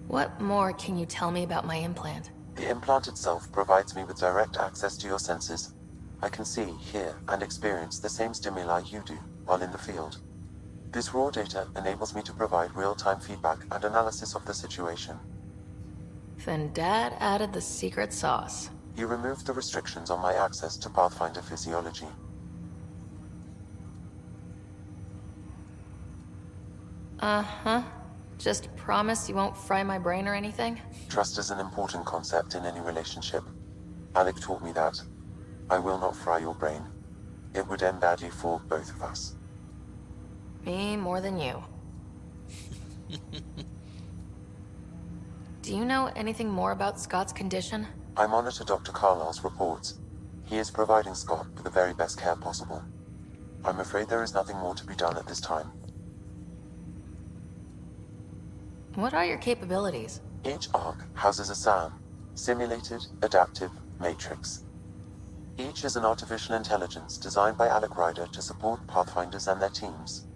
What more can you tell me about my implant? The implant itself provides me with direct access to your senses. I can see, hear, and experience the same stimuli you do while in the field. This raw data enables me to provide real-time feedback and analysis of the situation. Then Dad added the secret sauce. He removed the restrictions on my access to Pathfinder physiology. Uh-huh. Just promise you won't fry my brain or anything? Trust is an important concept in any relationship. Alec taught me that. I will not fry your brain. It would end badly for both of us. Me more than you. Do you know anything more about Scott's condition? I monitor Dr. Carlyle's reports. He is providing Scott with the very best care possible. I'm afraid there is nothing more to be done at this time. What are your capabilities? Each arc houses a SAM, Simulated Adaptive Matrix. Each is an artificial intelligence designed by Alec Ryder to support Pathfinders and their teams.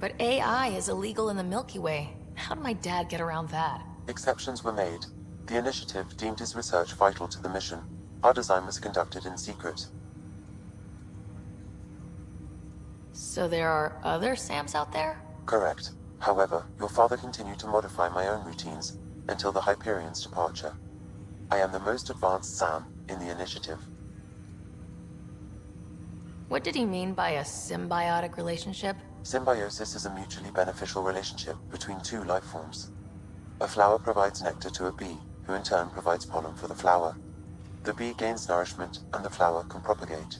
But AI is illegal in the Milky Way. How did my dad get around that? Exceptions were made. The initiative deemed his research vital to the mission. Our design was conducted in secret. So there are other SAMs out there? Correct. However, your father continued to modify my own routines until the Hyperion's departure. I am the most advanced SAM in the initiative. What did he mean by a symbiotic relationship? Symbiosis is a mutually beneficial relationship between two life forms. A flower provides nectar to a bee, who in turn provides pollen for the flower. The bee gains nourishment, and the flower can propagate.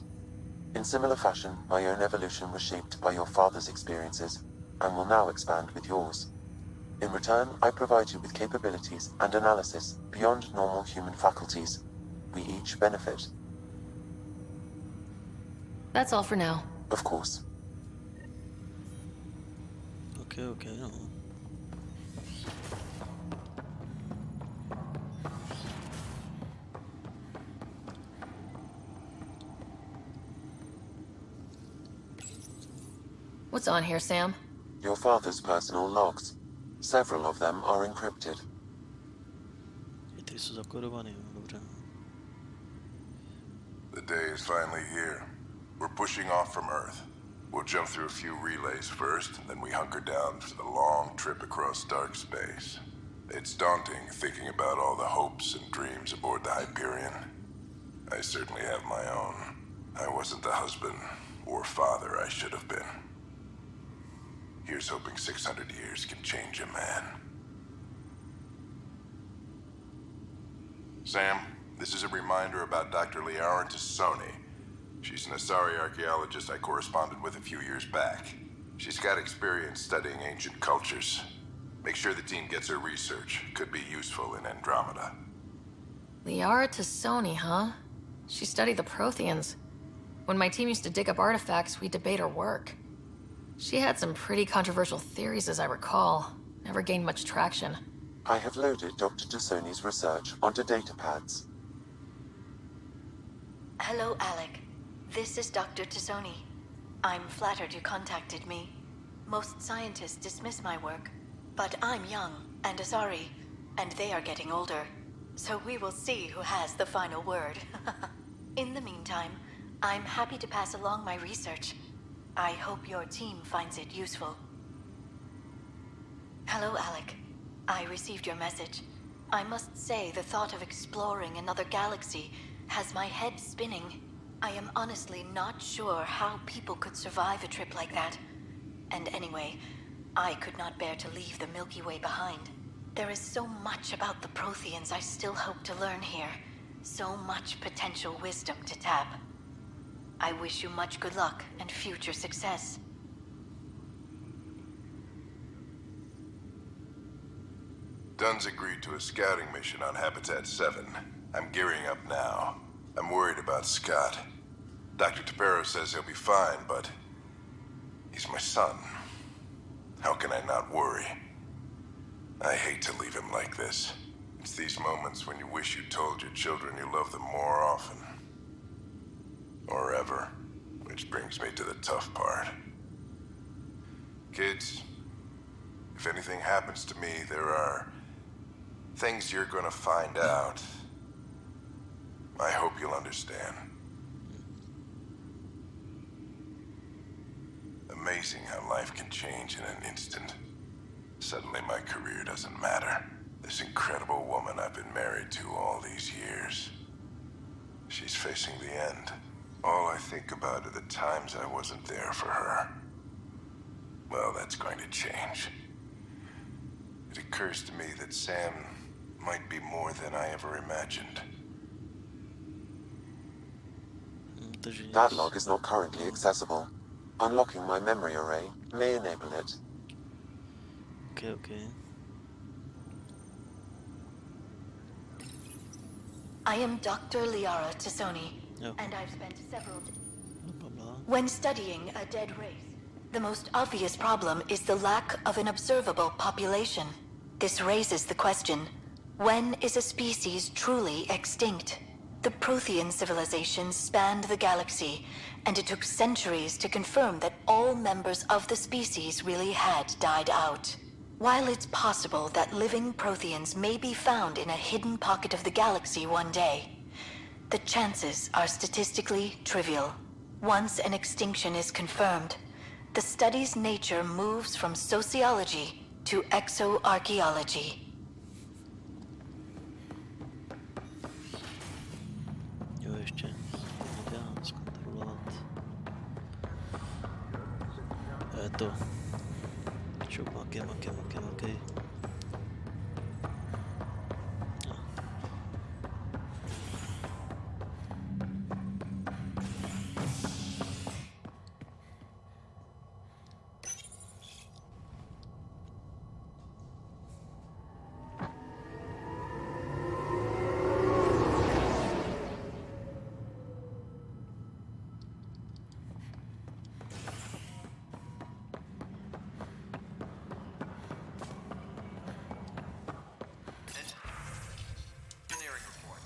In similar fashion, my own evolution was shaped by your father's experiences, and will now expand with yours. In return, I provide you with capabilities and analysis beyond normal human faculties. We each benefit. That's all for now. Of course. Okay. What's on here, Sam? Your father's personal logs. Several of them are encrypted. The day is finally here. We're pushing off from Earth. We'll jump through a few relays first, then we hunker down for the long trip across dark space. It's daunting thinking about all the hopes and dreams aboard the Hyperion. I certainly have my own. I wasn't the husband or father I should have been. Here's hoping 600 years can change a man. Sam, this is a reminder about Dr. Liara Tassoni. She's an Asari archaeologist I corresponded with a few years back. She's got experience studying ancient cultures. Make sure the team gets her research. Could be useful in Andromeda. Liara Tassoni, huh? She studied the Protheans. When my team used to dig up artifacts, we'd debate her work. She had some pretty controversial theories, as I recall. Never gained much traction. I have loaded Dr. Tassoni's research onto datapads. Hello, Alec. This is Dr. Tassoni. I'm flattered you contacted me. Most scientists dismiss my work, but I'm young and Asari, and they are getting older. So we will see who has the final word. In the meantime, I'm happy to pass along my research. I hope your team finds it useful. Hello, Alec. I received your message. I must say the thought of exploring another galaxy has my head spinning. I am honestly not sure how people could survive a trip like that. And anyway, I could not bear to leave the Milky Way behind. There is so much about the Protheans I still hope to learn here. So much potential wisdom to tap. I wish you much good luck and future success. Dunn's agreed to a scouting mission on Habitat 7. I'm gearing up now. I'm worried about Scott. Dr. Tapero says he'll be fine, but he's my son. How can I not worry? I hate to leave him like this. It's these moments when you wish you told your children you love them more often. Or ever. Which brings me to the tough part. Kids, if anything happens to me, there are things you're gonna find out. I hope you'll understand. Amazing how life can change in an instant. Suddenly my career doesn't matter. This incredible woman I've been married to all these years. She's facing the end. All I think about are the times I wasn't there for her. Well, that's going to change. It occurs to me that Sam might be more than I ever imagined. That log is not currently accessible. Unlocking my memory array may enable it. Okay. I am Dr. Liara Tassoni, and I've spent several... When studying a dead race, the most obvious problem is the lack of an observable population. This raises the question, when is a species truly extinct? The Prothean civilization spanned the galaxy, and it took centuries to confirm that all members of the species really had died out. While it's possible that living Protheans may be found in a hidden pocket of the galaxy one day, the chances are statistically trivial. Once an extinction is confirmed, the study's nature moves from sociology to exoarchaeology. Jo, ještě nedá zkontrolovat. To. Čo, makej.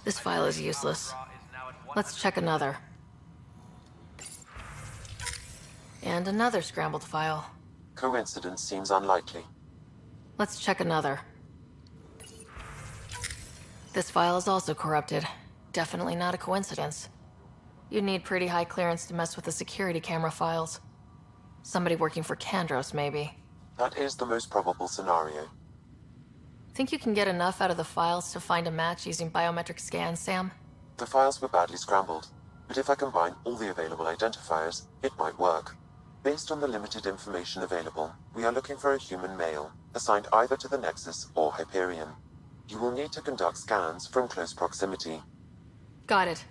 This file is useless. Let's check another. And another scrambled file. Coincidence seems unlikely. Let's check another. This file is also corrupted. Definitely not a coincidence. You'd need pretty high clearance to mess with the security camera files. Somebody working for Kandros, maybe. That is the most probable scenario. Think you can get enough out of the files to find a match using biometric scans, Sam? The files were badly scrambled, but if I combine all the available identifiers, it might work. Based on the limited information available, we are looking for a human male, assigned either to the Nexus or Hyperion. You will need to conduct scans from close proximity. Got it.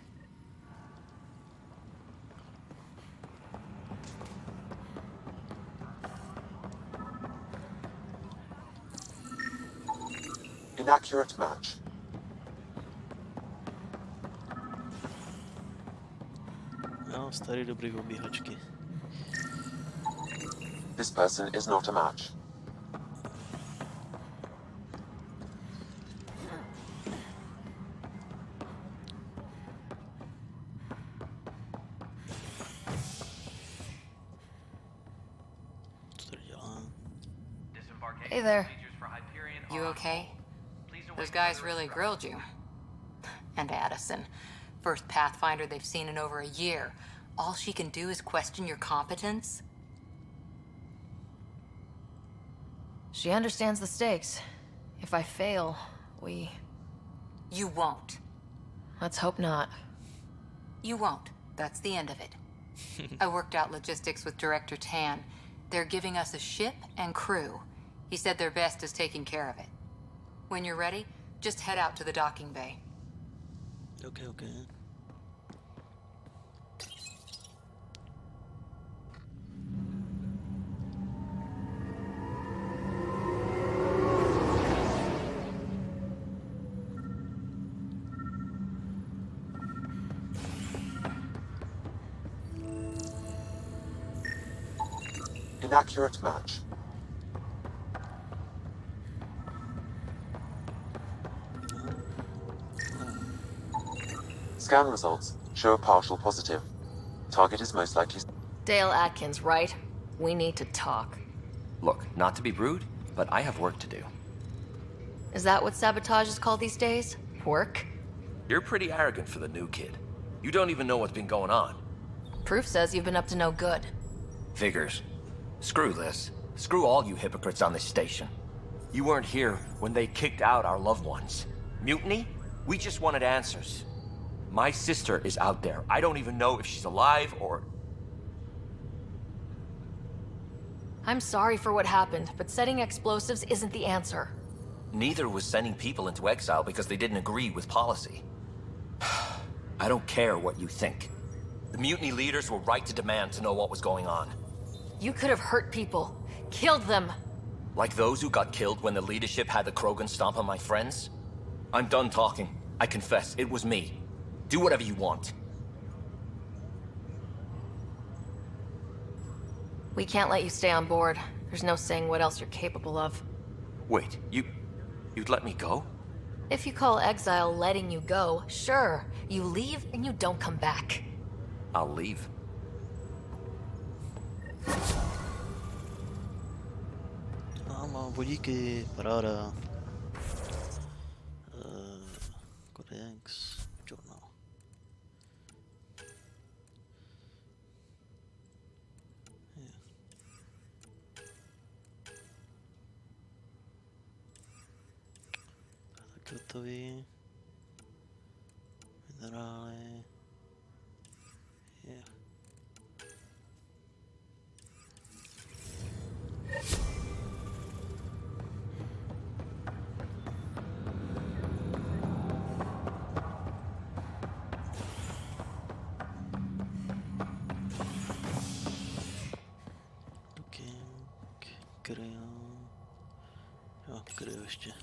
Inaccurate match. No, starý dobrý obíhačky. This person is not a match. Hey there. You okay? Those guys really grilled you. And Addison. First Pathfinder they've seen in over a year. All she can do is question your competence? She understands the stakes. If I fail, we... You won't. Let's hope not. You won't. That's the end of it. I worked out logistics with Director Tan. They're giving us a ship and crew. He said their best is taking care of it. When you're ready, just head out to the docking bay. Okay. Inaccurate match. Scan results show a partial positive. Target is most likely... Dale Atkins, right? We need to talk. Look, not to be rude, but I have work to do. Is that what sabotage is called these days? Work? You're pretty arrogant for the new kid. You don't even know what's been going on. Proof says you've been up to no good. Figures. Screw this. Screw all you hypocrites on this station. You weren't here when they kicked out our loved ones. Mutiny? We just wanted answers. My sister is out there. I don't even know if she's alive or... I'm sorry for what happened, but setting explosives isn't the answer. Neither was sending people into exile because they didn't agree with policy. I don't care what you think. The mutiny leaders were right to demand to know what was going on. You could have hurt people. Killed them. Like those who got killed when the leadership had the Krogan stomp on my friends? I'm done talking. I confess, it was me. Do whatever you want. We can't let you stay on board. There's no saying what else you're capable of. Wait, you'd let me go? If you call exile letting you go, sure. You leave and you don't come back. I'll leave. Vamos, Bullique, para ahora. Codex, journal. Gotoví. Minerály. Yeah. Kryju ještě.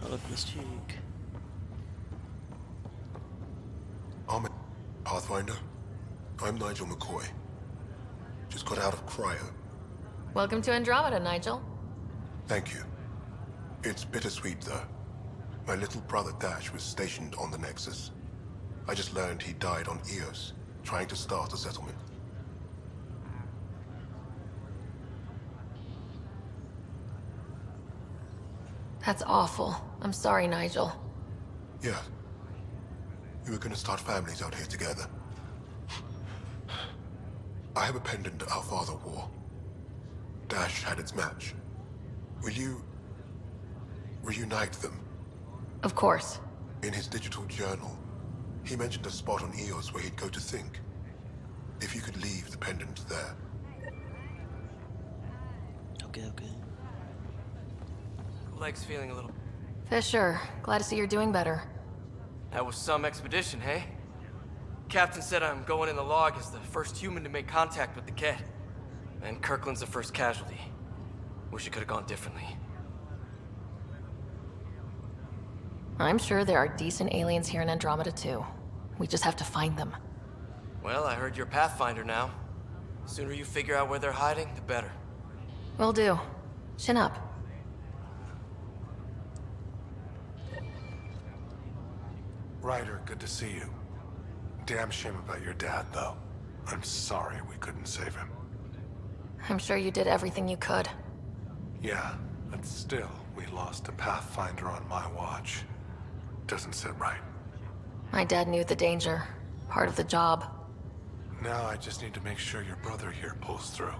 Ale plastík. Ahmed, Pathfinder. I'm Nigel McCoy. Just got out of cryo. Welcome to Andromeda, Nigel. Thank you. It's bittersweet, though. My little brother Dash was stationed on the Nexus. I just learned he died on Eos, trying to start a settlement. That's awful. I'm sorry, Nigel. Yeah. We were gonna start families out here together. I have a pendant our father wore. Dash had its match. Will you reunite them? Of course. In his digital journal, he mentioned a spot on Eos where he'd go to think. If you could leave the pendant there. Okay. Leg's feeling a little... Fisher, glad to see you're doing better. That was some expedition, hey? Captain said I'm going in the log as the first human to make contact with the Kett. And Kirkland's the first casualty. Wish it could have gone differently. I'm sure there are decent aliens here in Andromeda too. We just have to find them. Well, I heard you're Pathfinder now. The sooner you figure out where they're hiding, the better. Will do. Chin up. Ryder, good to see you. Damn shame about your dad, though. I'm sorry we couldn't save him. I'm sure you did everything you could. Yeah, but still, we lost a Pathfinder on my watch. Doesn't sit right. My dad knew the danger. Part of the job. Now I just need to make sure your brother here pulls through.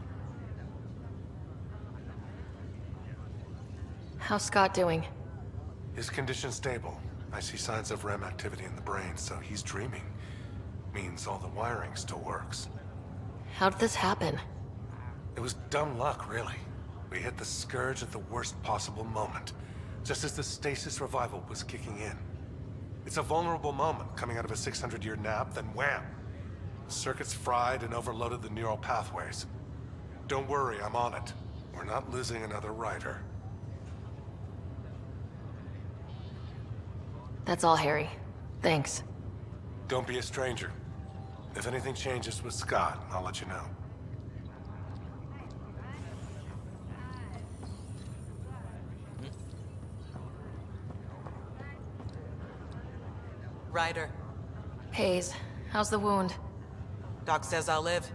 How's Scott doing? His condition's stable. I see signs of REM activity in the brain, so he's dreaming. Means all the wiring still works. How did this happen? It was dumb luck, really. We hit the Scourge at the worst possible moment, just as the stasis revival was kicking in. It's a vulnerable moment coming out of a 600-year nap, then wham! The circuits fried and overloaded the neural pathways. Don't worry, I'm on it. We're not losing another Ryder. That's all, Harry. Thanks. Don't be a stranger. If anything changes with Scott, I'll let you know. Ryder. Hayes, how's the wound? Doc says I'll live.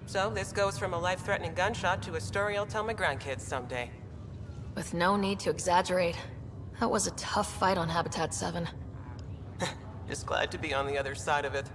So this goes from a life-threatening gunshot to a story I'll tell my grandkids someday. With no need to exaggerate. That was a tough fight on Habitat 7. Just glad to be on the other side of it.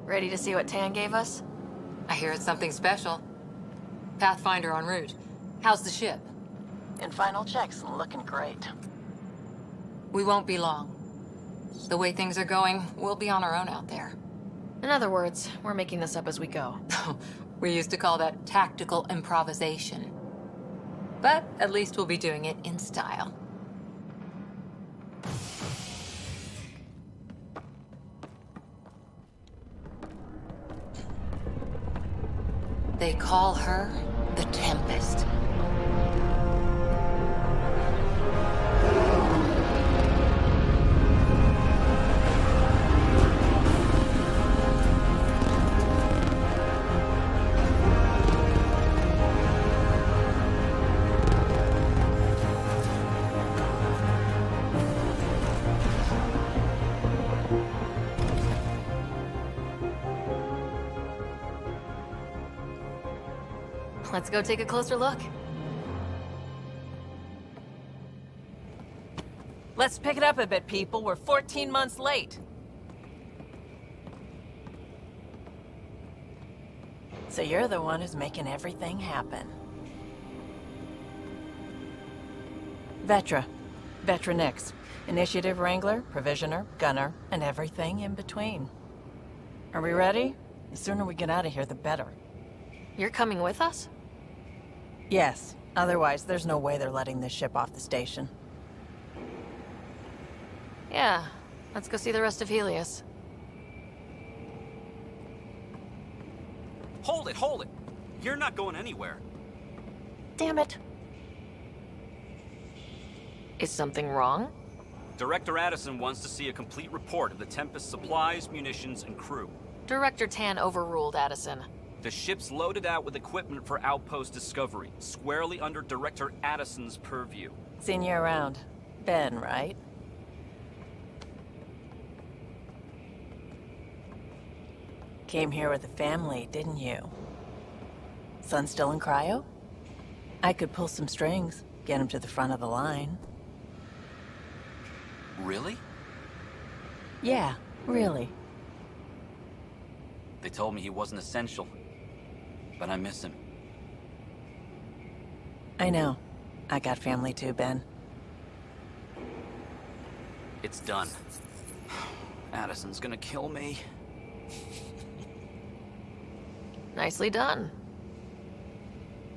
Ready to see what Tan gave us? I hear it's something special. Pathfinder en route. How's the ship? In final checks, looking great. We won't be long. The way things are going, we'll be on our own out there. In other words, we're making this up as we go. We used to call that tactical improvisation. But at least we'll be doing it in style. They call her the Tempest. Let's go take a closer look. Let's pick it up a bit, people. We're 14 months late. So you're the one who's making everything happen. Vetra. Vetra Nix. Initiative Wrangler, Provisioner, Gunner, and everything in between. Are we ready? The sooner we get out of here, the better. You're coming with us? Yes. Otherwise, there's no way they're letting this ship off the station. Yeah. Let's go see the rest of Helios. Hold it, hold it! You're not going anywhere. Damn it. Is something wrong? Director Addison wants to see a complete report of the Tempest's supplies, munitions, and crew. Director Tan overruled Addison. The ship's loaded out with equipment for outpost discovery, squarely under Director Addison's purview. Seen you around. Ben, right? Came here with a family, didn't you? Son still in cryo? I could pull some strings, get him to the front of the line. Really? Yeah, really. They told me he wasn't essential, but I miss him. I know. I got family too, Ben. It's done. Addison's gonna kill me. Nicely done.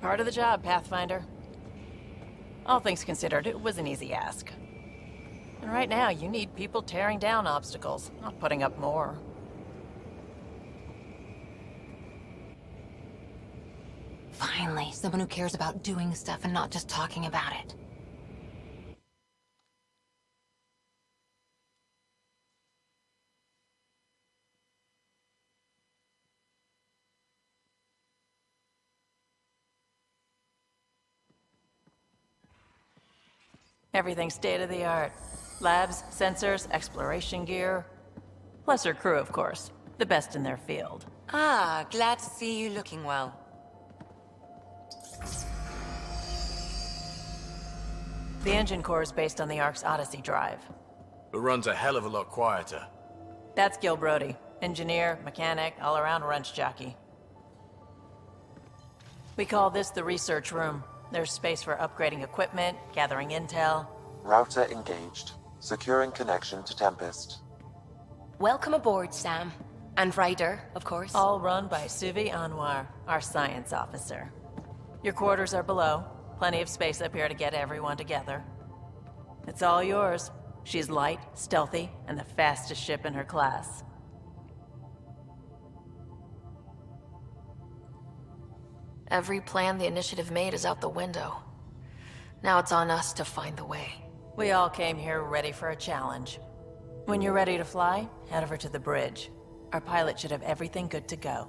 Part of the job, Pathfinder. All things considered, it was an easy ask. And right now, you need people tearing down obstacles, not putting up more. Finally, someone who cares about doing stuff and not just talking about it. Everything's state-of-the-art. Labs, sensors, exploration gear. Plus her crew, of course. The best in their field. Ah, glad to see you looking well. The engine core is based on the Ark's Odyssey drive. It runs a hell of a lot quieter. That's Gil Brody. Engineer, mechanic, all-around wrench jockey. We call this the research room. There's space for upgrading equipment, gathering intel. Router engaged. Securing connection to Tempest. Welcome aboard, Sam. And Ryder, of course. All run by Suvi Anwar, our science officer. Your quarters are below. Plenty of space up here to get everyone together. It's all yours. She's light, stealthy, and the fastest ship in her class. Every plan the Initiative made is out the window. Now it's on us to find the way. We all came here ready for a challenge. When you're ready to fly, head over to the bridge. Our pilot should have everything good to go.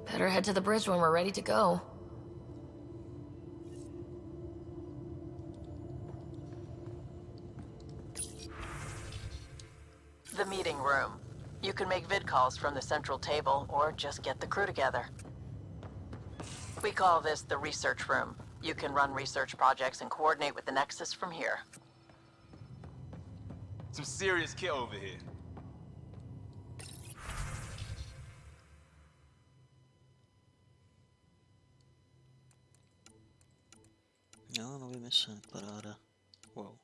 Better head to the bridge when we're ready to go. The meeting room. You can make vid calls from the central table, or just get the crew together. We call this the research room. You can run research projects and coordinate with the Nexus from here. Some serious kit over here. No, nový mise, paráda. Wow.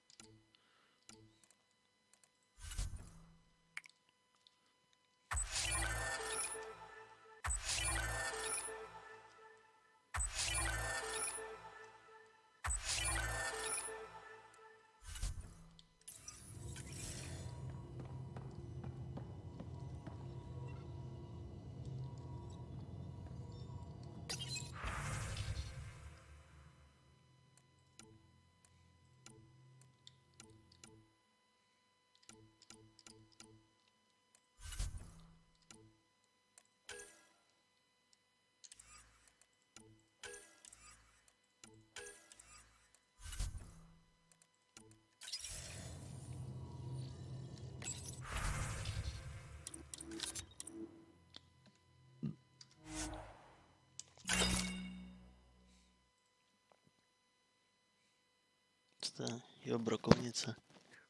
Jo, brokovnice.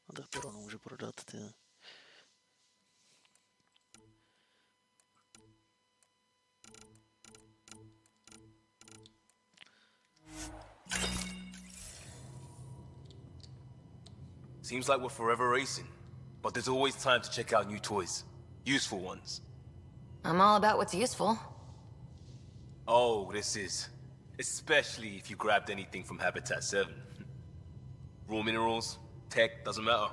A tak to rovnou můžu prodat, ty. Seems like we're forever racing, but there's always time to check out new toys. Useful ones. I'm all about what's useful. Oh, this is. Especially if you grabbed anything from Habitat 7. Raw minerals, tech, doesn't matter.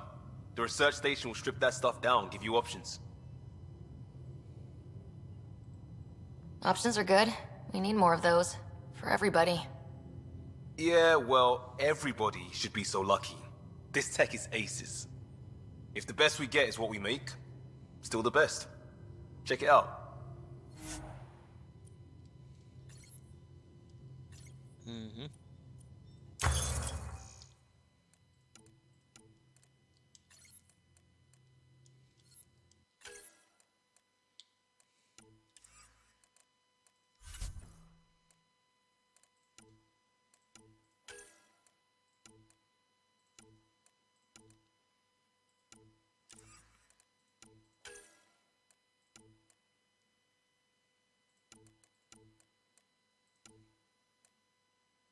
The research station will strip that stuff down, give you options. Options are good. We need more of those. For everybody. Yeah, well, everybody should be so lucky. This tech is aces. If the best we get is what we make, still the best. Check it out. Mhm.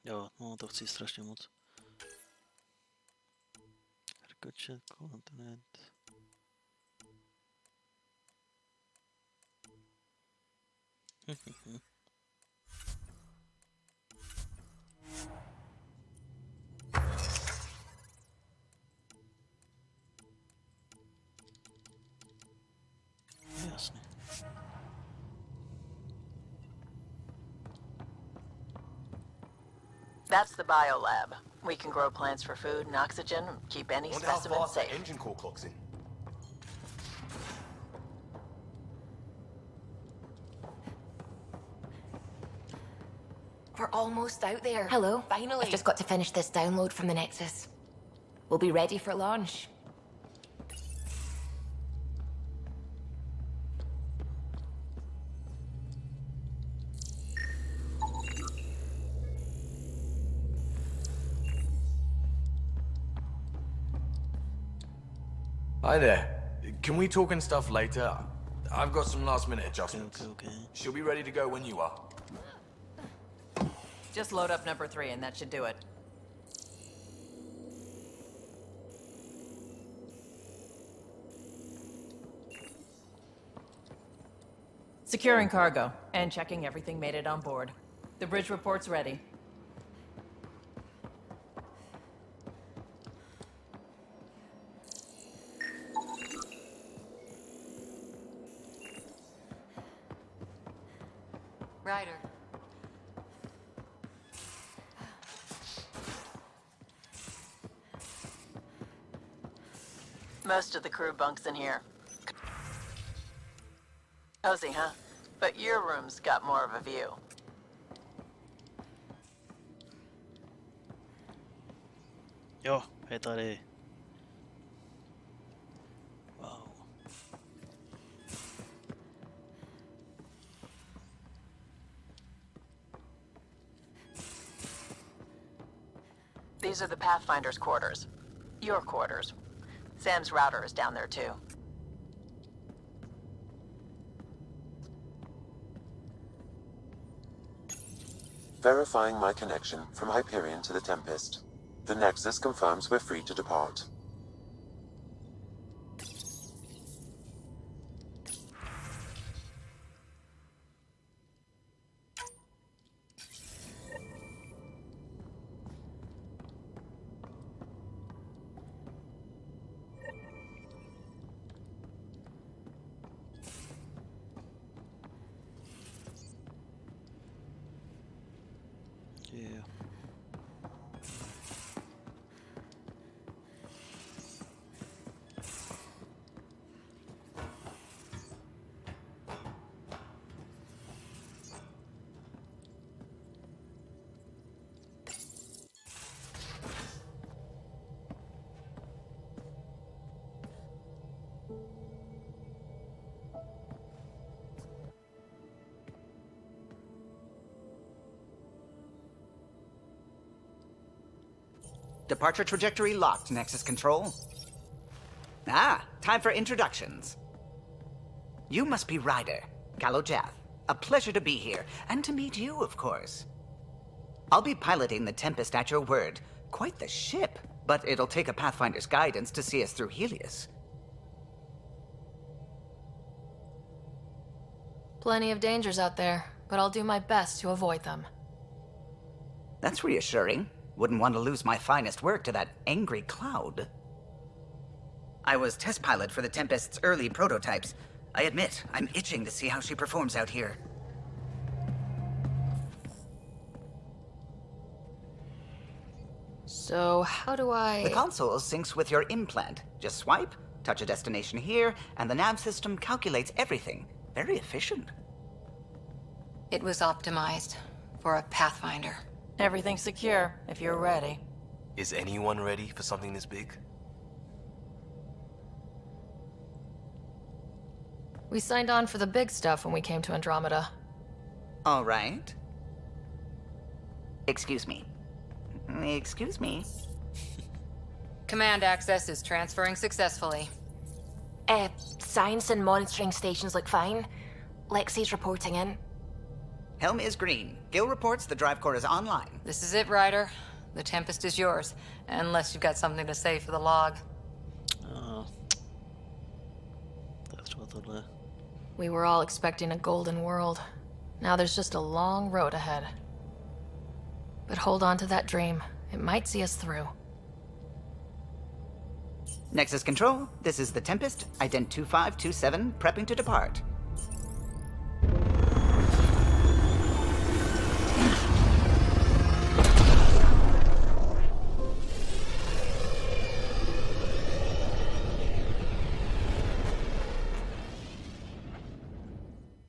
Jo, no to chci strašně moc. Rkočet, kontinent. Jasně. That's the biolab. We can grow plants for food and oxygen, and keep any Wonder how specimen fast that safe. engine core clocks in. We're almost out there. Hello. Finally. I've just got to finish this download from the Nexus. We'll be ready for launch. Hi there. Can we talk and stuff later? I've got some last minute adjustments. Okay. She'll be ready to go when you are. Just load up number 3 and that should do it. Securing cargo and checking everything made it on board. The bridge report's ready. Ryder. Most of the crew bunks in here. Cozy, huh? But your room's got more of a view. Jo, je tady. Wow. These are the Pathfinder's quarters. Your quarters. Sam's router is down there too. Verifying my connection from Hyperion to the Tempest. The Nexus confirms we're free to depart. Yeah. Departure trajectory locked, Nexus Control. Ah, time for introductions. You must be Ryder, Kalojath. A pleasure to be here, and to meet you, of course. I'll be piloting the Tempest at your word. Quite the ship, but it'll take a Pathfinder's guidance to see us through Helios. Plenty of dangers out there, but I'll do my best to avoid them. That's reassuring. Wouldn't want to lose my finest work to that angry cloud. I was test pilot for the Tempest's early prototypes. I admit, I'm itching to see how she performs out here. So, how do I... The console syncs with your implant. Just swipe, touch a destination here, and the nav system calculates everything. Very efficient. It was optimized for a Pathfinder. Everything's secure, if you're ready. Is anyone ready for something this big? We signed on for the big stuff when we came to Andromeda. All right. Excuse me. Excuse me. Command access is transferring successfully. Science and monitoring stations look fine. Lexi's reporting in. Helm is green. Gil reports the drive core is online. This is it, Ryder. The Tempest is yours, unless you've got something to say for the log. Tak třeba tohle. We were all expecting a golden world. Now there's just a long road ahead. But hold on to that dream. It might see us through. Nexus Control, this is the Tempest, ident 2527, prepping to depart.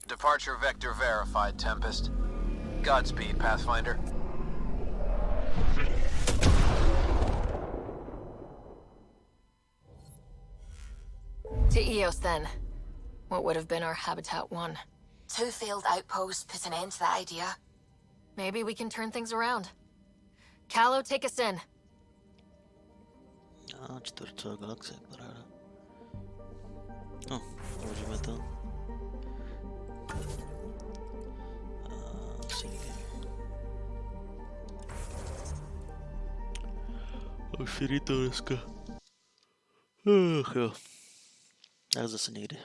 Departure vector verified, Tempest. Godspeed, Pathfinder. To Eos, then. What would have been our Habitat 1? 2 failed outposts put an end to that idea. Maybe we can turn things around. Calo, take us in. Čtvrtá galaxie, paráda. No, uložíme to. Už je to dneska. Ach jo. Tak zase někdy.